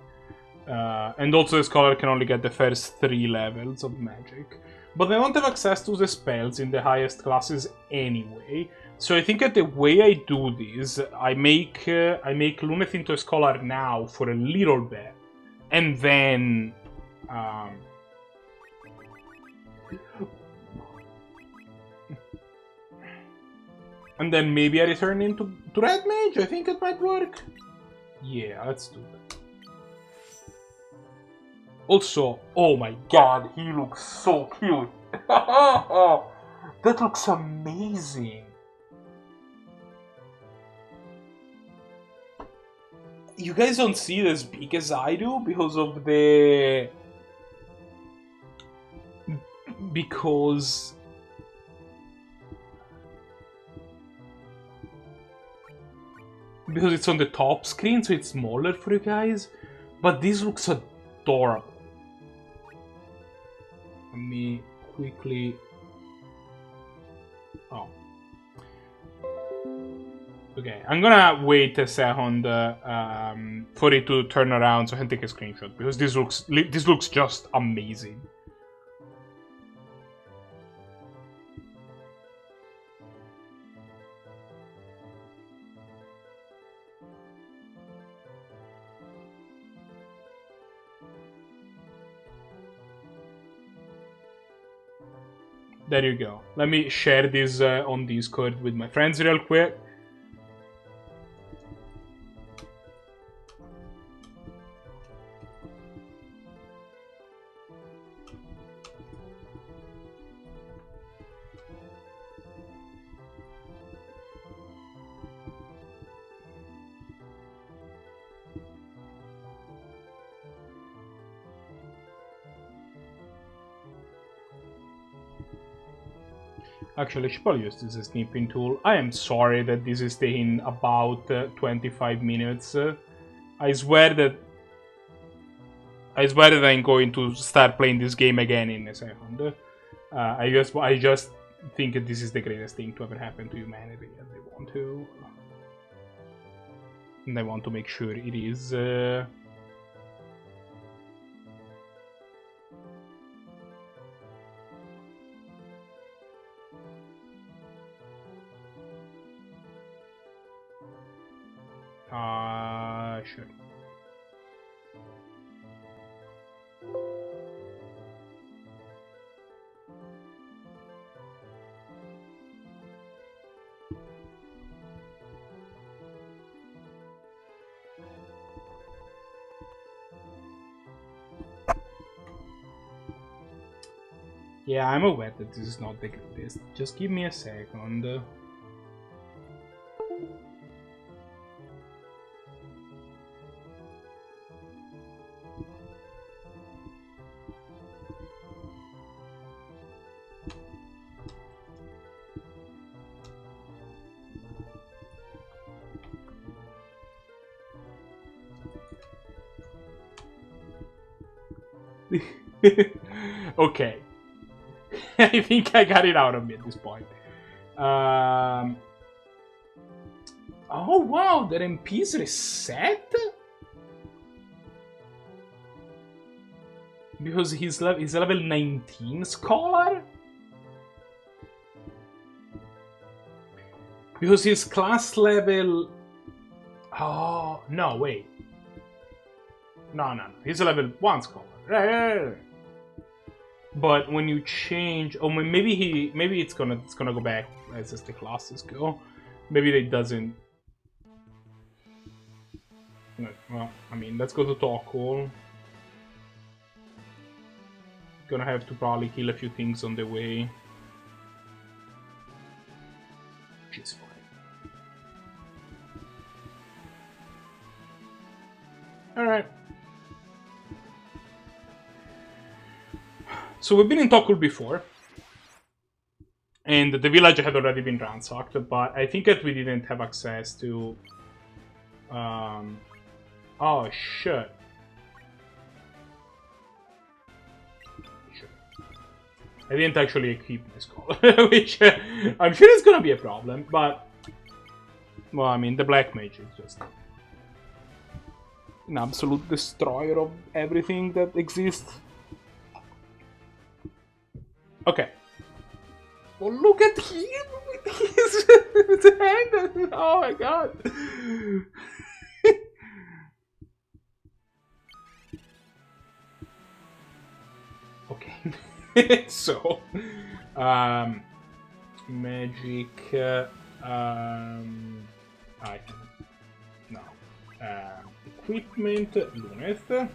And also the scholar can only get the first 3 levels of magic. But they don't have access to the spells in the highest classes anyway. So I think that the way I do this, I make Luneth into a scholar now for a little bit. And then... and then maybe I return into red mage. I think it might work. Yeah, let's do that. Also, oh my god, he looks so cute. That looks amazing. You guys don't see it as big as I do because of the... because it's on the top screen, so it's smaller for you guys. But this looks adorable. Let me quickly... Oh. Okay, I'm gonna wait a second for it to turn around so I can take a screenshot, because this looks just amazing. There you go. Let me share this on Discord with my friends real quick. Actually, I should probably use this as a snipping tool. I am sorry that this is taking about 25 minutes. I swear that I'm going to start playing this game again in a second. I just think that this is the greatest thing to ever happen to humanity, and I want to make sure it is. Sure. Yeah, I'm aware that this is not the greatest. Just give me a second. Okay. I think I got it out of me at this point. Oh wow, their MP's reset? Because he's level 19 scholar? Because his class level... Oh, no, wait. No. He's a level 1 scholar. Right. But when you change... Oh, maybe it's gonna go back as the classes go. Maybe it doesn't... Well, I mean, let's go to talk hall. Gonna have to probably kill a few things on the way. Which is fine. Alright. So we've been in Tokul before. And the village had already been ransacked, but I think that we didn't have access to... Oh, shit. I didn't actually equip my scholar, which I'm sure is gonna be a problem, but... Well, I mean, the black mage is just... an absolute destroyer of everything that exists. Okay. Well, look at him with his hand! Oh my god! Okay. So, magic, item, no, equipment, Luneth.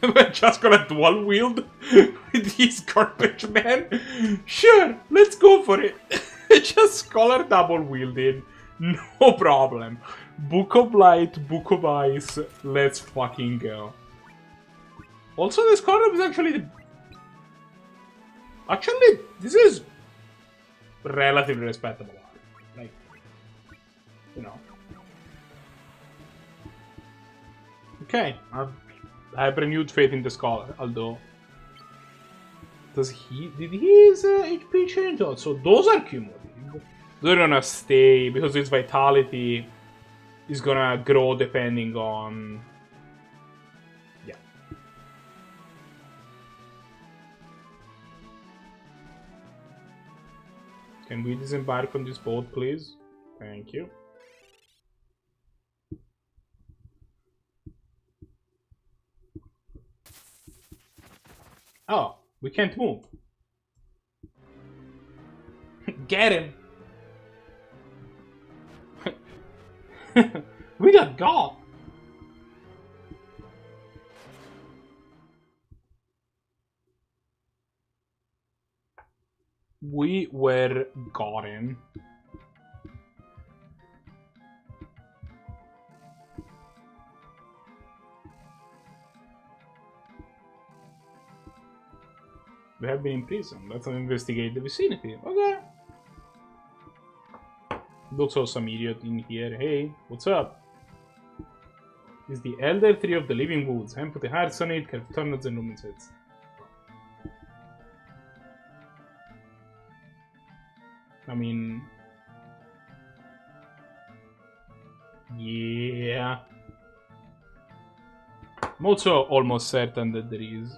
We're just gonna dual wield with this garbage man. Sure, let's go for it. Just scholar double wielding, no problem. Book of Light, Book of Ice, let's fucking go. Also, this card is actually... Actually, this is relatively respectable art. Like, you know. Okay, I have renewed faith in the scholar, although... Did his HP change also? Those are cumulative. They're gonna stay, because his vitality is gonna grow depending on... Yeah. Can we disembark on this boat, please? Thank you. Oh, we can't move. Get him! We got got! We were gotten. We have been in prison. Let's investigate the vicinity. Okay. Looks like some idiot in here. Hey, what's up? Is the elder tree of the living woods. And put the hearts on it, carve tornadoes and lumen sets. I mean... Yeah. I'm also almost certain that there is.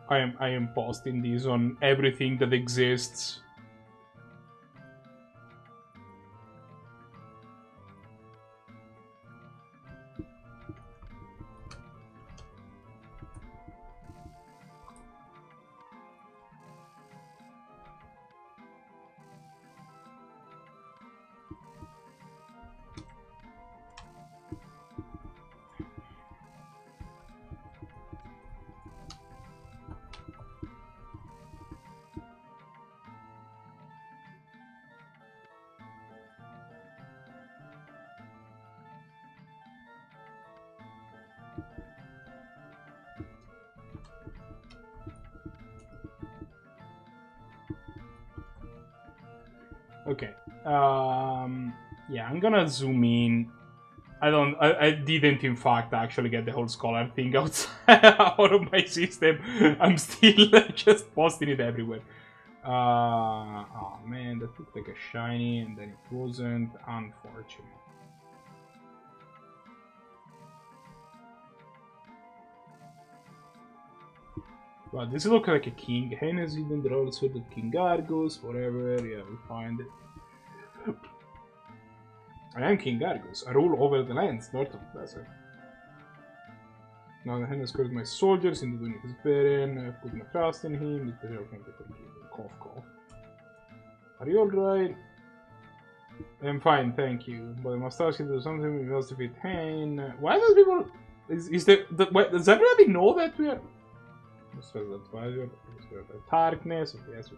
I am posting these on everything that exists. Okay. Yeah, I'm gonna zoom in. I didn't in fact actually get the whole scholar thing out of my system. I'm still just posting it everywhere. Oh man, that looked like a shiny and then it wasn't. Unfortunate. But this looks like a king. Hennessy, then they're all sort of King Argus, whatever. Yeah, we find it. I am King Argus. I rule over the lands north of the desert. Now the hand has scored my soldiers into doing his baron. I put my trust in him. If they can forgive him. Cough, cough. Are you alright? I'm fine, thank you. But I must ask you to do something else to fit Hain. Why does people... Is there... Does everybody know that we are... Darkness, yes,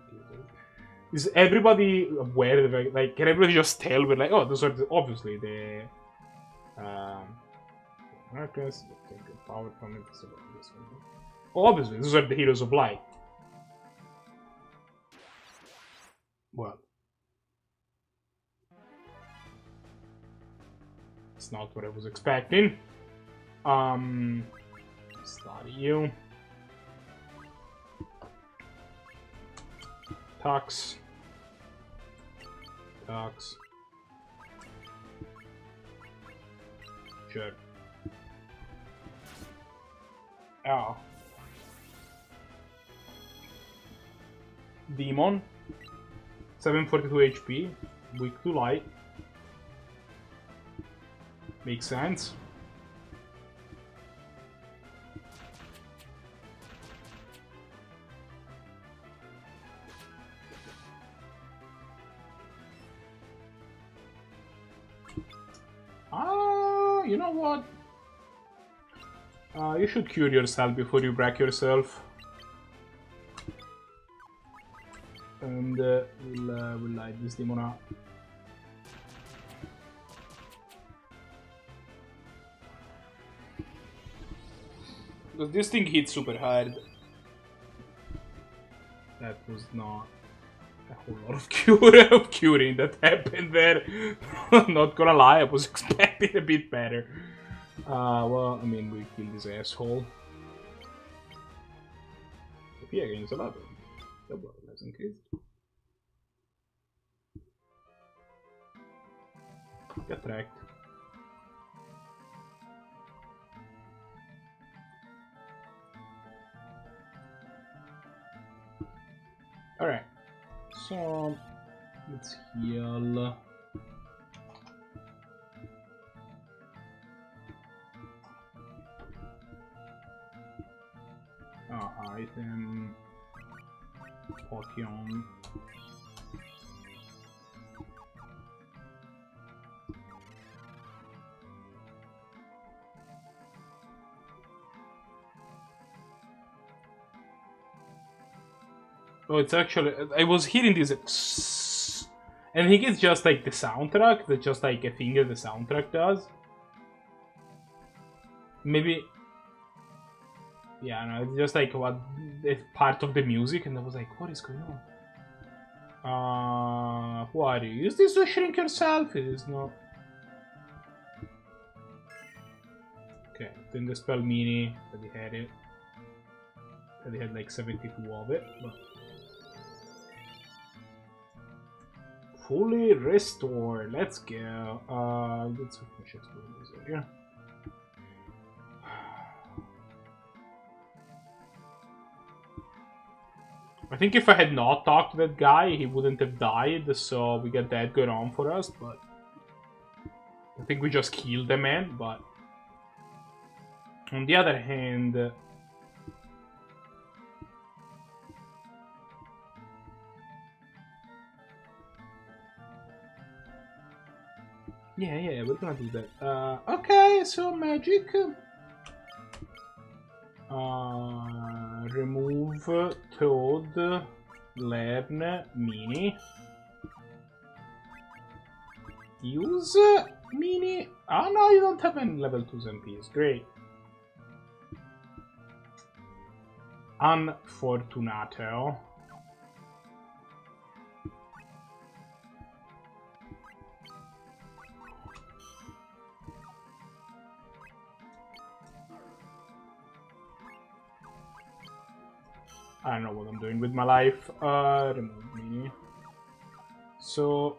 is everybody aware that, like, can everybody just tell we're like, oh, those are obviously the darkness, power from it, obviously those are the heroes of light. Well, it's not what I was expecting. Study you. Tox. Sure. Oh. Demon. 742 HP. Weak to light. Makes sense. You know what? You should cure yourself before you break yourself. And we'll light this demon up. Because this thing hits super hard. That was not a whole lot of curing that happened there. Not gonna lie, I was expecting a bit better. Well, I mean, we killed this asshole. AP against 11. Double less increased. Get wrecked. Alright. So, let's heal. Item. Potion. Oh, it's actually... I was hearing this... And I think it's just like the soundtrack. That's just like a thing that the soundtrack does. Maybe... Yeah, no, it's just like what... It's part of the music, and I was like, what is going on? Who are you? Is this to shrink yourself? It is not. Okay, then the spell mini, that he had it. That he had like 72 of it, but... Fully restored. Let's go. Let's finish exploring this area. I think if I had not talked to that guy, he wouldn't have died, so we got that going on for us, but... I think we just killed the man, but... On the other hand... Yeah, we're gonna do that. Okay, so magic. Remove Toad, learn mini. Use mini. Oh no, you don't have any level 2 MPs. Great. Unfortunato. I don't know what I'm doing with my life. Remove mini. So...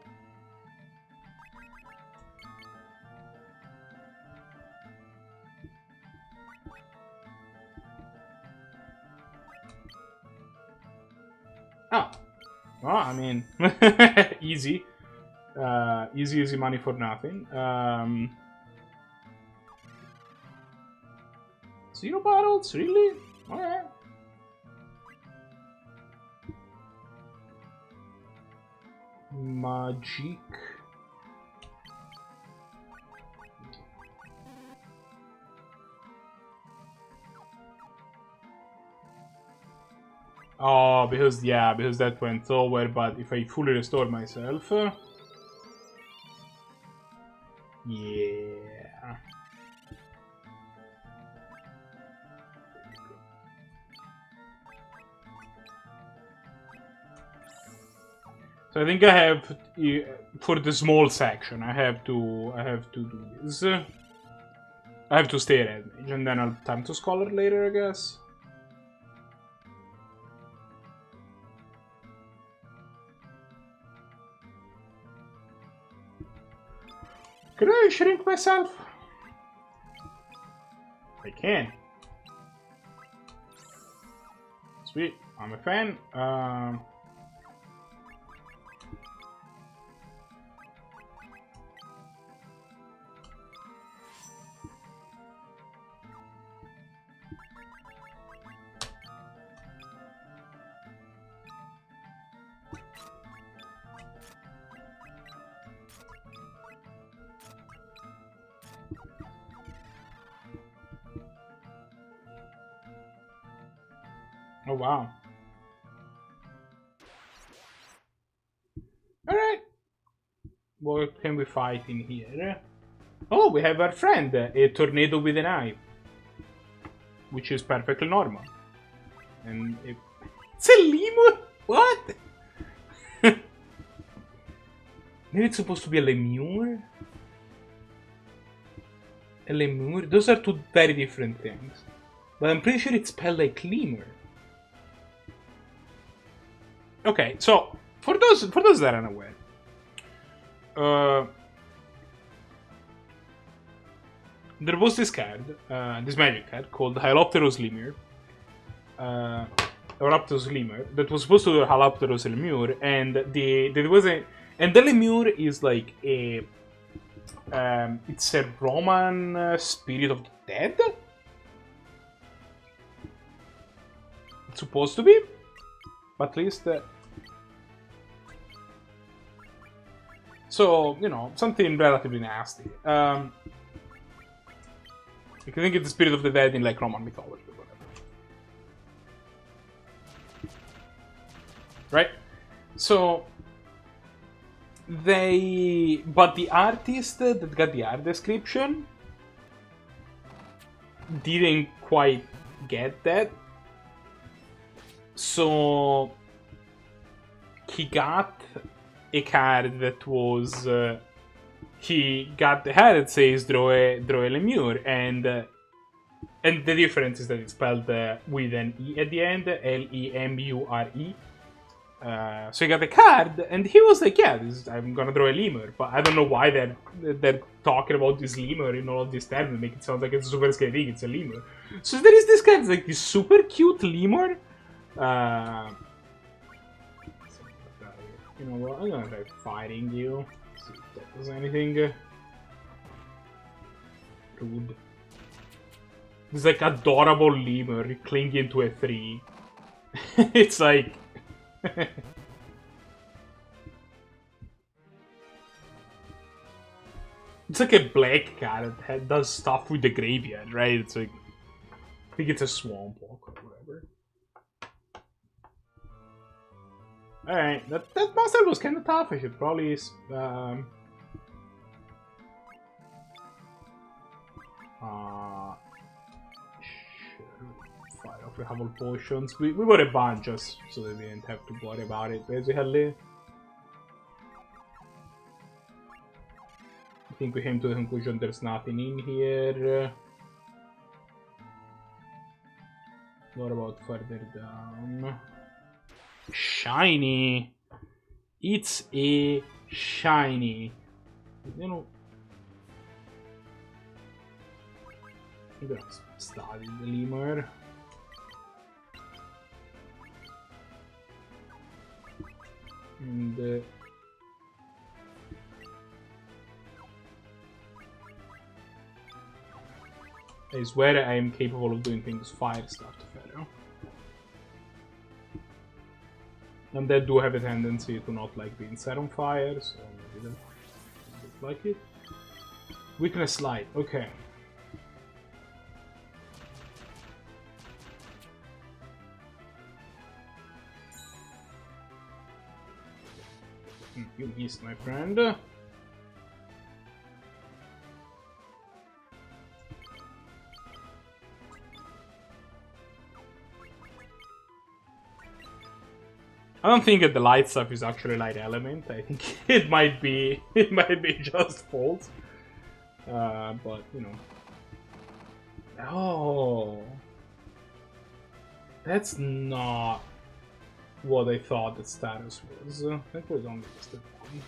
Oh. Well, I mean... easy. Easy money for nothing. 0 battles? Really? Alright. Magic. Oh, because that went over, but if I fully restore myself... Yeah... So I think I have, for the small section, I have to do this. I have to stay at mage, and then I'll time to scholar later, I guess. Can I shrink myself? I can. Sweet, I'm a fan. Oh wow. Alright. What can we fight in here? Oh, we have our friend, a tornado with a knife. Which is perfectly normal. And it's a lemur? What? Maybe it's supposed to be a lemur? A lemur? Those are two very different things. But I'm pretty sure it's spelled like lemur. Okay, so for those that are unaware, there was this card, this magic card called Halopteros Lemur, Halopteros Lemur, that was supposed to do Halopteros Lemur, and the lemur is like a it's a Roman spirit of the dead. It's supposed to be, but at least. So, you know, something relatively nasty. You can think it's the spirit of the dead in, like, Roman mythology or whatever. Right? So, but the artist that got the art description didn't quite get that. So, he got a card that was he got the hat that says draw a lemur, and the difference is that it's spelled with an E at the end, Lemure. So he got the card, and he was like, "Yeah, I'm gonna draw a lemur," but I don't know why they're talking about this lemur in all of these terms and make it sound like it's a super scary thing. It's a lemur. So there is this guy, like this super cute lemur. You know what? I'm gonna try fighting you. See if that does anything. Rude. This like adorable lemur clinging to a tree. It's like. It's like a black cat that does stuff with the graveyard, right? It's like. I think it's a swamp walk or whatever. Alright, that monster was kind of tough. I should probably sure, fire off a couple potions. We got a bunch just so that we didn't have to worry about it basically. I think we came to the conclusion there's nothing in here. What about further down? Shiny. It's a shiny. You know, I'm gonna study the lemur. And I swear I am capable of doing things fire stuff to Pharaoh. And they do have a tendency to not like being set on fire, so maybe that's like it. Weakness light, okay. You missed, my friend. I don't think that the light stuff is actually light element. I think it might be just false. But you know. Oh, that's not what I thought the status was. That was only just a one.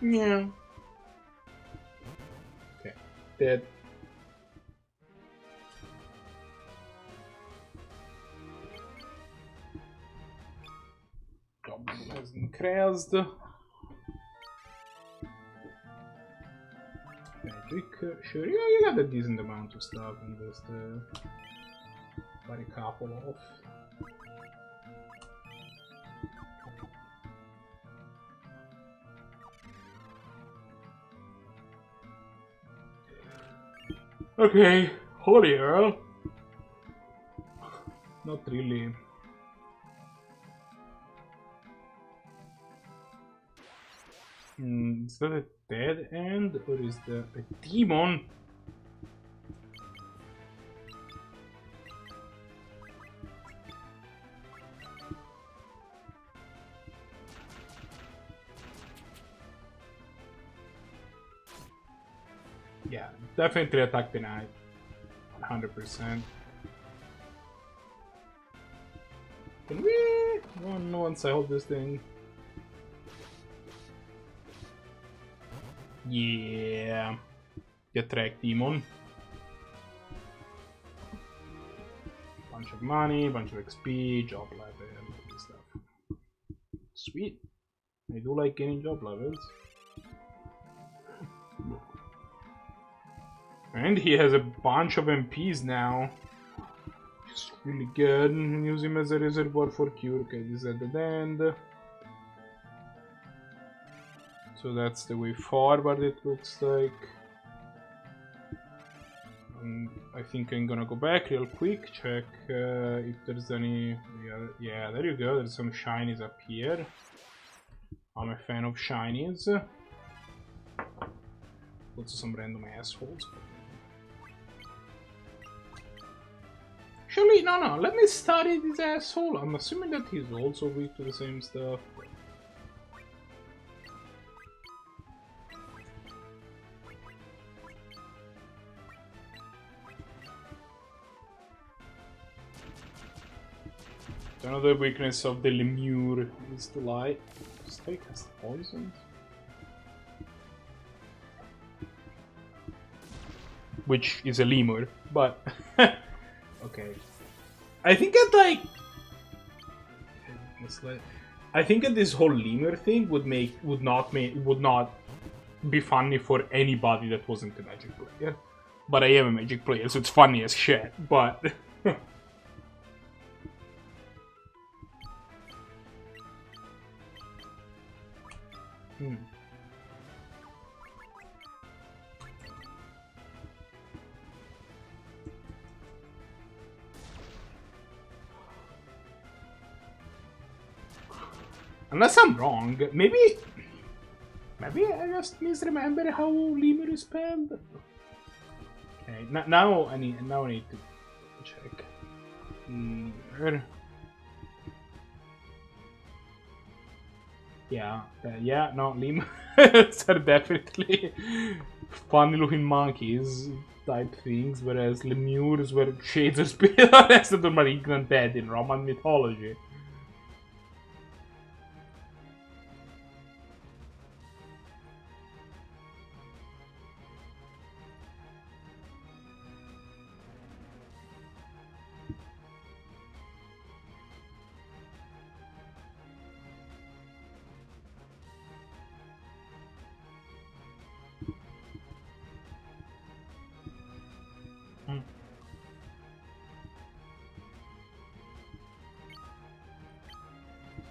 Yeah. Okay. Dead. Goblin has been crazed. Sure, yeah, you got a decent amount of stuff and just buy a couple off. Okay, holy Earl. Not really. Is that a dead end or is that a demon? Yeah, definitely attack the knight. 100%. Can we? Once I hold this thing. Yeah. Get wrecked, demon. Bunch of money, bunch of XP, job level, and stuff. Sweet. I do like getting job levels. And he has a bunch of MPs now. Which is really good. Use him as a reservoir for cure. Okay, this is at the end. So that's the way forward, it looks like. I think I'm gonna go back real quick, check if there's any... Yeah, there you go, there's some shinies up here. I'm a fan of shinies. Also some random assholes. Actually, no, let me study this asshole. I'm assuming that he's also weak to the same stuff. Another weakness of the lemur is the light. Stake has poison. Which is a lemur, but okay. I think that I think that this whole lemur thing would not be funny for anybody that wasn't a Magic player. But I am a Magic player, so it's funny as shit. But unless I'm wrong, maybe I just misremember how lemur is spelled. Okay, now I need to check. Yeah, no, lemurs are definitely funny looking monkeys type things, whereas lemurs were shades of spirit arrested on malignant dead in Roman mythology.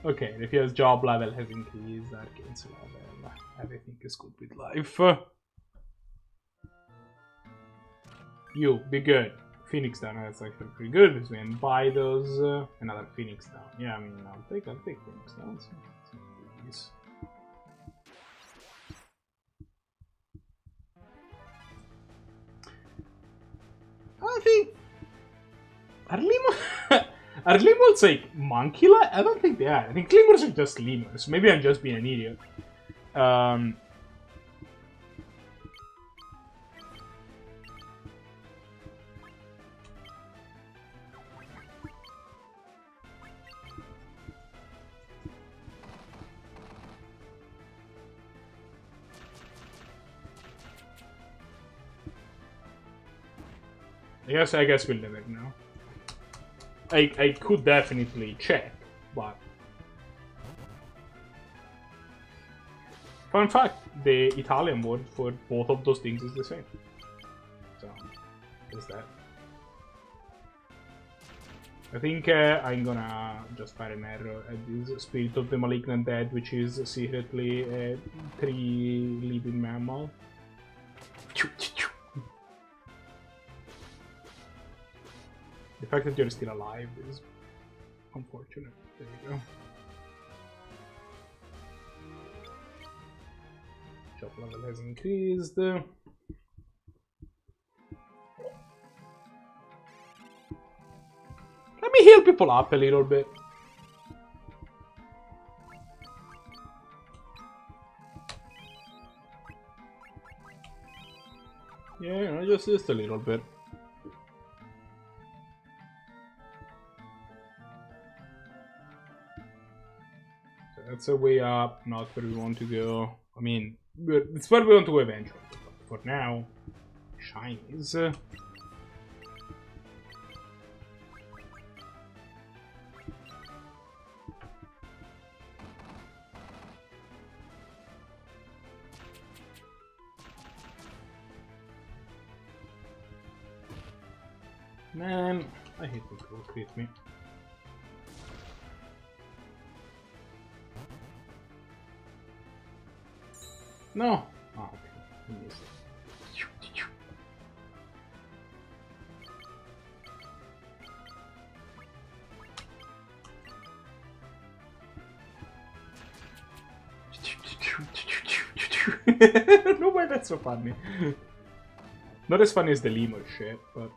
Okay, if your job level has increased, arcane's level, everything is good with life. You, be good. Phoenix down, that's actually pretty good, because we can buy those, another Phoenix down. Yeah, I mean, I'll take Phoenix down. So I think... Are lemurs like monkey-like? I don't think they are. I think lemurs are just lemurs. Maybe I'm just being an idiot. I guess we'll never know. I could definitely check, but Fun fact, the Italian word for both of those things is the same. So, there's that. I think I'm gonna just fire an arrow at this Spirit of the Malignant Dead, which is secretly a 3 living mammal. The fact that you're still alive is unfortunate. There you go. Chop level has increased. Let me heal people up a little bit. Yeah, you know, just a little bit. So that's a way up, not where we want to go. I mean, it's where we want to go eventually. But for now, shinies. Man, I hate when people crit me. No! Oh, okay. I missed it. I don't know why that's so funny. Not as funny as the lemur shit, but...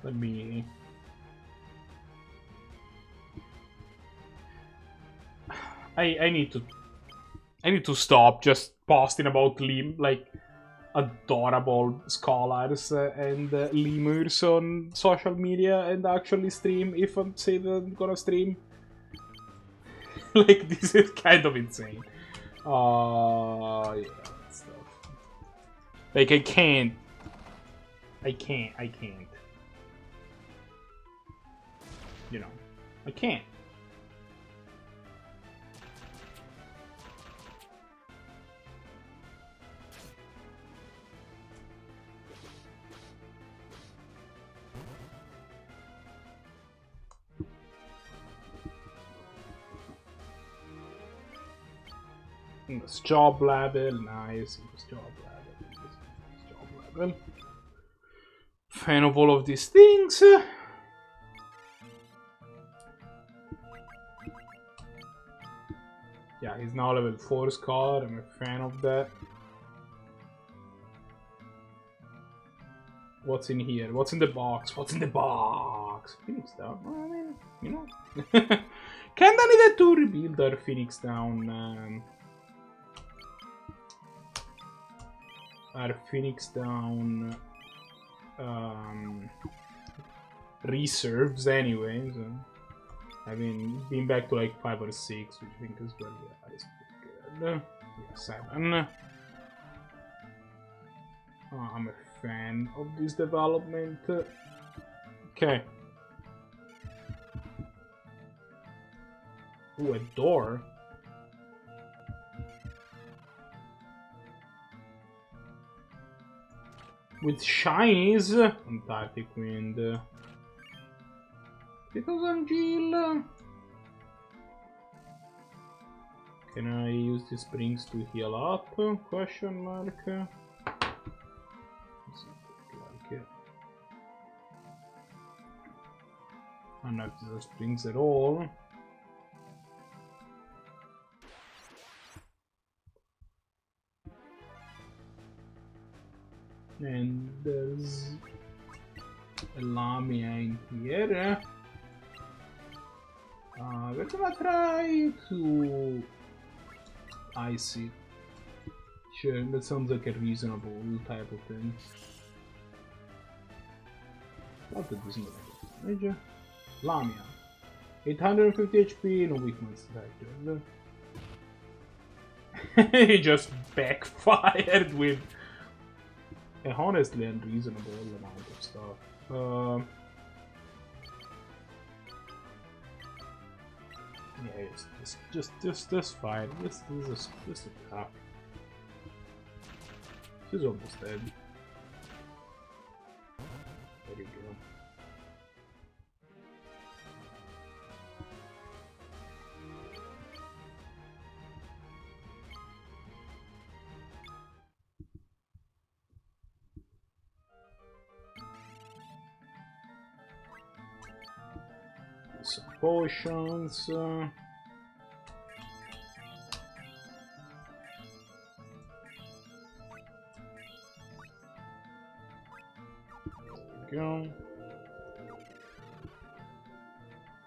Let me... I need to stop just posting about like adorable scholars and lemurs on social media and actually stream if I'm say that I'm gonna stream. Like, this is kind of insane. Yeah, stuff. Like, I can't. You know, I can't. This job level, nice. This job level. Fan of all of these things. Yeah, he's now level 4 scholar. I'm a fan of that. What's in here? What's in the box? What's in the box? Phoenix Down. Well, I mean, you know. Kinda needed to rebuild our Phoenix Down. Our Phoenix Down reserves anyway. So. I mean, been back to like 5 or 6, which I think is well, yeah, is pretty good. Yeah, 7. Oh, I'm a fan of this development. Okay. Ooh, a door. With shinies. Antarctic Wind. Because Jill. Can I use the springs to heal up? Question mark. Let's see if I like it. I don't know if these are springs at all. And there's a Lamia in here. We're gonna try to ice it. Sure, that sounds like a reasonable type of thing. Not that doesn't look like damage. Lamia. 850 HP, no weakness detected. He just backfired with a honestly unreasonable amount of stuff. Yeah, just fine. This is tough. She's almost dead. There you go. Some potions. There we go.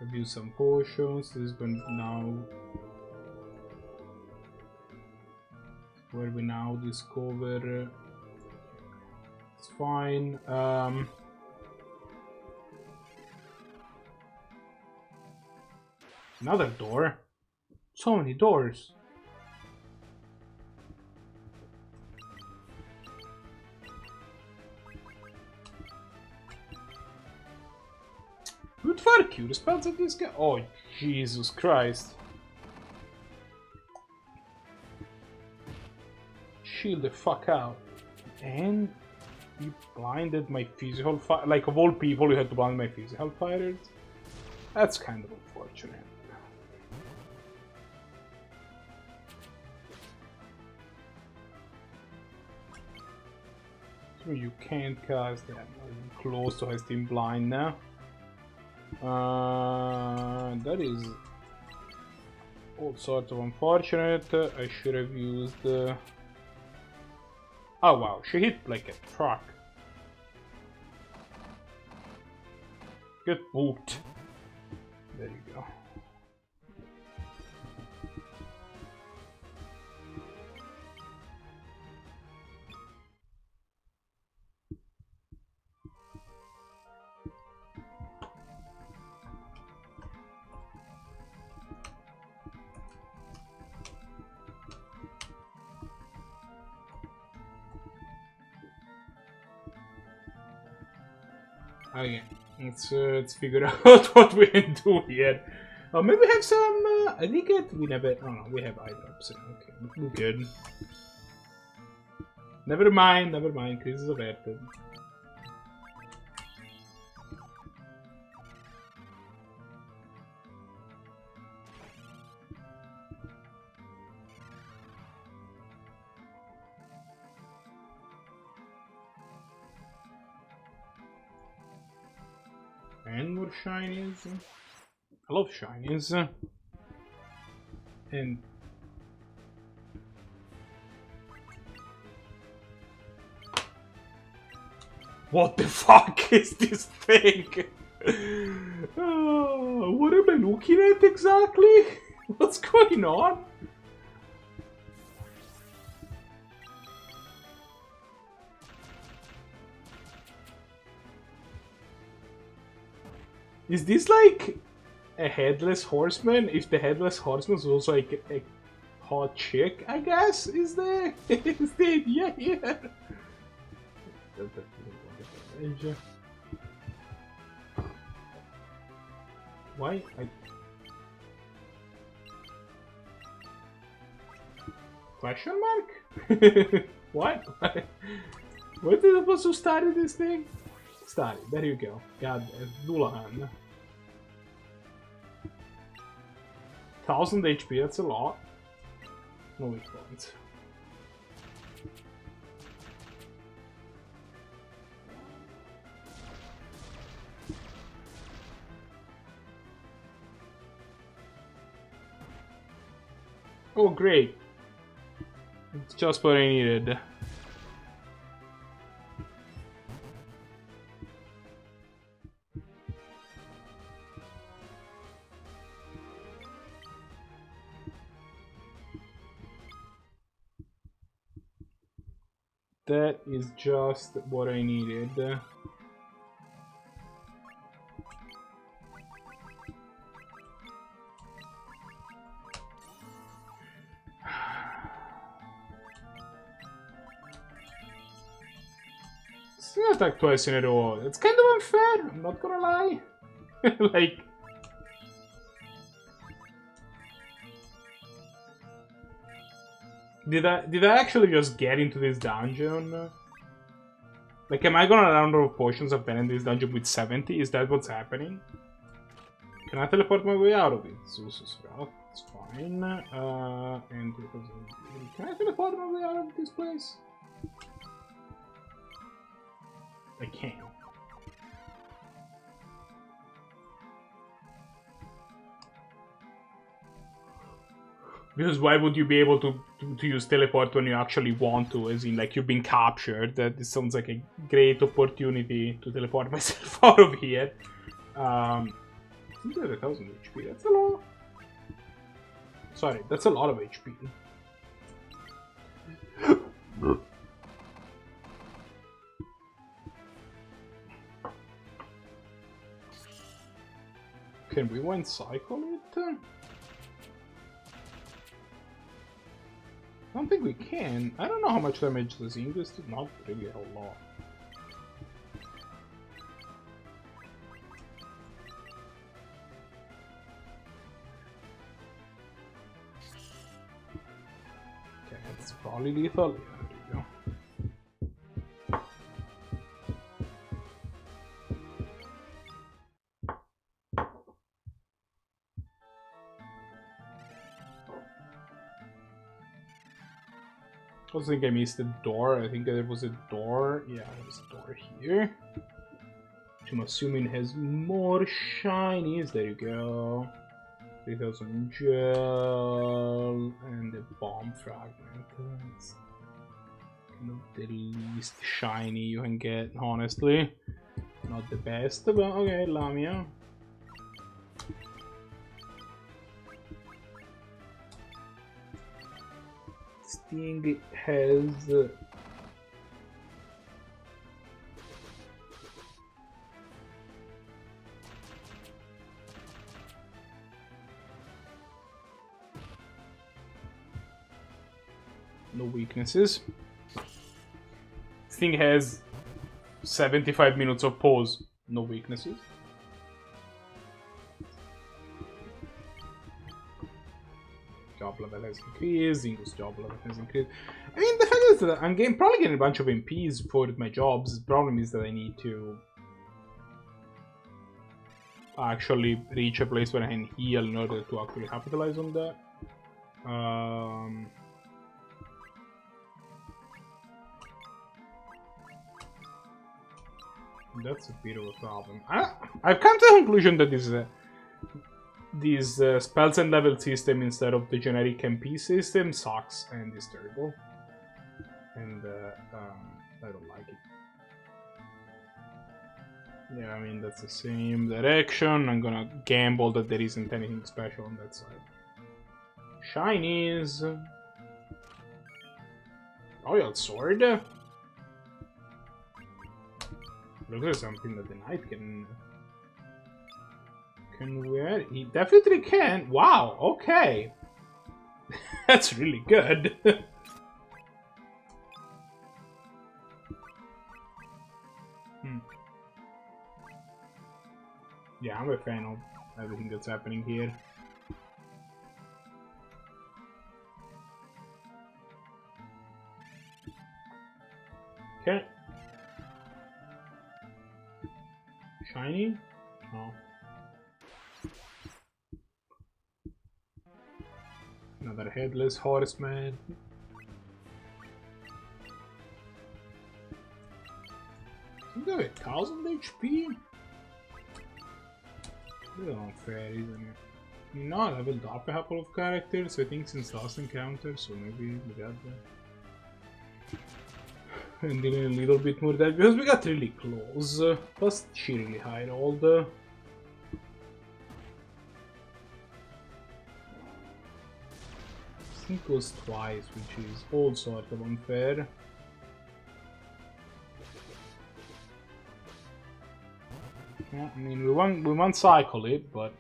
Review some potions. This is going now. Where we now discover. It's fine. Another door? So many doors. Good fuck you, the spells of this guy. Oh, Jesus Christ. Shield the fuck out. And you blinded my physical fire. Like, of all people, you had to blind my physical fighters. That's kind of unfortunate. So you can't cast that. I'm close to Steam Blind now. That is all sorts of unfortunate. I should have used. Oh wow, she hit like a truck. Get booped. There you go. Okay, let's figure out what we can do here. Maybe we have some. I think we never. Oh no, we have eye drops. Okay, we're good. Never mind. Crisis averted. And more shinies. I love shinies. And what the fuck is this thing? What am I looking at exactly? What's going on? Is this like a headless horseman? If the headless horseman is also like a hot chick, I guess, is the idea here? Why? Question mark? What? What is supposed to start this thing? Start it. There you go. God, Dulahan. 1000 HP, that's a lot. No weak points. Oh, great. It's just what I needed. That is just what I needed. twice. You attack twice in a row. It's kind of unfair, I'm not gonna lie. Like... Did I actually just get into this dungeon? Like, am I gonna run out of potions of in this dungeon with 70? Is that what's happening? Can I teleport my way out of it? Zeus's route, it's fine. And can I teleport my way out of this place? I can. Because why would you be able to use teleport when you actually want to? As in, like, you've been captured. That sounds like a great opportunity to teleport myself out of here. I think they're 1000 HP. That's a lot. Sorry, that's a lot of HP. Can we one cycle it? I don't think we can. I don't know how much damage does Ingus do. Not really a lot. Okay, it's probably lethal. Yeah, there you go. I think I missed a door. I think there was a door. Yeah, there's a door here. Which I'm assuming has more shinies. There you go. 3000 gel and a bomb fragment. That's kind of the least shiny you can get, honestly. Not the best, but okay, Lamia. Thing has no weaknesses. This thing has 75 minutes of pause, no weaknesses. Job level has increased, Ingus job level has increased. I mean, the fact is that I'm probably getting a bunch of MPs for my jobs. The problem is that I need to actually reach a place where I can heal in order to actually capitalize on that. That's a bit of a problem. I've come to the conclusion that this spells and level system instead of the generic MP system sucks and is terrible. And I don't like it. Yeah, I mean, that's the same direction. I'm gonna gamble that there isn't anything special on that side. Shinies. Royal Sword. Looks like something that the knight can wear. He definitely can. Wow, okay. That's really good. Yeah, I'm a fan of everything that's happening here. Okay. Shiny? Oh. Another headless horseman. Isn't that 1000 HP? A little unfair, isn't it? You know, I leveled up a couple of characters, I think, since last encounter, so maybe we got that. And dealing a little bit more damage because we got really close. Plus, she really high rolled. I think it goes twice, which is all sort of unfair. Yeah, I mean, we won't cycle it, but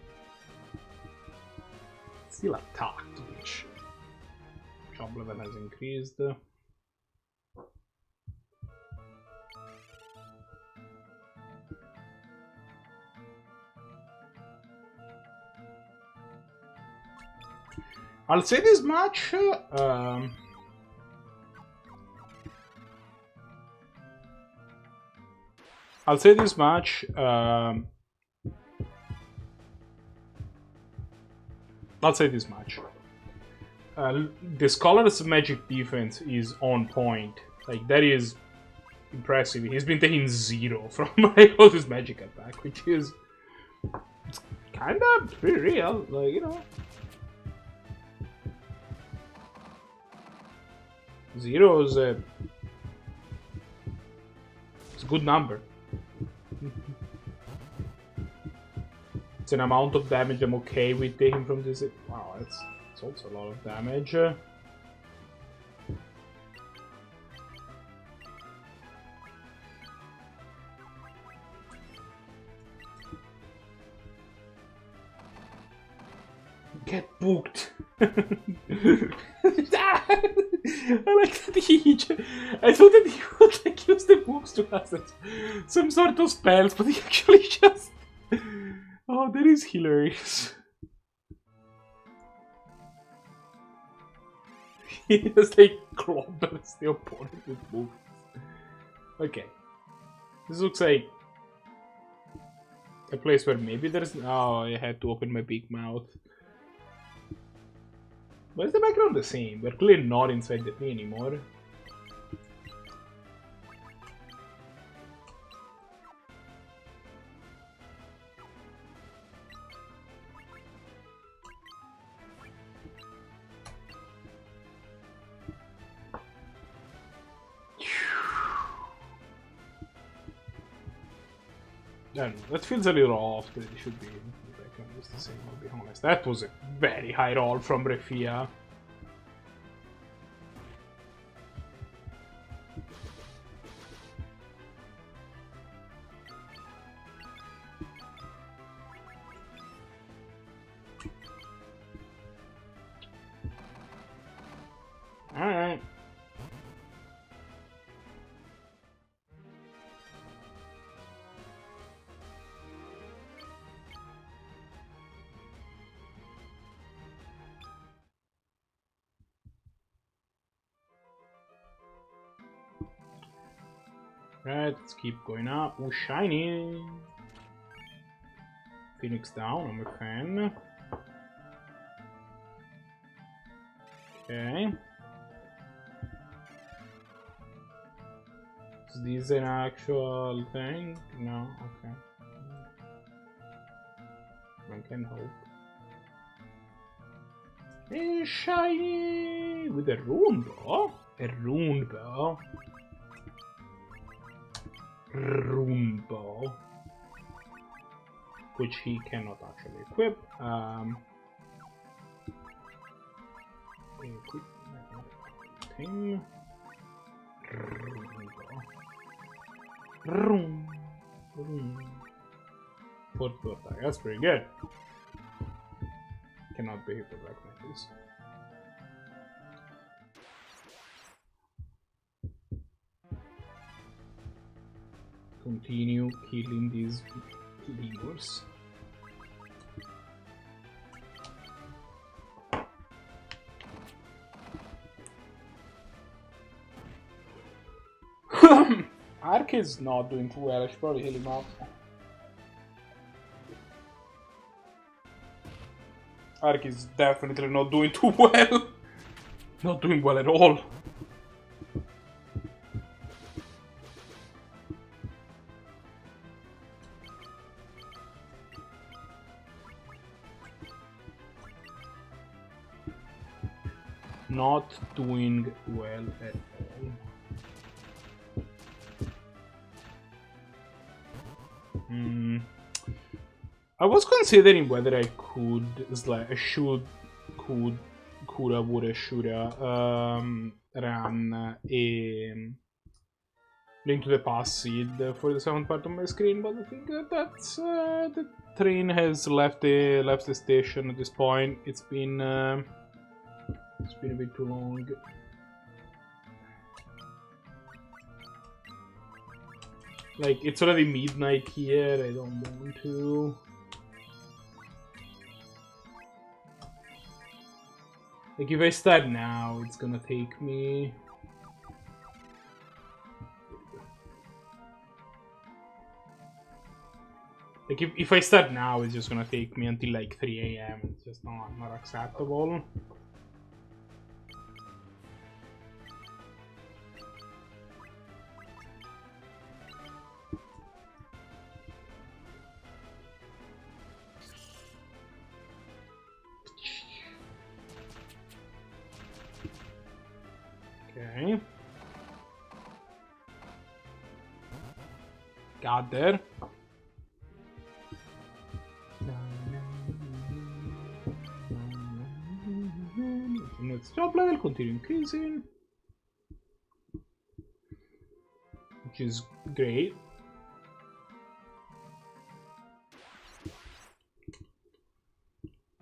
still attacked, which job level has increased. I'll say this much. I'll say this much. I'll say this much. The Scholar's magic defense is on point. Like, that is impressive. He's been taking 0 from like, all his magic attack, which is kind of pretty real. Like, you know. 0 is it's a good number. It's an amount of damage I'm okay with taking from this. Wow, it's also a lot of damage. Get booked. I like that I thought that he would like use the books to cast some sort of spells, but he actually just. Oh, that is hilarious. He just like clobbers the opponent with books. Okay. This looks like a place where maybe there's. Oh, I had to open my big mouth. Why is the background the same? We're clearly not inside the thing anymore. I don't know, that feels a little off, that it should be the background is the same, I'll be honest. That was a very high roll from Refia. Alright. Right, let's keep going up. Oh, shiny! Phoenix down, I'm a fan. Okay. Is this an actual thing? No, okay. One can hope. A shiny! With a rune bow? A rune bow? Rune bow, which he cannot actually equip. Equip him. Rune bow. Rune. Fourth attack. That's pretty good. Cannot be hit with black matches. Continue killing these lingers. Ark is not doing too well, I should probably heal him up. Ark is definitely not doing too well. Not doing well at all. Not doing well at all. I was considering whether I could, I should, coulda, woulda, shoulda, run a Link to the Past seed for the second part of my screen, but I think that's the train has left the station at this point. It's been a bit too long. Like, it's already midnight here, I don't want to. Like, if I start now, it's gonna take me... Like, if I start now, it's just gonna take me until like 3 AM. It's just not acceptable. Okay. Got there. Next job level, continue increasing, which is great.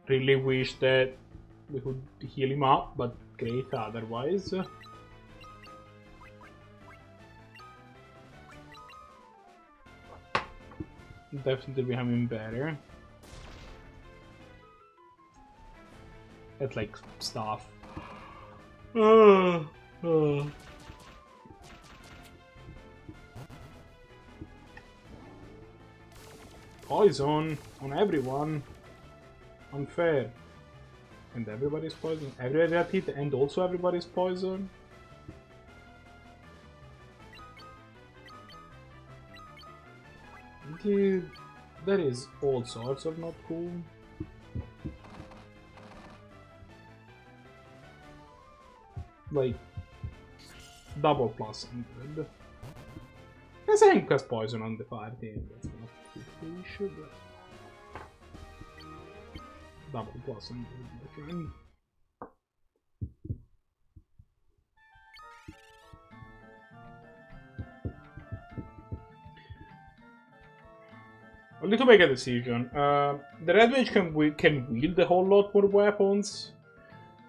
Really wish that we could heal him up, but great otherwise. Definitely becoming better at like stuff. Poison on everyone. Unfair. And everybody's poisoned. Everybody got hit and also everybody's poisoned. Dude, that is all sorts of not cool. Like, double plus 100. I think cast poison on the party, that's not we should. Double plus 100, my friend. I need to make a decision. The red mage can wield a whole lot more weapons.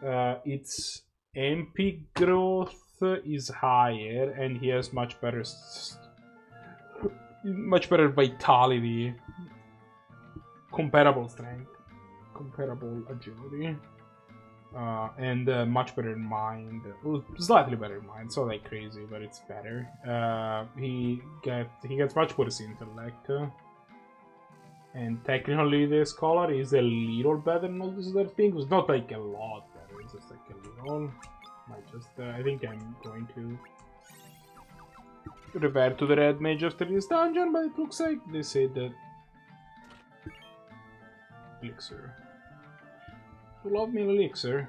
Its MP growth is higher, and he has much better vitality, comparable strength, comparable agility, and much better mind. Well, slightly better mind. So like crazy, but it's better. He gets much worse intellect. And technically the scholar is a little better than all these other things. It's not like a lot better, it's just like a little. I think I'm going to revert to the red mage after this dungeon, but it looks like they say that elixir. You love me elixir.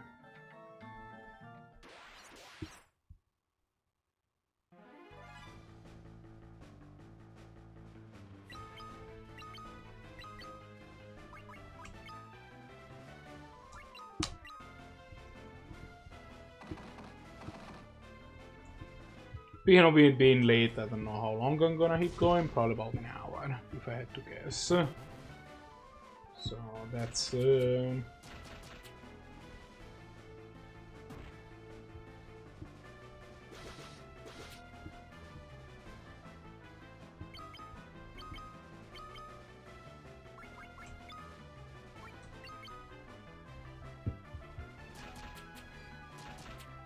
Speaking of it being late, I don't know how long I'm gonna keep going, probably about an hour, if I had to guess. So that's...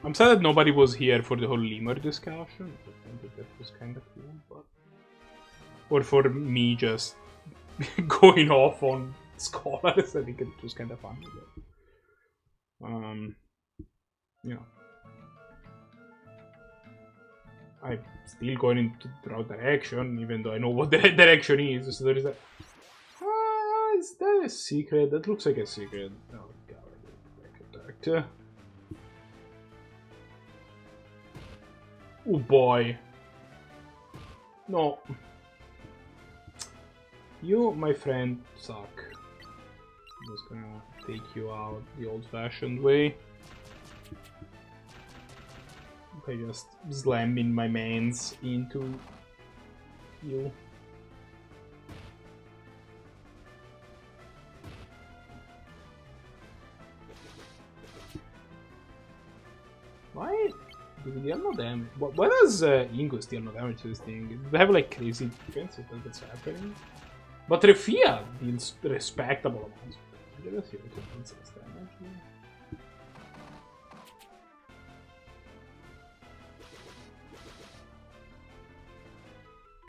I'm sad that nobody was here for the whole lemur discussion. I think that was kind of cool, but... Or for me just going off on scholars, I think it was kind of fun. But, you know. I'm still going into the wrong direction, even though I know what the right direction is. So there is a... is that a secret? That looks like a secret. Oh god, I get attacked. Oh boy. No. You, my friend, suck. I'm just gonna take you out the old-fashioned way. By just slamming my mains into you. Why? Do we deal no damage? Why does Ingus deal no damage to this thing? Do they have like crazy defense? That's happening. But Refia deals respectable amounts of damage. Let's see what it does damage.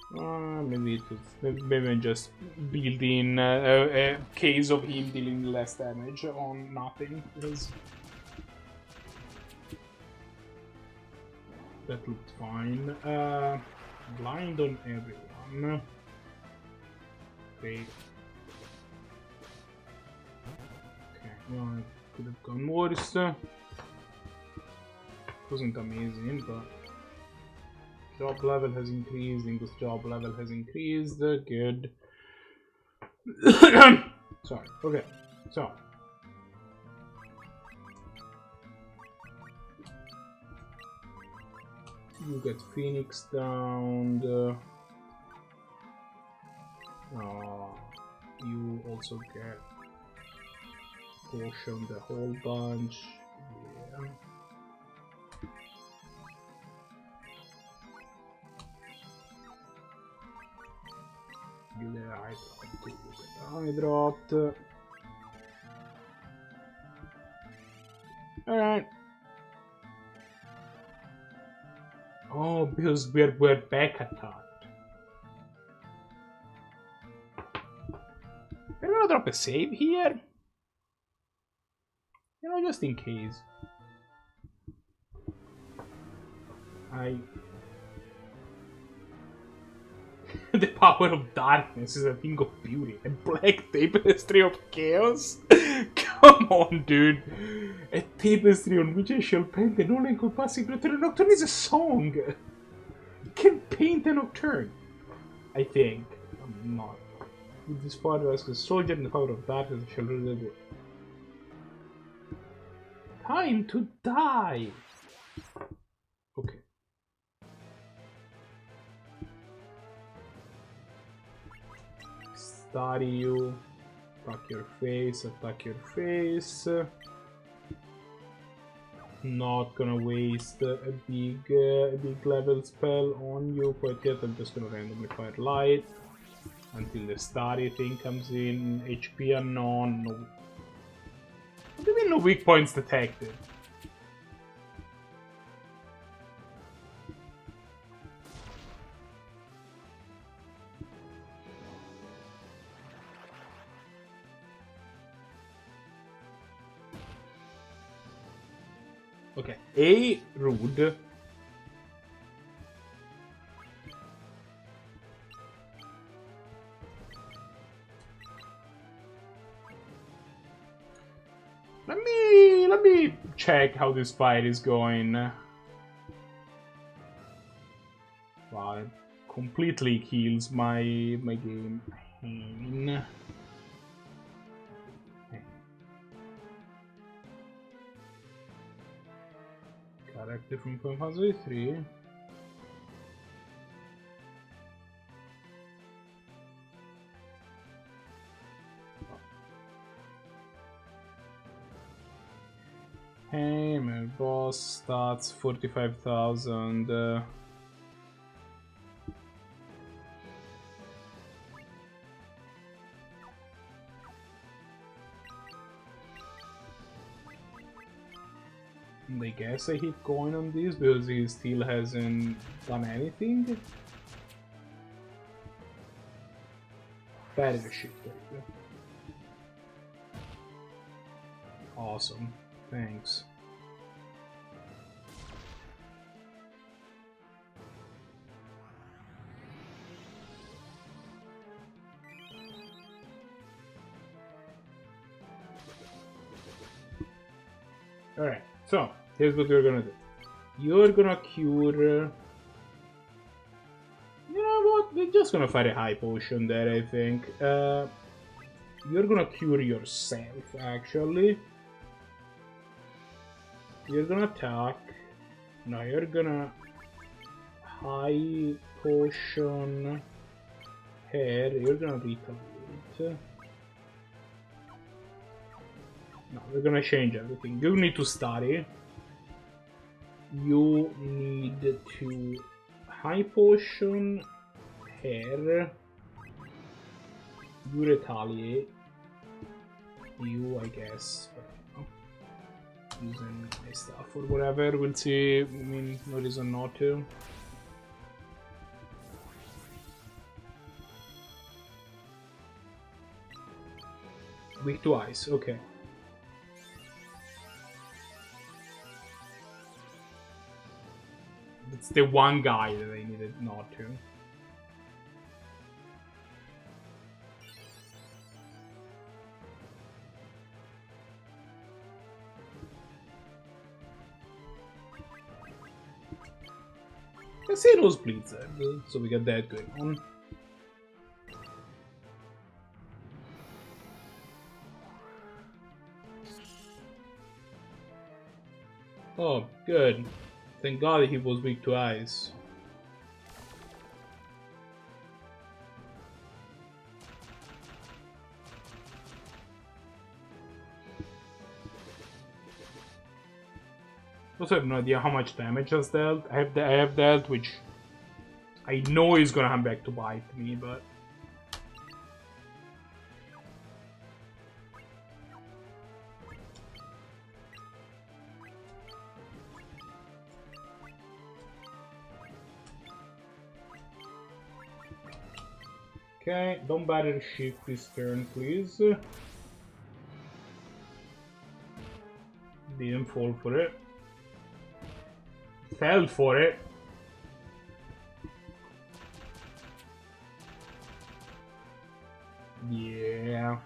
Maybe I'm just building a case of him dealing less damage on nothing, because that looked fine. Blind on everyone. Great. Okay, well, I could have gone worse. Wasn't amazing, but job level has increased. Ingo's job level has increased. Good. Sorry. Okay. So. You get Phoenix down. You also get Potion the whole bunch. Yeah. You get eye dropped. You get eye dropped. Alright. Oh, because we're back attacked. I'm gonna drop a save here. You know, just in case. The power of darkness is a thing of beauty. A black tapestry of chaos? Come on, dude. A tapestry on which I shall paint an all-encompassing nocturne. Nocturne is a song. You can paint a nocturne. I think. I'm not. With this father as a soldier in the power of darkness shall rule the world. Time to die! Okay. Study you. Attack your face, attack your face. Not gonna waste a big level spell on you quite yet. I'm just gonna randomly fire light until the study thing comes in. HP unknown. No. What do you mean no weak points detected? Okay, A, rude. Let me check how this fight is going. Wow, it completely kills my game. Pain. Character from FF3. Hey, my boss stats 45,000. I guess I hit coin on this because he still hasn't done anything. That is a shit character. Awesome. Thanks. Alright, so here's what we're gonna do. You're gonna cure. You know what? We're just gonna fire a high potion there, I think. You're gonna cure yourself, actually. You're gonna attack. No, you're gonna high potion hair. You're gonna retaliate. No, we're gonna change everything. You need to study. You need to high potion hair. You retaliate. You, I guess. Using my stuff or whatever, we'll see. I mean, no reason not to. Weak to ice, okay. It's the one guy that I needed not to. Let's say nosebleeds then, so we got that going on. Oh, good. Thank God he was weak to ice. Also, I have no idea how much damage has dealt. I have dealt, which I know is gonna come back to bite me, but okay, don't barrier shift this turn, please. Didn't fall for it. Fell for it. Yeah.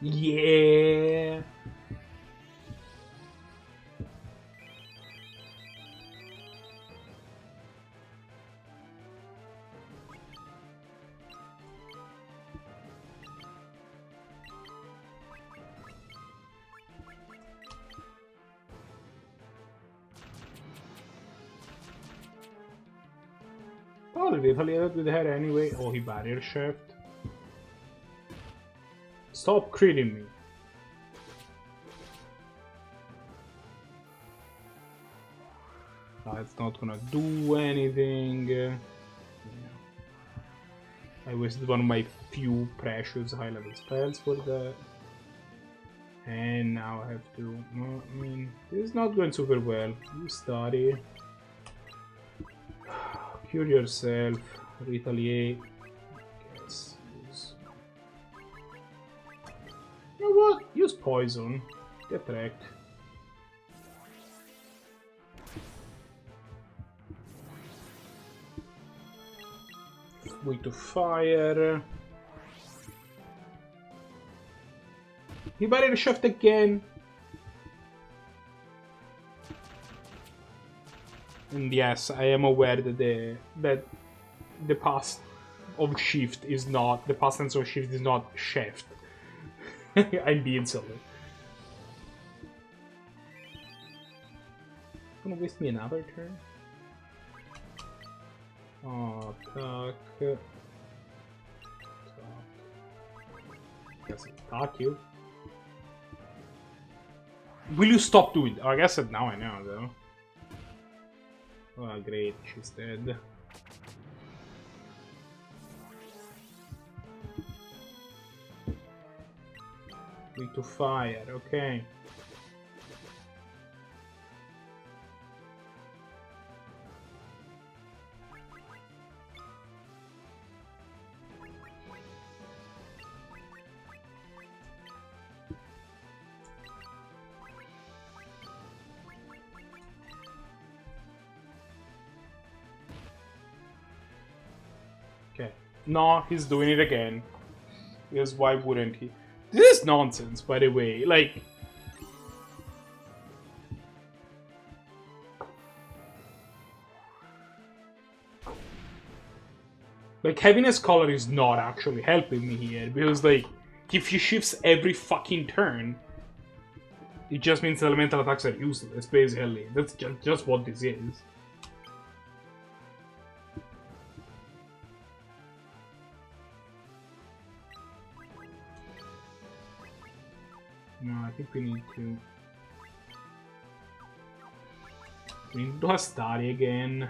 Yeah. Probably retaliated with her anyway. Oh, he barrier shift. Stop critting me. It's not gonna do anything. Yeah. I wasted one of my few precious high level spells for that. And now I have to. I mean, this is not going super well. You study. Cure yourself. Retaliate. Guess. You know what? Use poison. Get wrecked. Weak to fire. He barrier shift again. And yes, I am aware that the past of shift is not the past tense of shift is not shift. I'm being silly. Gonna waste me another turn. Oh, attack. Guess attack you. Will you stop doing that? Oh, I guess that now I know though. Oh, great, she's dead. Weak to fire, okay. Okay. No, he's doing it again. Because why wouldn't he? This is nonsense, by the way. Like having a scholar is not actually helping me here, because like if he shifts every fucking turn, it just means elemental attacks are useless, basically. That's just what this is. No, I think we need to do a study again.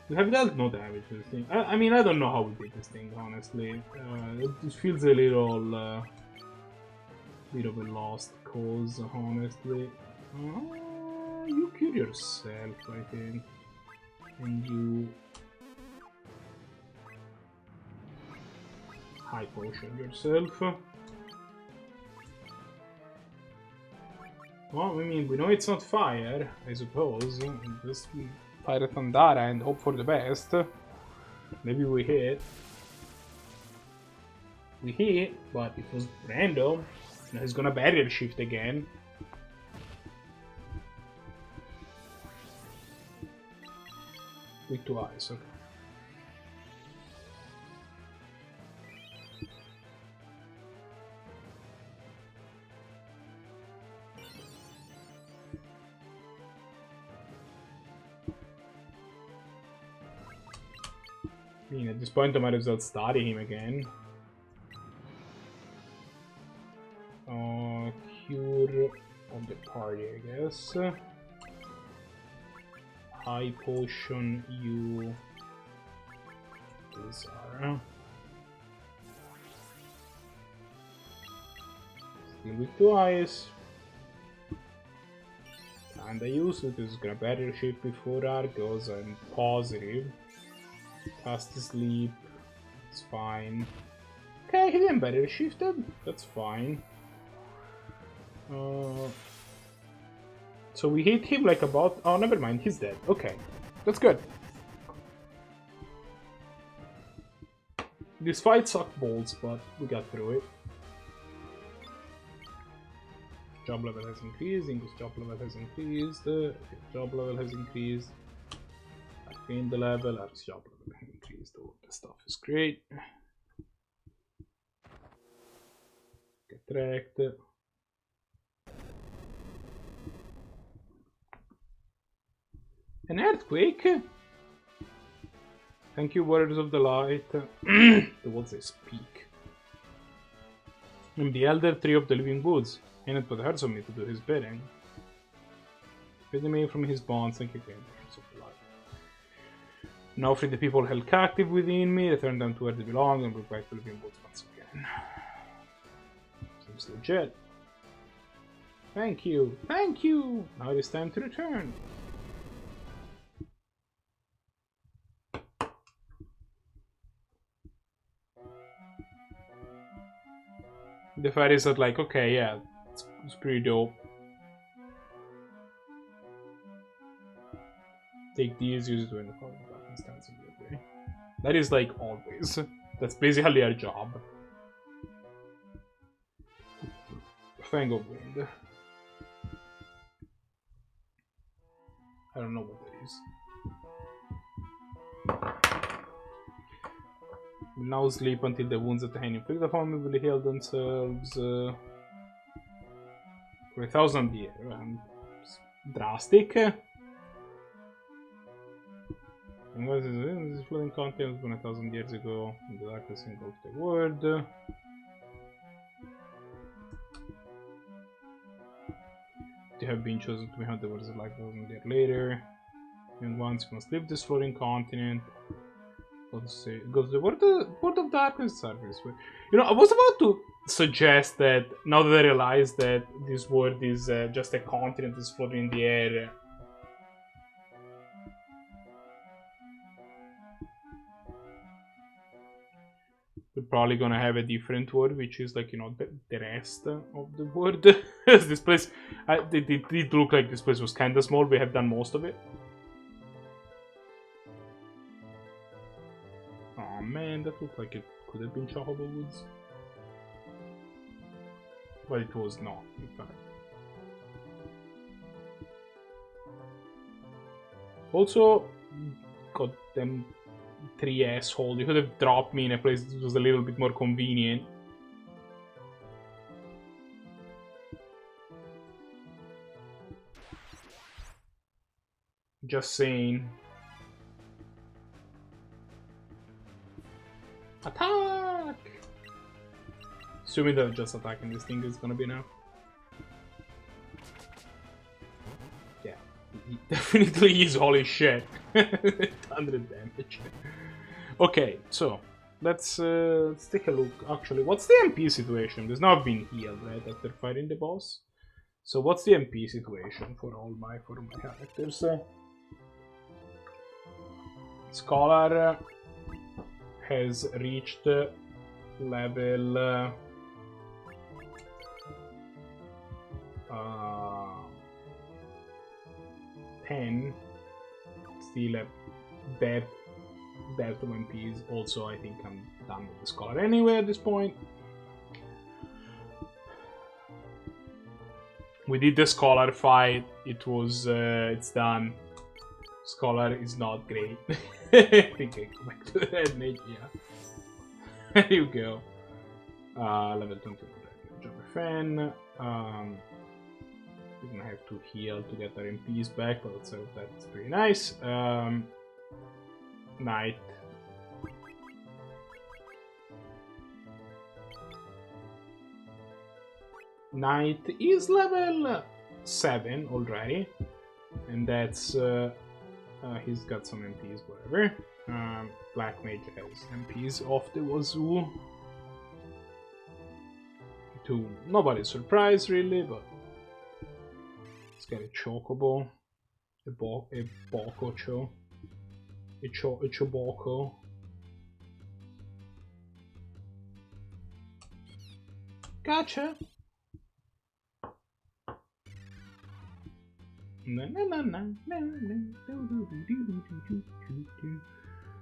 We have dealt no damage to this thing. I mean, I don't know how we did this thing, honestly. It feels a little Bit of a lost cause, honestly. You kill yourself, I think. And you... high potion yourself. Well, I mean, we know it's not fire, I suppose. Just fire Thundara and hope for the best. Maybe we hit. We hit, but it was random. Now he's gonna barrier shift again. With 2 eyes, okay. I mean, at this point I might as well study him again. Cure of the party, I guess. High potion you... These are... Still with 2 eyes. Kinda use it, it's gonna better shift before Argos, I'm positive. Fast asleep, it's fine. Okay, he didn't better shifted, that's fine. So we hit him like about... Oh, never mind, he's dead. Okay, that's good. This fight sucked balls, but we got through it. Job level has increased, English job level has increased, job level has increased. I gained the level, our job level has increased, all the stuff is great. Get wrecked. An earthquake? Thank you, Warriors of the Light. The words they speak. I'm the Elder Tree of the Living Woods. Ain't put hearts on me to do his bidding. Free me from his bonds, thank you again, Warriors of the Light. Now free the people held captive within me, return them to where they belong, and bring back the Living Woods once again. Seems legit. Thank you, thank you! Now it is time to return. The fairies are like, okay, yeah, it's pretty dope. Take these, use it when the problem stands in your way. That is like always. That's basically our job. Fang of Wind. I don't know what that is. Will now sleep until the wounds that the hand inflicted upon me will heal themselves for 1,000 years. Drastic. And what is this floating content was born 1,000 years ago in the darkness engulfed the world. They have been chosen to be hunted words of life 1,000 years later. Young ones must leave this floating continent. Go to the World of Darkness service. You know, I was about to suggest that now that I realize that this world is just a continent that's floating in the air. We're probably gonna have a different world, which is like, you know, the rest of the world. This place, it did look like this place was kind of small. We have done most of it. Oh man, that looked like it could have been Chocobo Woods. But it was not, in fact. Also, got them 3 asshole. You could have dropped me in a place that was a little bit more convenient. Just saying. Attack! Assuming that just attacking this thing is gonna be enough. Yeah, he definitely is holy shit. 100 damage. Okay, so let's take a look. Actually, what's the MP situation? There's not been healed, right, after fighting the boss. So what's the MP situation for my characters? Scholar has reached level 10. Still a death of MPs. Also, I think I'm done with the Scholar anyway at this point. We did the Scholar fight. It was it's done. Scholar is not great. I think I go back to that mage, yeah. There you go. Level 20 Jumper Fan. We're gonna have to heal to get our MPs back, but so that's pretty nice. Knight. Knight is level 7 already, and that's he's got some MPs, whatever. Black Mage has MPs off the wazoo. To nobody's surprise, really, but let's get a Chocobo, a Bokocho, a Choboko. Gotcha.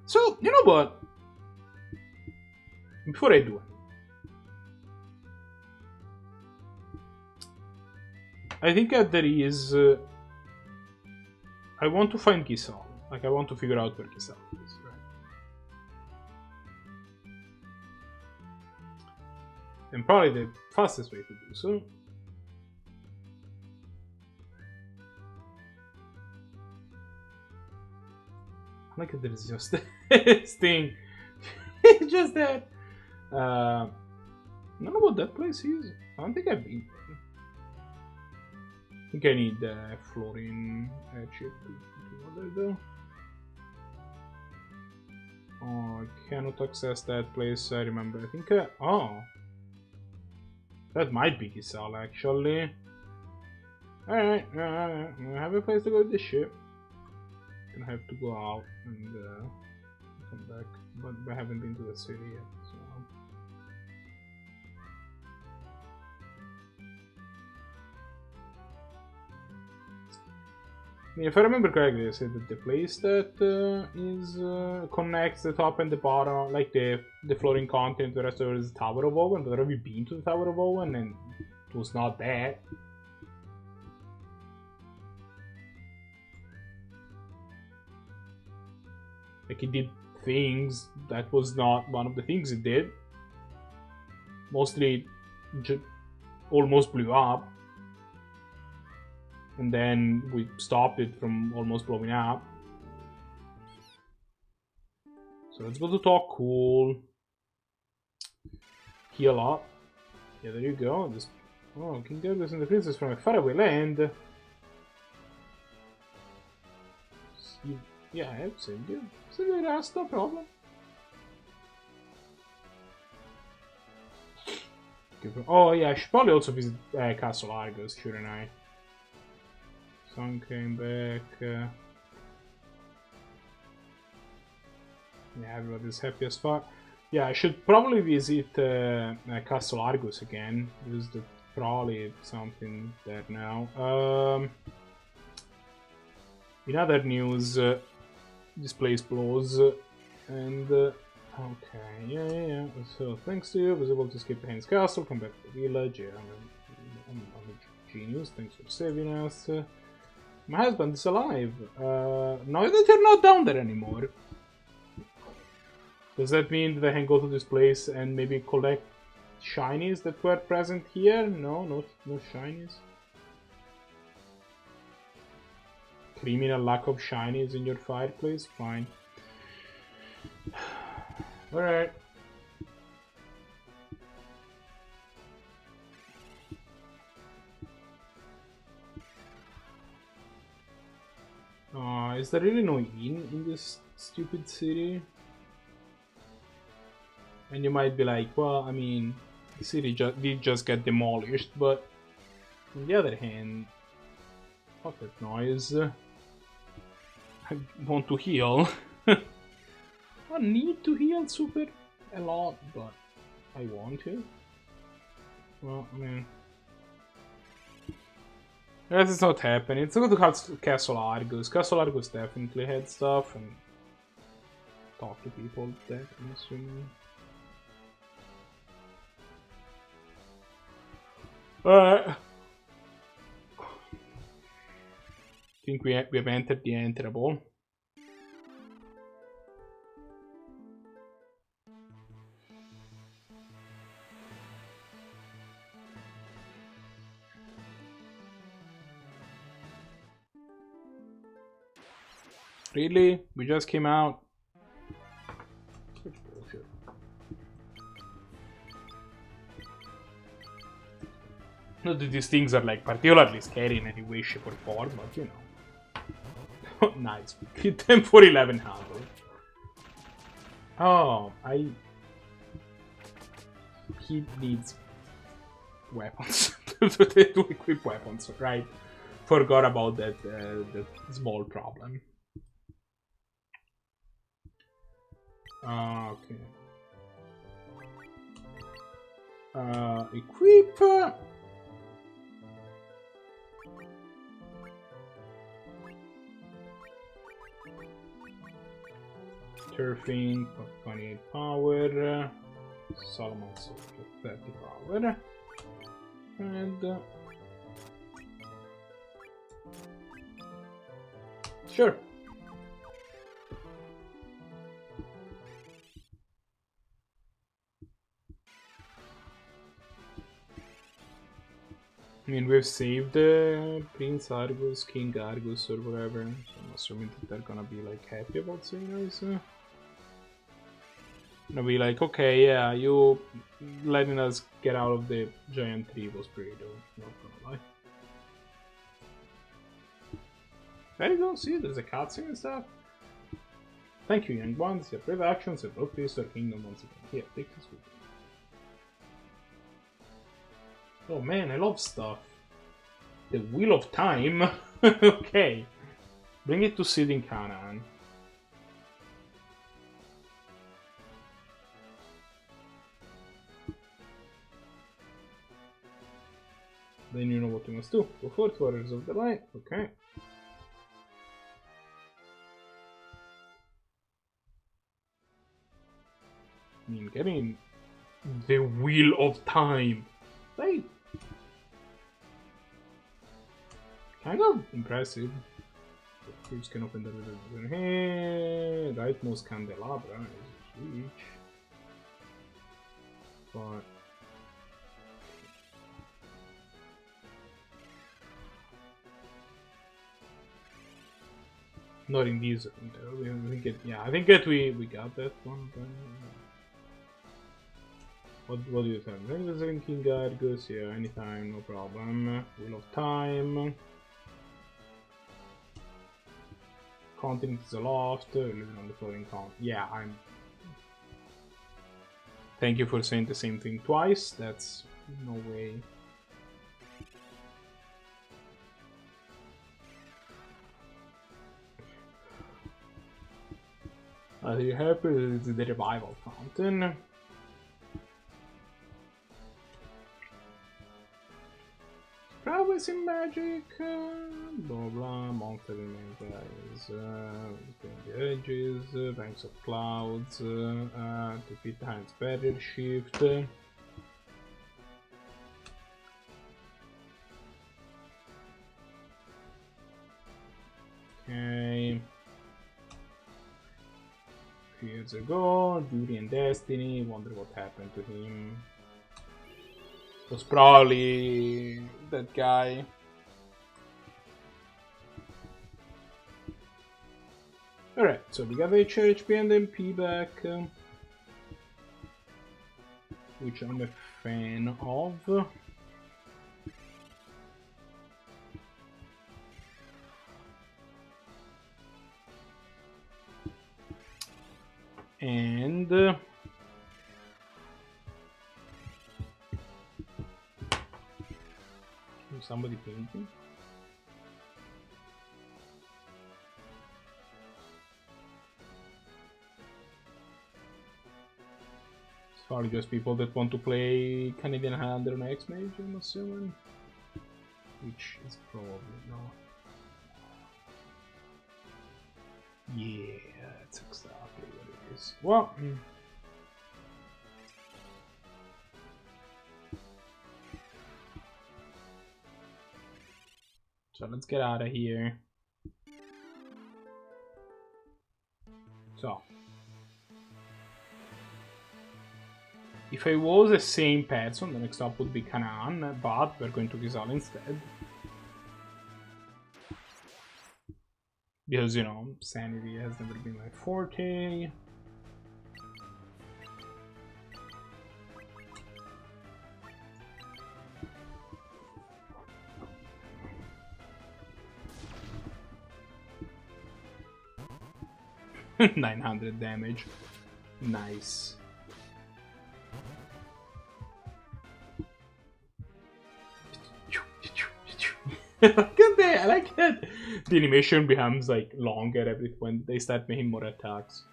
So, you know what? Before I do it, I think that there is... I want to find Gisal. Like, I want to figure out where Gisal is, right? And probably the fastest way to do so like there's just this thing. Just that. I don't know what that place is. I don't think I've been there. I think I need Florin chip to do there though. Oh, I cannot access that place, I remember. I think oh. That might be Gisal actually. Alright, I have a place to go with this ship. Gonna have to go out and come back, but I haven't been to the city yet, so. If I remember correctly, I said that the place that connects the top and the bottom, like the floating continent, the rest of it is the Tower of Owen. But have you been to the Tower of Owen? And it was not that. Like, it did things. That was not one of the things it did. Mostly, almost blew up. And then we stopped it from almost blowing up. So let's go to talk cool. Heal up. Yeah, there you go. This, oh, King Douglas and the princess from a faraway land. Yeah, I have saved you. Save your ass, no problem. Oh yeah, I should probably also visit Castle Argos, shouldn't I? Sun came back. Yeah, everybody's happy as fuck. Yeah, I should probably visit Castle Argos again. There's probably something there now. In other news, this place blows, and okay, yeah. So thanks to you, I was able to escape Hane's castle, come back to the village. Yeah, I'm a genius. Thanks for saving us. My husband is alive. Now that you're not down there anymore, does that mean that I can go to this place and maybe collect shinies that were present here? No shinies. Criminal lack of shinies in your fireplace? Fine. Alright. Is there really no inn in this stupid city? And you might be like, well, I mean, the city did just get demolished, but on the other hand, fuck that noise. I want to heal. I need to heal super a lot, but I want to. Well, I mean, guess it's not happening. It's going to Castle Argus. Castle Argus definitely had stuff and talk to people there, I'm assuming. I think we have entered the enterable. Really? We just came out? Such bullshit. Not that these things are like particularly scary in any way, shape or form, but you know. Nice. Hit them for 1100. Oh, he needs weapons to equip weapons, right? Forgot about that small problem. Okay. Equip. Turfing, 28 power. Solomon Soul, 30 power. And sure. I mean, we've saved Prince Argus, King Argus, or whatever, so I'm assuming that they're gonna be like happy about seeing us. Gonna be like, okay, yeah, you letting us get out of the giant tree was pretty dope, not gonna lie. There you go, see, there's a cutscene and stuff. Thank you, young ones, your brave actions have brought peace to our kingdom once again. Here, take this with you. Oh man, I love stuff. The Wheel of Time? Okay. Bring it to Sid in Canaan. Then you know what you must do. Go forth, Warriors of the Light. Okay. I mean, getting the Wheel of Time. Hey. Kind of impressive. The creeps can open the river. Hey, rightmost candelabra is huge. But not in these. I think that we got that one. What do you think? Visiting King Argus, yeah, anytime, no problem. Wheel of Time. Continent is aloft, living on the floating continent. Yeah, I'm. Thank you for saying the same thing twice. That's no way. Are you happy? It's the revival fountain. Prowess in magic, blah blah, monster guys, the edges, banks of clouds, defeat Heinz barrier shift. Okay. Years ago, Duty and Destiny, wonder what happened to him. Was probably that guy. Alright, so we got HHP and MP back, which I'm a fan of. And Is somebody painting? It's probably just people that want to play Canadian Highlander on X-Mage, I'm assuming. Which is probably not. Yeah, that's exactly what it is. Well, so let's get out of here. So, if I was the same person, the next up would be Canaan, but we're going to Giselle instead. Because, you know, sanity has never been my forte. $900 damage. Nice. I like that the animation becomes like longer every when they start making more attacks.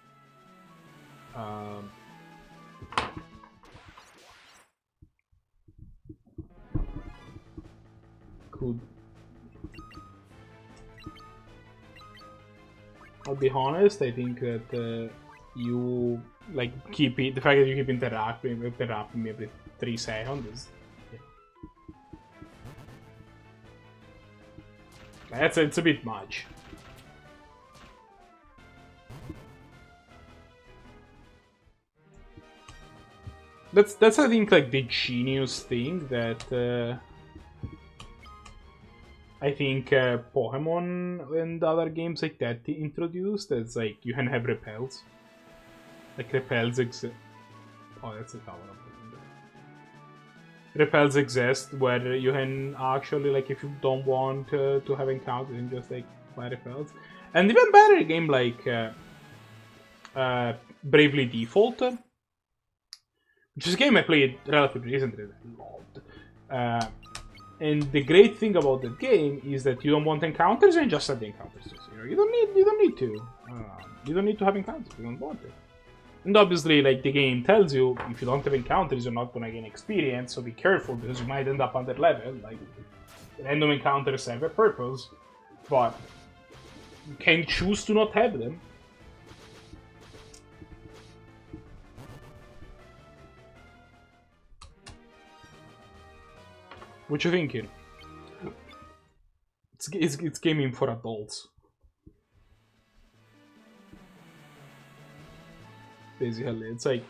Cool. I'll be honest, I think that you like keep it. The fact that you keep interrupting me every 3 seconds is. It's a bit much. That's I think like the genius thing that I think Pokemon and other games like that introduced. It's like you can have repels. Like repels exist. Oh, that's a tower. Repels exist where you can actually, like, if you don't want to have encounters, you can just like buy repels. And even better, a game like Bravely Default, which is a game I played relatively recently that I loved. And the great thing about that game is that you don't want encounters and just set the encounters to 0. You don't need to. You don't need to have encounters. You don't want it. And obviously, like, the game tells you, if you don't have encounters, you're not gonna gain experience, so be careful, because you might end up under level. Like, random encounters have a purpose, but you can choose to not have them. What you thinking? It's gaming for adults. Basically, it's like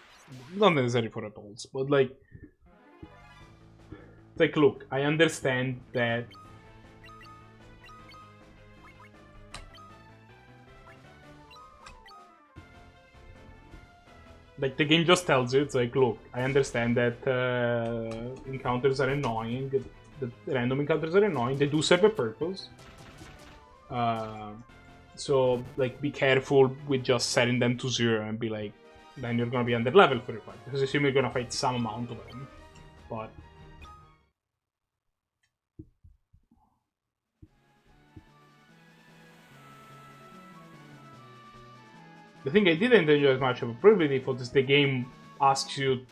not necessarily for adults, but like look, I understand that like the game just tells you, it's like, look, I understand that encounters are annoying, the random encounters are annoying, they do serve a purpose. So like be careful with just setting them to 0 and be like, then you're gonna be under level for your fight, because I assume you're gonna fight some amount of them. But the thing I didn't enjoy as much of Bravely Default is the game asks you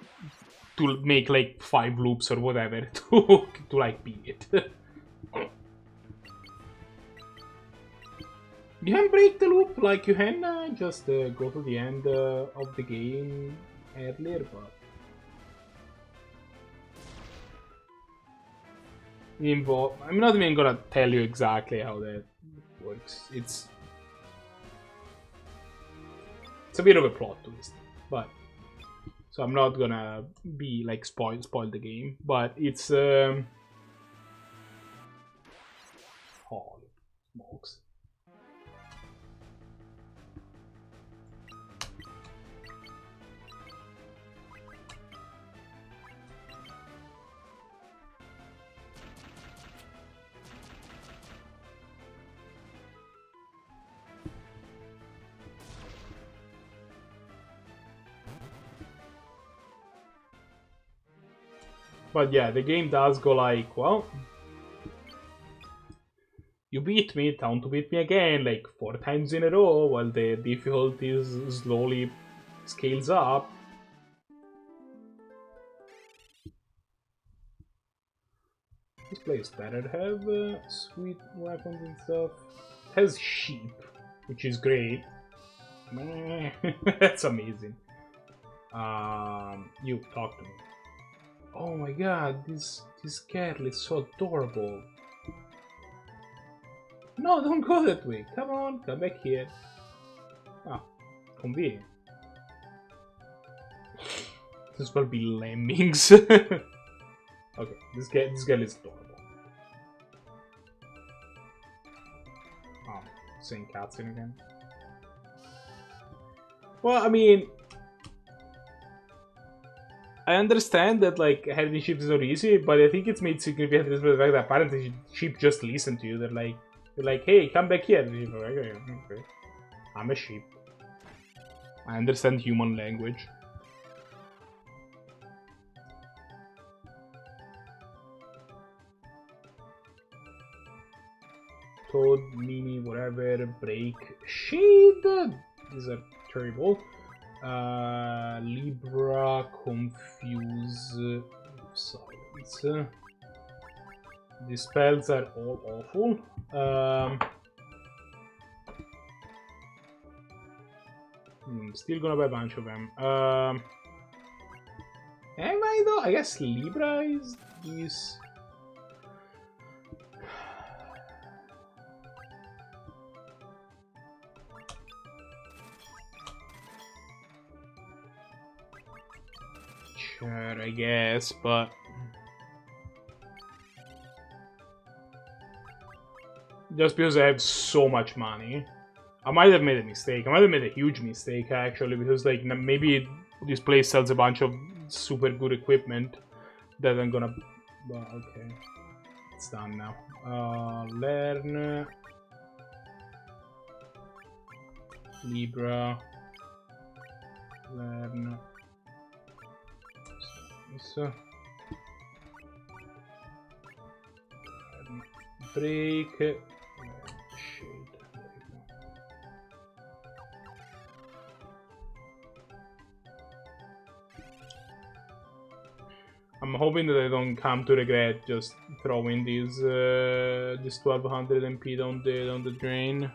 to make like 5 loops or whatever to like beat it. You can break the loop, like you can just go to the end of the game earlier, but I'm not even gonna tell you exactly how that works. It's a bit of a plot twist, but so I'm not gonna be like spoil the game, but it's holy smokes. But yeah, the game does go like, well, You beat me, time to beat me again, like 4 times in a row, while the difficulty slowly scales up. This place better have sweet weapons and stuff. It has sheep, which is great. That's amazing. You talk to me. Oh my god, this girl is so adorable. No, don't go that way. Come on, come back here. Ah, convenient. This will be lemmings. Okay, this girl is adorable. Oh, saying cutscene again. Well, I mean, I understand that like having sheep is not easy, but I think it's made significant by the fact that apparently sheep just listen to you. They're like, hey, come back here. Okay. I'm a sheep. I understand human language. Toad, Mimi, whatever, break, shade. These are terrible. Libra, confuse, silence. These spells are all awful. Still gonna buy a bunch of them. Am I though? I guess Libra is this. Sure, I guess, but just because I have so much money, I might have made a mistake. I might have made a huge mistake actually, because like maybe this place sells a bunch of super good equipment that I'm gonna. Well, okay, it's done now. Learn Libra. Learn. So break. Shade. I'm hoping that I don't come to regret just throwing these this 1200 MP down the drain.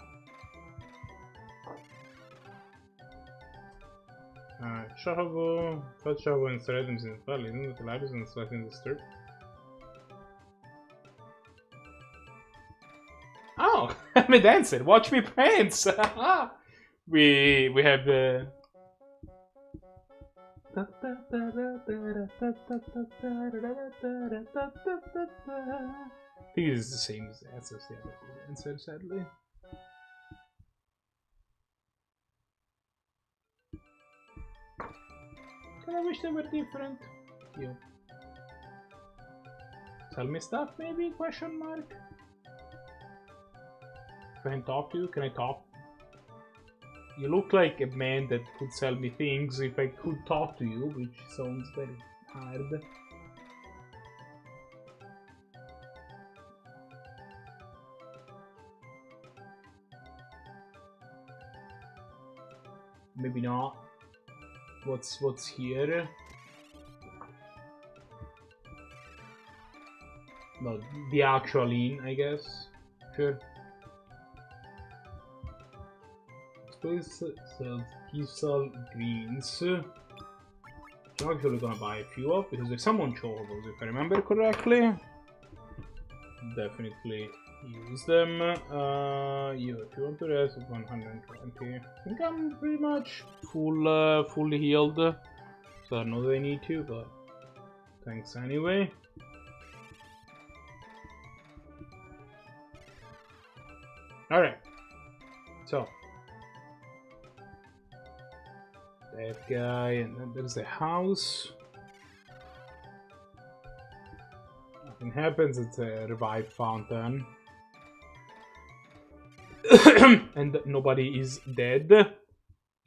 Shovel, cut shovel and thread items in the valley, isn't it? The light is not slightly disturbed. Oh, I'm a dancer. Watch me prance. we have the. I think it is the same as the answers the other dancer, sadly. I wish they were different. You. Tell me stuff, maybe? Question mark. If I can talk to you, can I talk? You look like a man that could sell me things if I could talk to you, which sounds very hard. Maybe not. What's here? No, the actual inn, I guess. Sure. Space sells Gisal greens. I'm actually gonna buy a few up because there's some on chocobo's if I remember correctly. Definitely use them. You, if you want to rest, 120. I think I'm pretty much fully healed. So I know that I need to, but thanks anyway. Alright. So that guy, and then there's the house. Nothing happens, it's a revived fountain. And nobody is dead.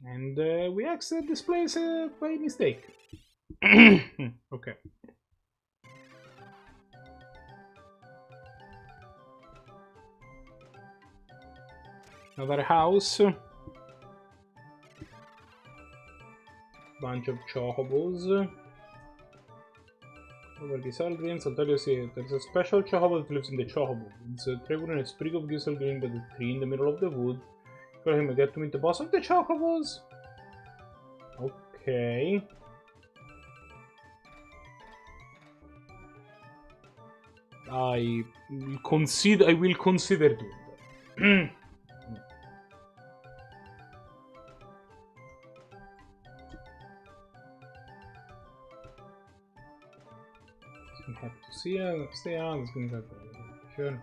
And we exited this place by mistake. Okay. Another house. Bunch of chocobos. Over Giselle Greens, I'll tell you, see, there's a special chocobo that lives in the chocobo. It's a tree and a sprig of Giselle Green by the tree in the middle of the wood. Tell him to get to meet the boss of the chocobos. Okay. I will consider doing that. I'm happy to see you. Stay around. It's going to be sure.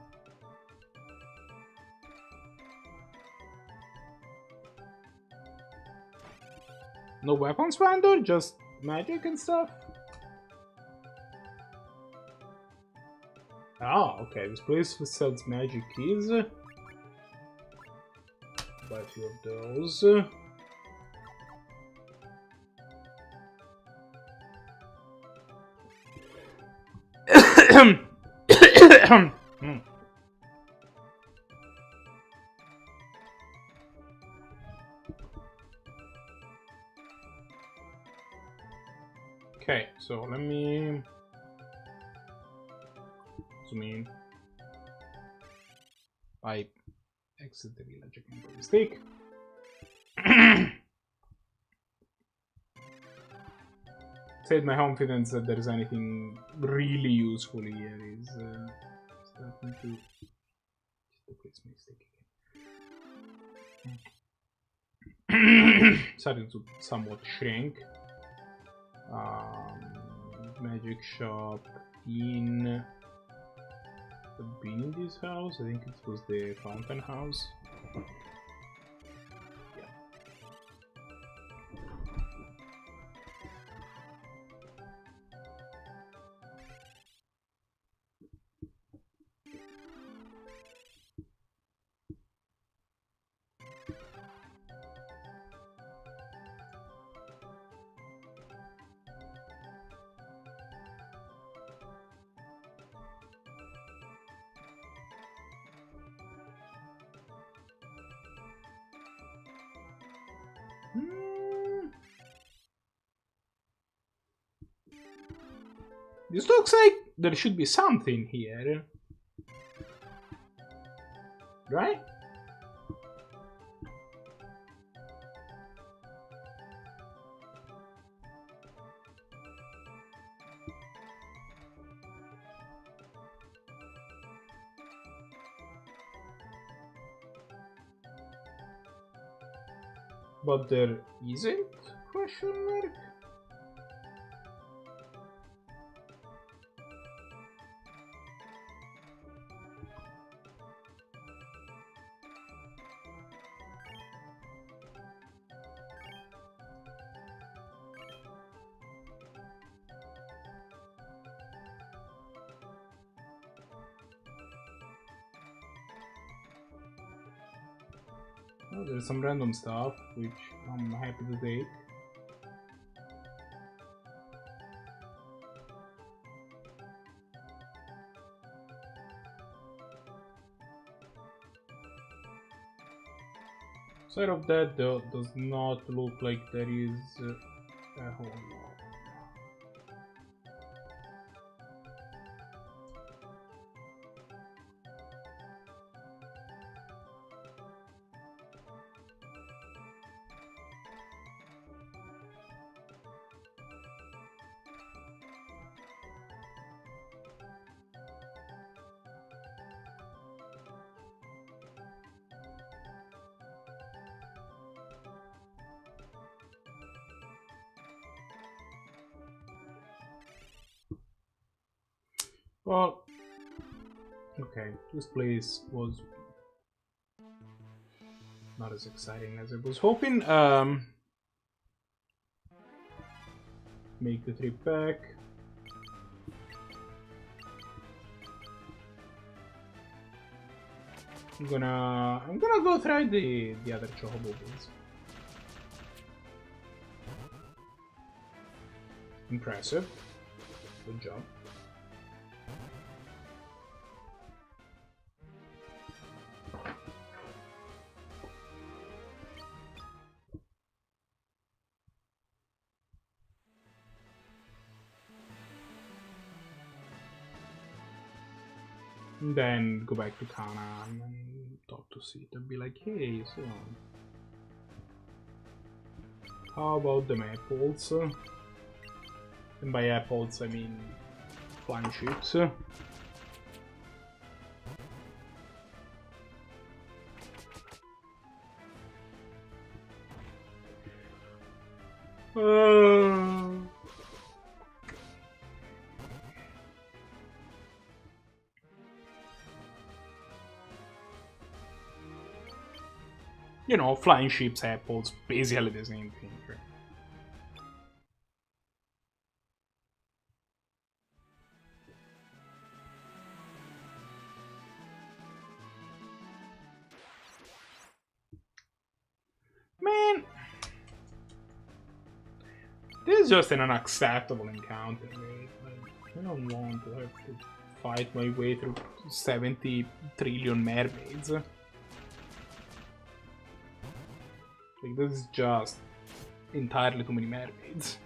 No weapons found or just magic and stuff? Ah, okay. This place sells magic keys. Buy a few of those. Okay, so let me zoom in. I exit the village again by mistake. Said my confidence that there is anything really useful here is starting to place mistake again. Starting to somewhat shrink. Magic shop in been in this house. I think it was the fountain house. This looks like there should be something here. Right? But there isn't? Question mark? Oh, there's some random stuff, which I'm happy to take. Aside of that, though, does not look like there is a whole lot. Well, okay, this place was not as exciting as I was hoping. Make the trip back. I'm gonna go try the other chocobo ones. Impressive. Good job. And then go back to Kana and talk to Sid and be like, hey, so how about the apples? And by apples I mean flying ships. You know, flying ships, apples, basically the same thing. Right? Man, this is just an unacceptable encounter, right? Like, I don't want to have to fight my way through 70 trillion mermaids. Like, this is just entirely too many mermaids.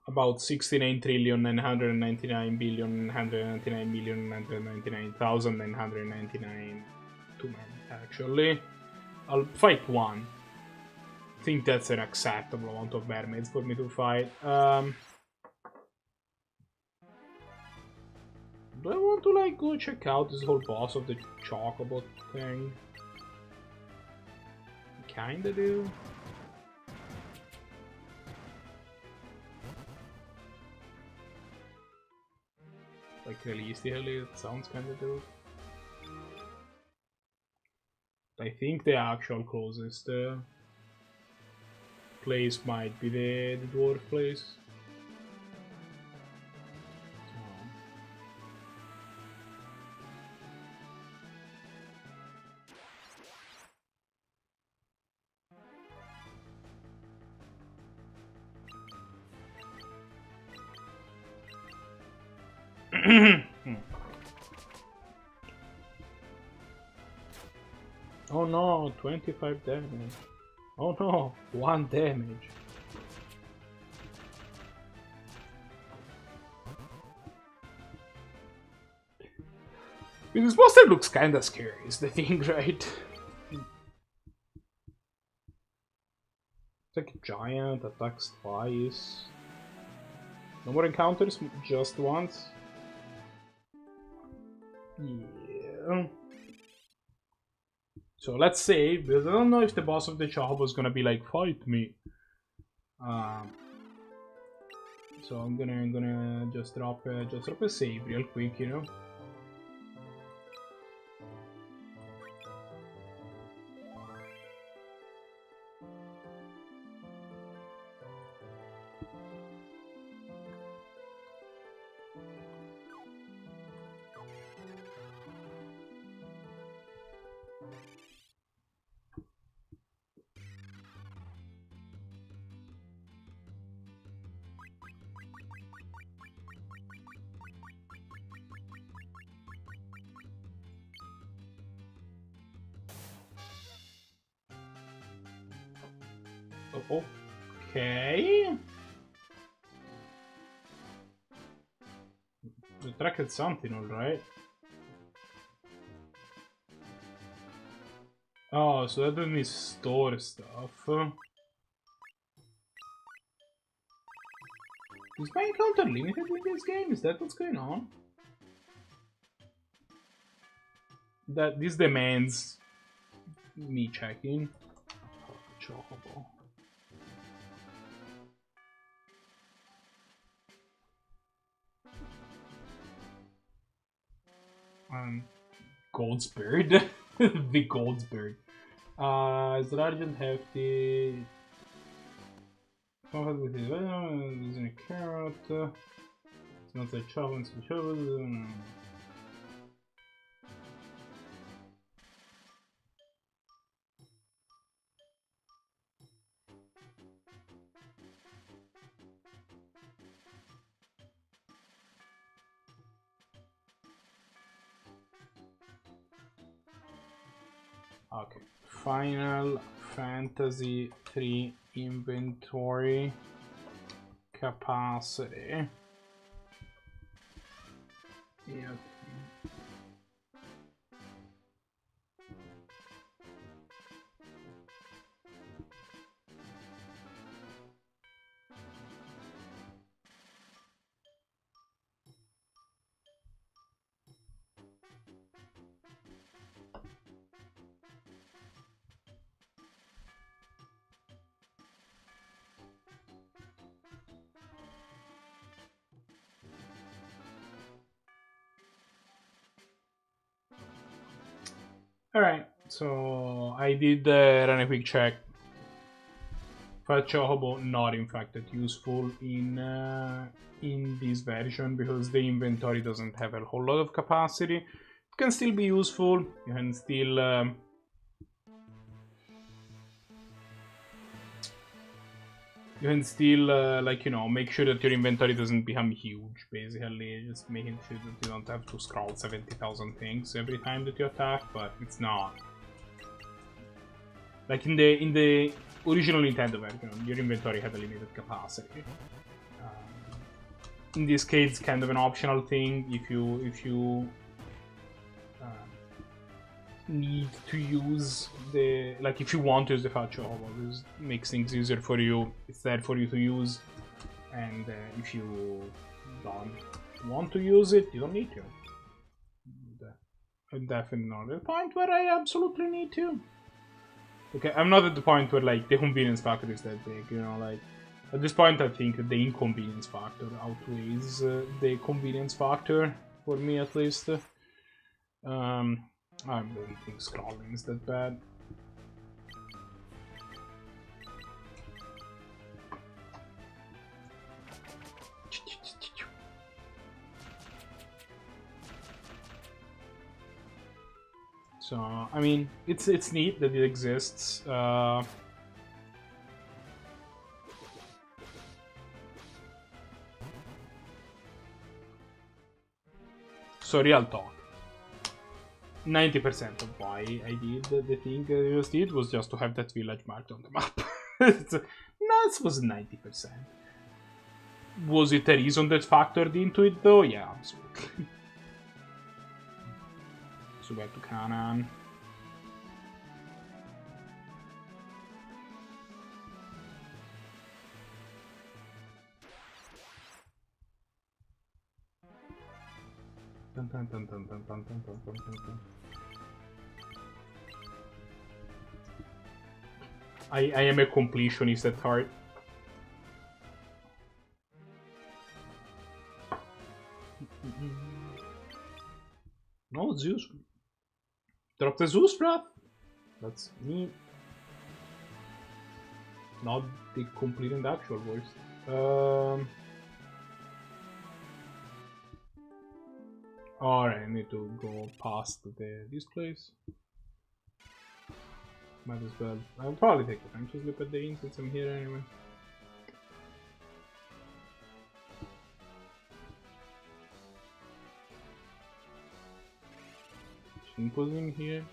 About 69,999,999,999,999 to men, actually. I'll fight one. I think that's an acceptable amount of mermaids for me to fight. Do I want to like go check out this whole boss of the Chocobo thing? Kinda do. Like realistically, it sounds kinda dope. I think the actual closest place might be the dwarf place. Oh no, 25 damage. Oh no, 1 damage. This monster looks kinda scary, is the thing, right? It's like a giant, attacks twice. No more encounters, just once. Yeah. So let's say, because I don't know if the boss of the Chocobo is gonna be like, fight me. So I'm gonna just drop a save real quick, you know. Okay. The track had something, alright. Oh, so that let me store stuff. Is my encounter limited in this game? Is that what's going on? That this demands me checking. Chocobo. Goldsbird. The Goldsbird. Is the Argent hefty? Using a carrot. It's not like challenge to show. Okay. Final Fantasy 3 inventory capacity. Yeah. Alright, so I did run a quick check. Chocobo not in fact that useful in this version because the inventory doesn't have a whole lot of capacity. It can still be useful. You can still like, you know, make sure that your inventory doesn't become huge. Basically, just making sure that you don't have to scroll 70,000 things every time that you attack. But it's not like in the original Nintendo version, your inventory had a limited capacity. In this case, it's kind of an optional thing. If you need to use the, like, if you want to use the Fat Chocobo, this makes things easier for you. It's there for you to use, and if you don't want to use it, you don't need to. I'm definitely not at the point where I absolutely need to. Okay, I'm not at the point where, like, the convenience factor is that big, you know, like, at this point I think the inconvenience factor outweighs the convenience factor, for me at least. I don't think scrolling is that bad. So, I mean, it's neat that it exists. So, real talk. 90% of why I did the thing I just did was just to have that village marked on the map. That was 90%. Was it a reason that factored into it though? Yeah, absolutely. So back to Canaan. Dun, dun, dun, dun, dun, dun, dun, dun, dun, dun. I am a completionist at heart. No, Zeus. Drop the Zeus breath. That's me. Not the complete and actual voice. Alright, I need to go past this place. Might as well. I'll probably take the time to look at the inn since I'm here anyway. Chinko's in here.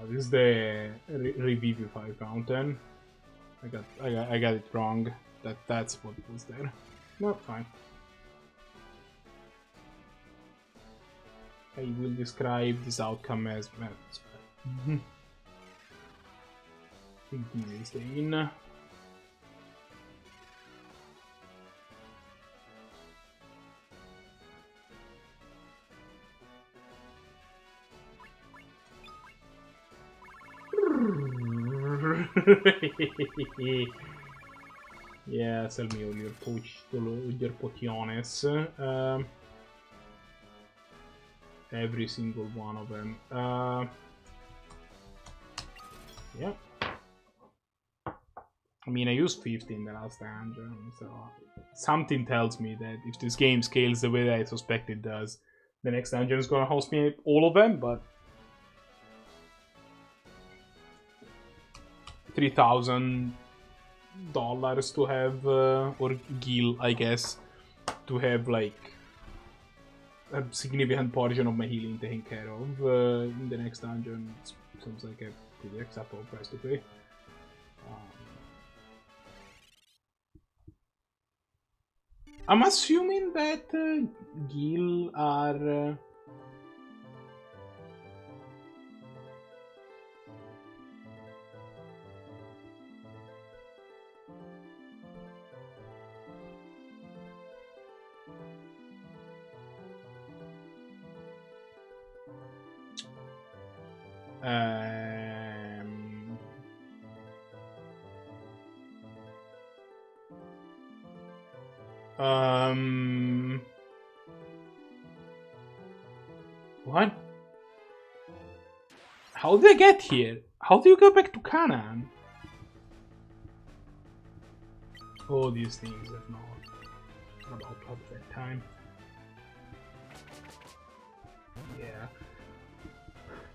This is the Revivify fountain. I got it wrong. That's what was there. No, fine. I will describe this outcome as I think this is the inn. Yeah, sell me all your potiones. Every single one of them. Yeah. I mean, I used 50 in the last dungeon, so something tells me that if this game scales the way that I suspect it does, the next dungeon is gonna host me all of them, but $3,000 to have, or gil, I guess, to have like a significant portion of my healing taken care of in the next dungeon. It seems like a pretty acceptable price to pay. I'm assuming that Gil are... What? How did I get here? How do you go back to Canaan? Oh, these things are not about to have that time. Yeah.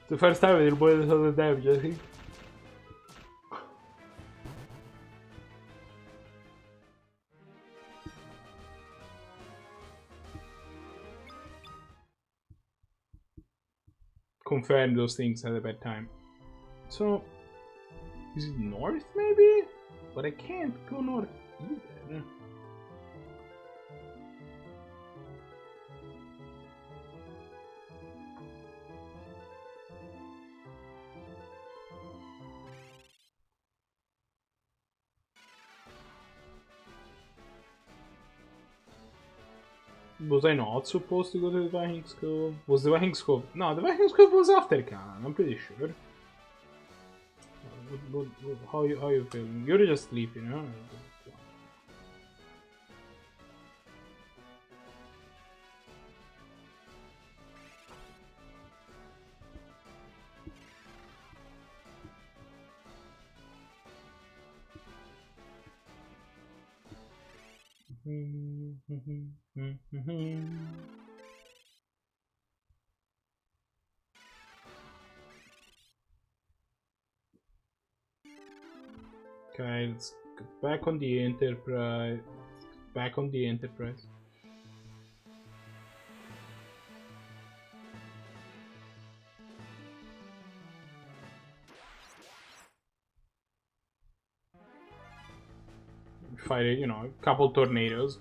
The first time it'll boil the damage, I think. Confirm those things at a bad time. So, is it north maybe? But I can't go north either. Was I not supposed to go to the Vikings Cove? Was the Vikings Cove? No, the Vikings Cove was after Canaan, I'm pretty sure. How you feeling? You're just sleeping, huh? Okay, let's get back on the Enterprise. Back on the Enterprise. Fire, you know, a couple tornadoes.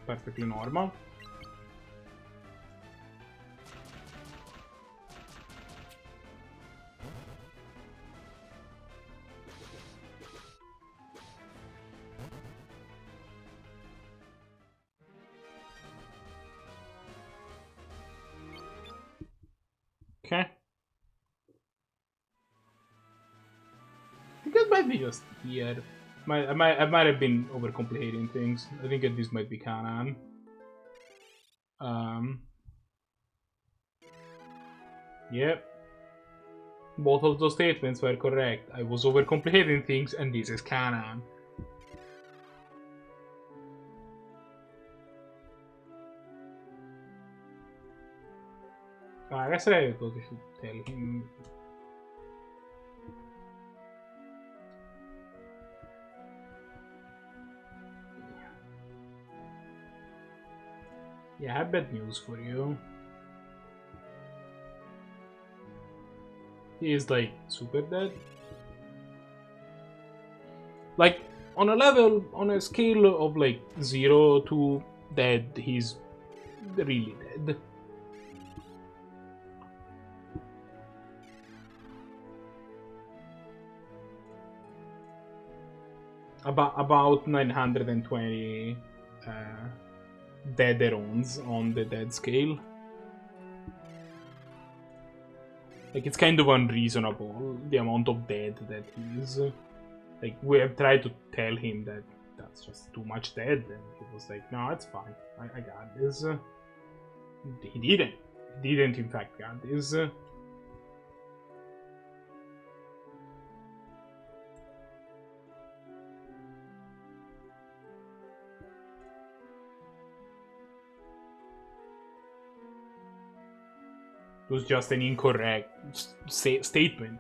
Perfectly normal. Okay. I think it might be just here. I might have been overcomplicating things. I think this might be Canaan. Yep. Both of those statements were correct. I was overcomplicating things, and this is Canaan. I guess I thought I should tell him. Yeah, I have bad news for you. He is like super dead. Like on a scale of like 0 to dead, he's really dead. About 920 dead erons on the dead scale. Like, it's kind of unreasonable, the amount of dead that he is. Like, we have tried to tell him that that's just too much dead, and he was like, no, it's fine, I got this. He didn't. He didn't, in fact, got this. It was just an incorrect statement.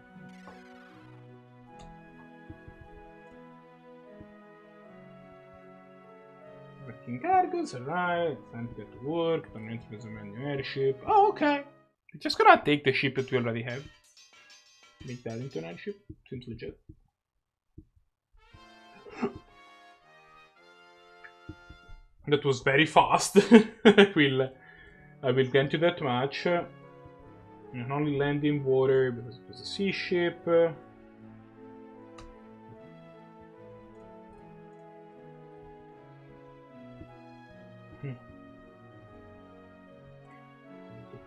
Taking cargoes, alright. Time to get to work. Permanent resume new airship. Oh, okay. We're just gonna take the ship that we already have. Make that into an airship. Seems legit. That was very fast. I will grant you that much. You can only land in water because it was a sea ship. The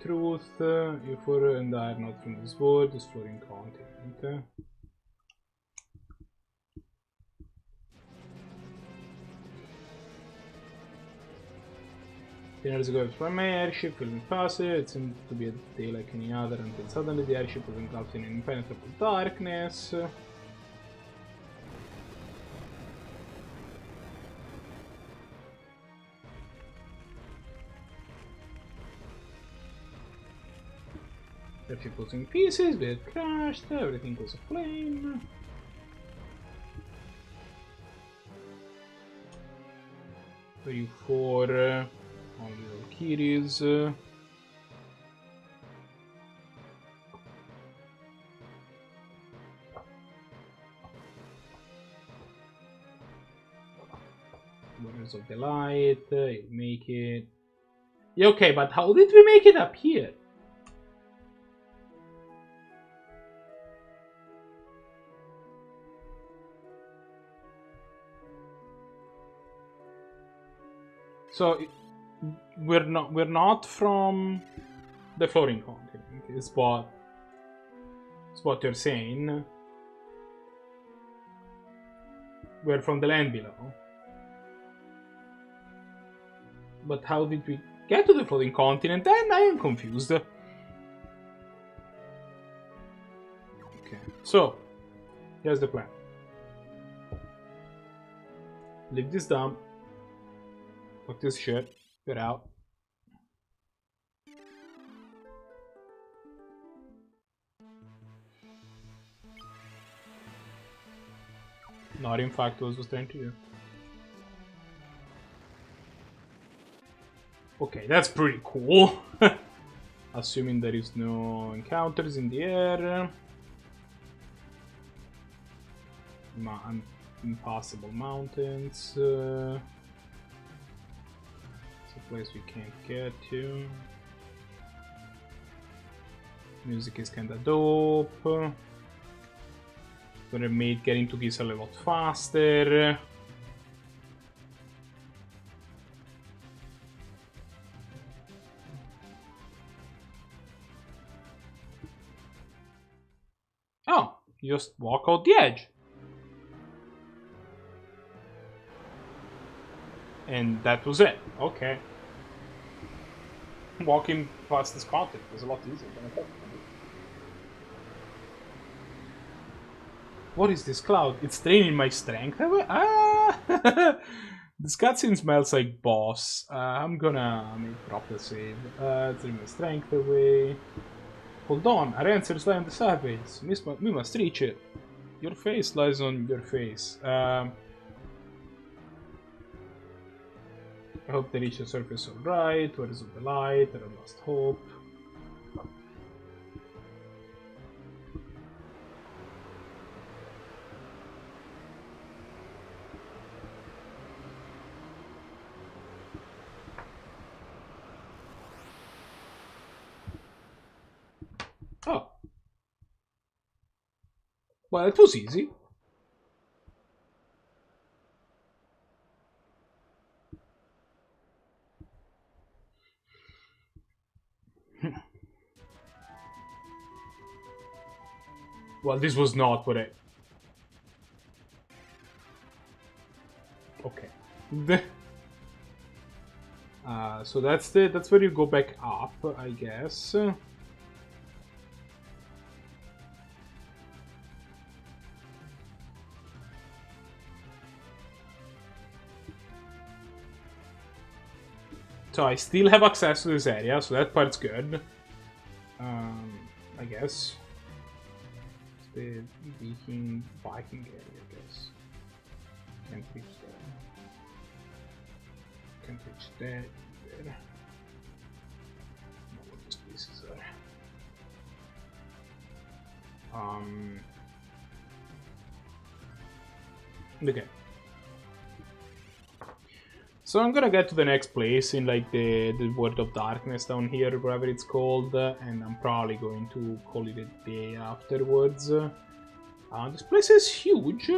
truth, you four and I are not from this world, this floating continent. Years ago, it was my airship, filming faster. It seemed to be a day like any other until suddenly the airship was engulfed in impenetrable darkness. The airship was in pieces, we had crashed, everything was aflame. For you four, all little kitties. Waters of the light, you make it. Yeah, okay, but how did we make it up here? So we're not from the floating continent. Is what you're saying. We're from the land below. But how did we get to the floating continent? And I am confused. Okay, so here's the plan. Leave this dump. Fuck this shit. Get out. Not in fact what I was trying to do. Okay, that's pretty cool. Assuming there is no encounters in the air. Impossible mountains. It's a place we can't get to. Music is kinda dope. Gonna make getting to Giselle a lot faster. Oh, you just walk out the edge. And that was it. Okay. Walking past this continent was a lot easier than I thought. What is this cloud? It's draining my strength. Ah! This cutscene smells like boss. I'm gonna make proper save. Drain my strength away. Hold on, our answers lie on the surface. We must reach it. Your face lies on your face. I hope they reach the surface alright. Where is the light? I lost hope. Oh. Well, it was easy. Well, this was not what I... Okay. So that's where you go back up, I guess. So I still have access to this area, so that part's good. I guess. The Viking area, I guess. Can't reach there. can reach that there. What these places are. Okay. So I'm gonna get to the next place in like the World of Darkness down here, whatever it's called, and I'm probably going to call it a day afterwards. This place is huge.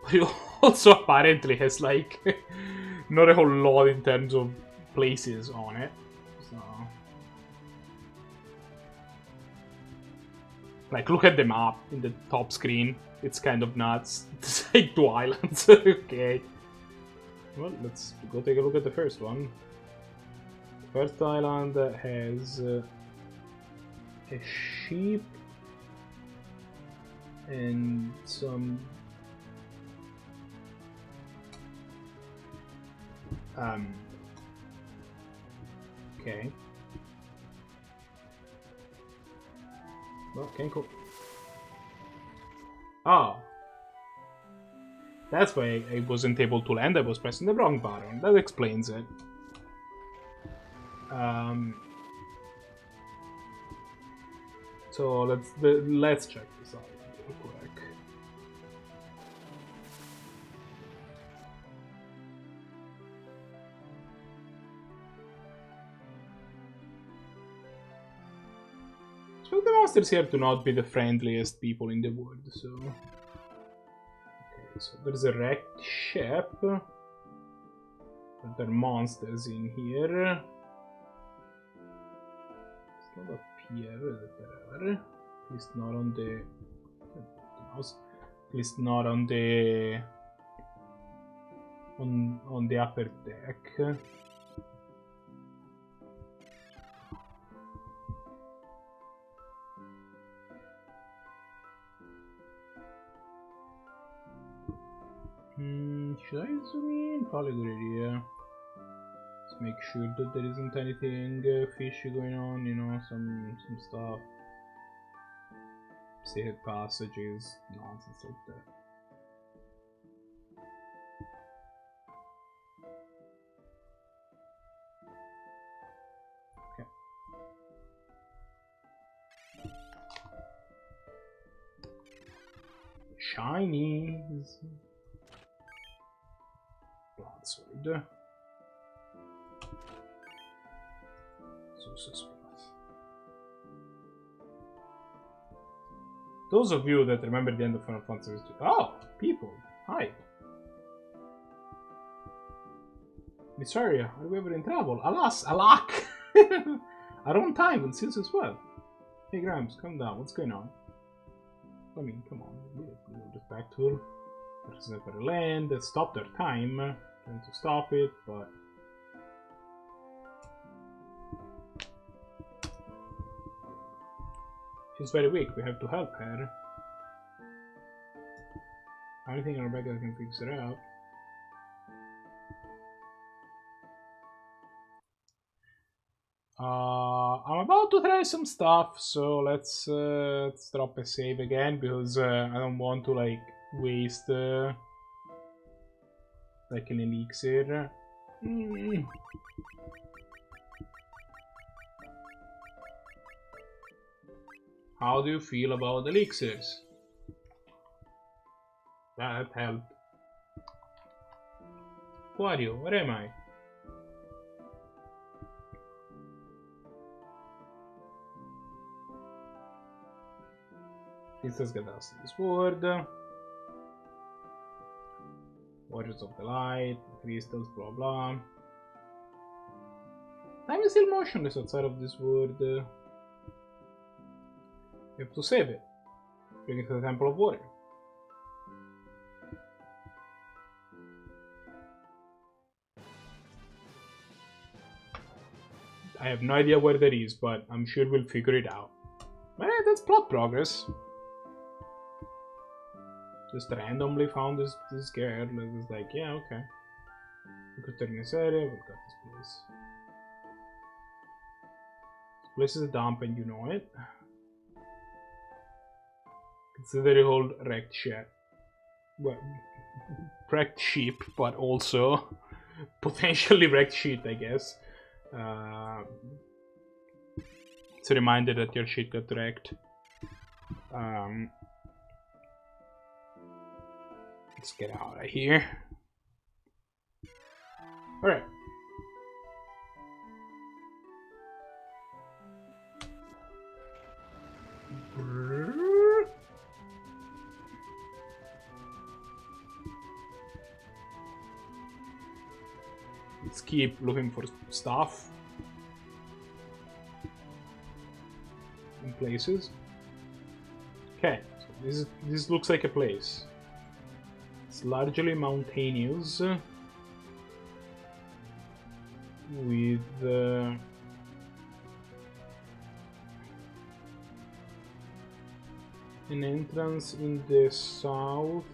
But it also apparently has like not a whole lot in terms of places on it. So like look at the map in the top screen. It's kind of nuts. It's like 2 islands. Okay. Well, let's go take a look at the first one. The first island has a sheep and some okay. Okay, cool. Ah. That's why I wasn't able to land. I was pressing the wrong button. That explains it. So let's check this out real quick. So the monsters here do not be the friendliest people in the world, so... Okay, so there's a wrecked ship. There are monsters in here. It's not appear that there are. At least not on the... At least not on the... on the upper deck. Should I zoom in? Probably a good idea. Let's make sure that there isn't anything fishy going on, you know, some stuff. Secret passages, nonsense like that. Okay. Shinies. Sword. Those of you that remember the end of Final Fantasy II. Oh, people. Hi. Mysteria, are we ever in trouble? Alas, alack! Our own time will cease as well. Hey Grimes, calm down. What's going on? I mean, come on. We're respectful. There's never land. Stop their time. Trying to stop it, but she's very weak. We have to help her. Anything in our bag that can fix her out. I'm about to try some stuff, so let's drop a save again because I don't want to like waste like an elixir. How do you feel about elixirs? That helped. Who are you? Where am I? Let's get us this word. Waters of the light, crystals, blah blah. Time is still motionless outside of this world. We have to save it. Bring it to the Temple of Water. I have no idea where that is, but I'm sure we'll figure it out. But yeah, that's plot progress. Just randomly found this girl, and it's like, yeah, okay. We could turn this area, we've got this place. This place is a dump and you know it. Consider the whole wrecked ship. Well, cracked ship, but also potentially wrecked shit, I guess. It's a reminder that your shit got wrecked. Let's get out of here. Alright. Let's keep looking for stuff in places. Okay, so this looks like a place. It's largely mountainous with an entrance in the south.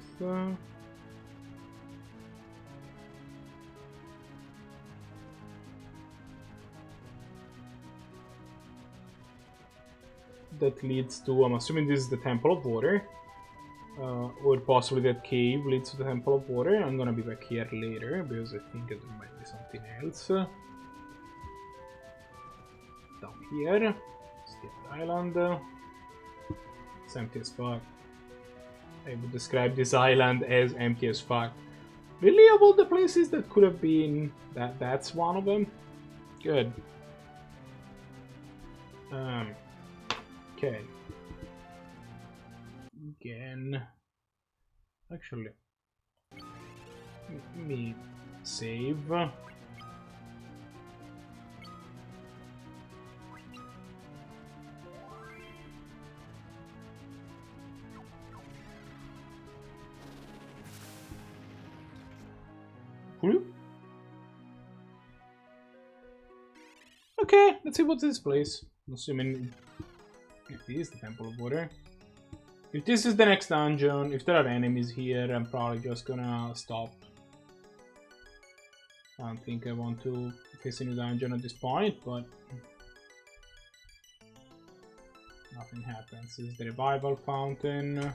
That leads to, I'm assuming this is the Temple of Water, or possibly that cave leads to the Temple of Water. I'm gonna be back here later because I think there might be something else. Down here, Steel Island. It's empty as fuck. I would describe this island as empty as fuck. Really, of all the places that could have been, that's one of them? Good. Okay. Again. Actually, let me save. Okay, let's see what's this place. I'm assuming if this is the Temple of Water. If this is the next dungeon, if there are enemies here, I'm probably just gonna stop. I don't think I want to face a new dungeon at this point, but nothing happens. This is the Revival Fountain,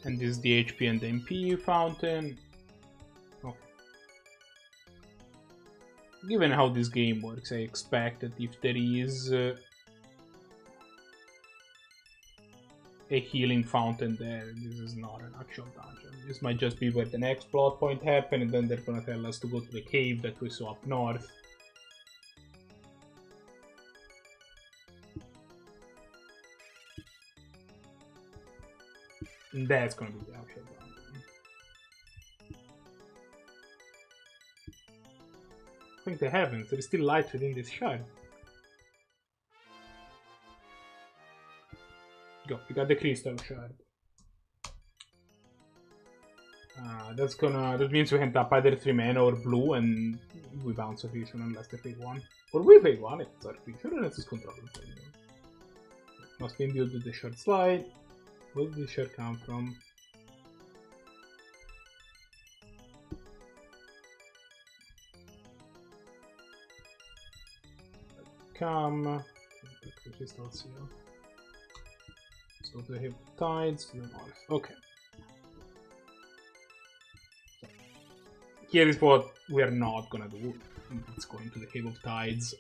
and this is the HP and MP Fountain. Okay. Given how this game works, I expect that if there is a healing fountain there, this is not an actual dungeon. This might just be where the next plot point happened, and then they're gonna tell us to go to the cave that we saw up north. And that's gonna be the actual dungeon. I think they haven't. There is still light within this shard. Go, we got the crystal shard. That means we can tap either 3 mana or blue, and we bounce a creature unless they pay 1. Or we pay 1 if it's our creature, and it's controlled. Must be imbued with the shard slide. Where did this shard come from? Come. The crystal seal. So the Haven of Tides to the north. Okay. So, here is what we are not gonna do. It's going to the Haven of Tides.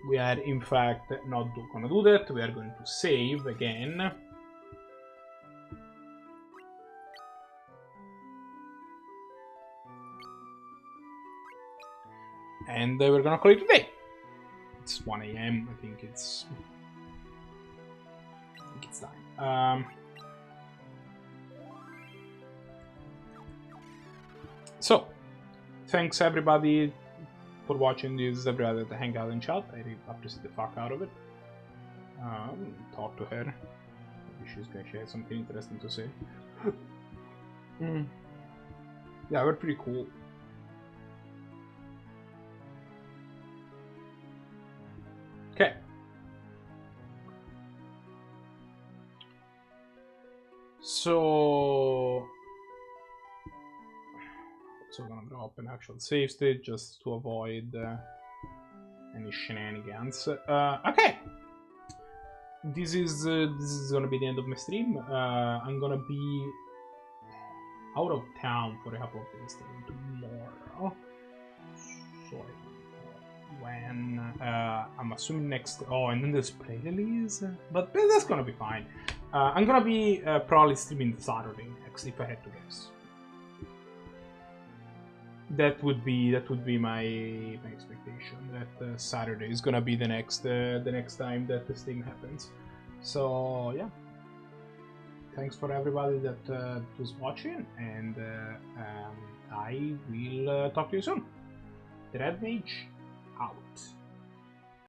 We are in fact not gonna do that. We are going to save again. And we're gonna call it today. It's 1 AM. I think it's time. So, thanks everybody for watching this. Everybody that hang out in chat. I really appreciate the fuck out of it. Talk to her. Maybe she has something interesting to say. Yeah, we're pretty cool. Okay. So I'm gonna drop an actual save state just to avoid any shenanigans. Okay. This is gonna be the end of my stream. I'm gonna be out of town for a couple of days tomorrow. So when I'm assuming next. Oh, and then there's play release, but that's gonna be fine. I'm gonna be probably streaming Saturday next, if I had to guess. That would be my expectation. That Saturday is gonna be the next time that this thing happens. So yeah, thanks for everybody that was watching, and I will talk to you soon. The Red Mage out.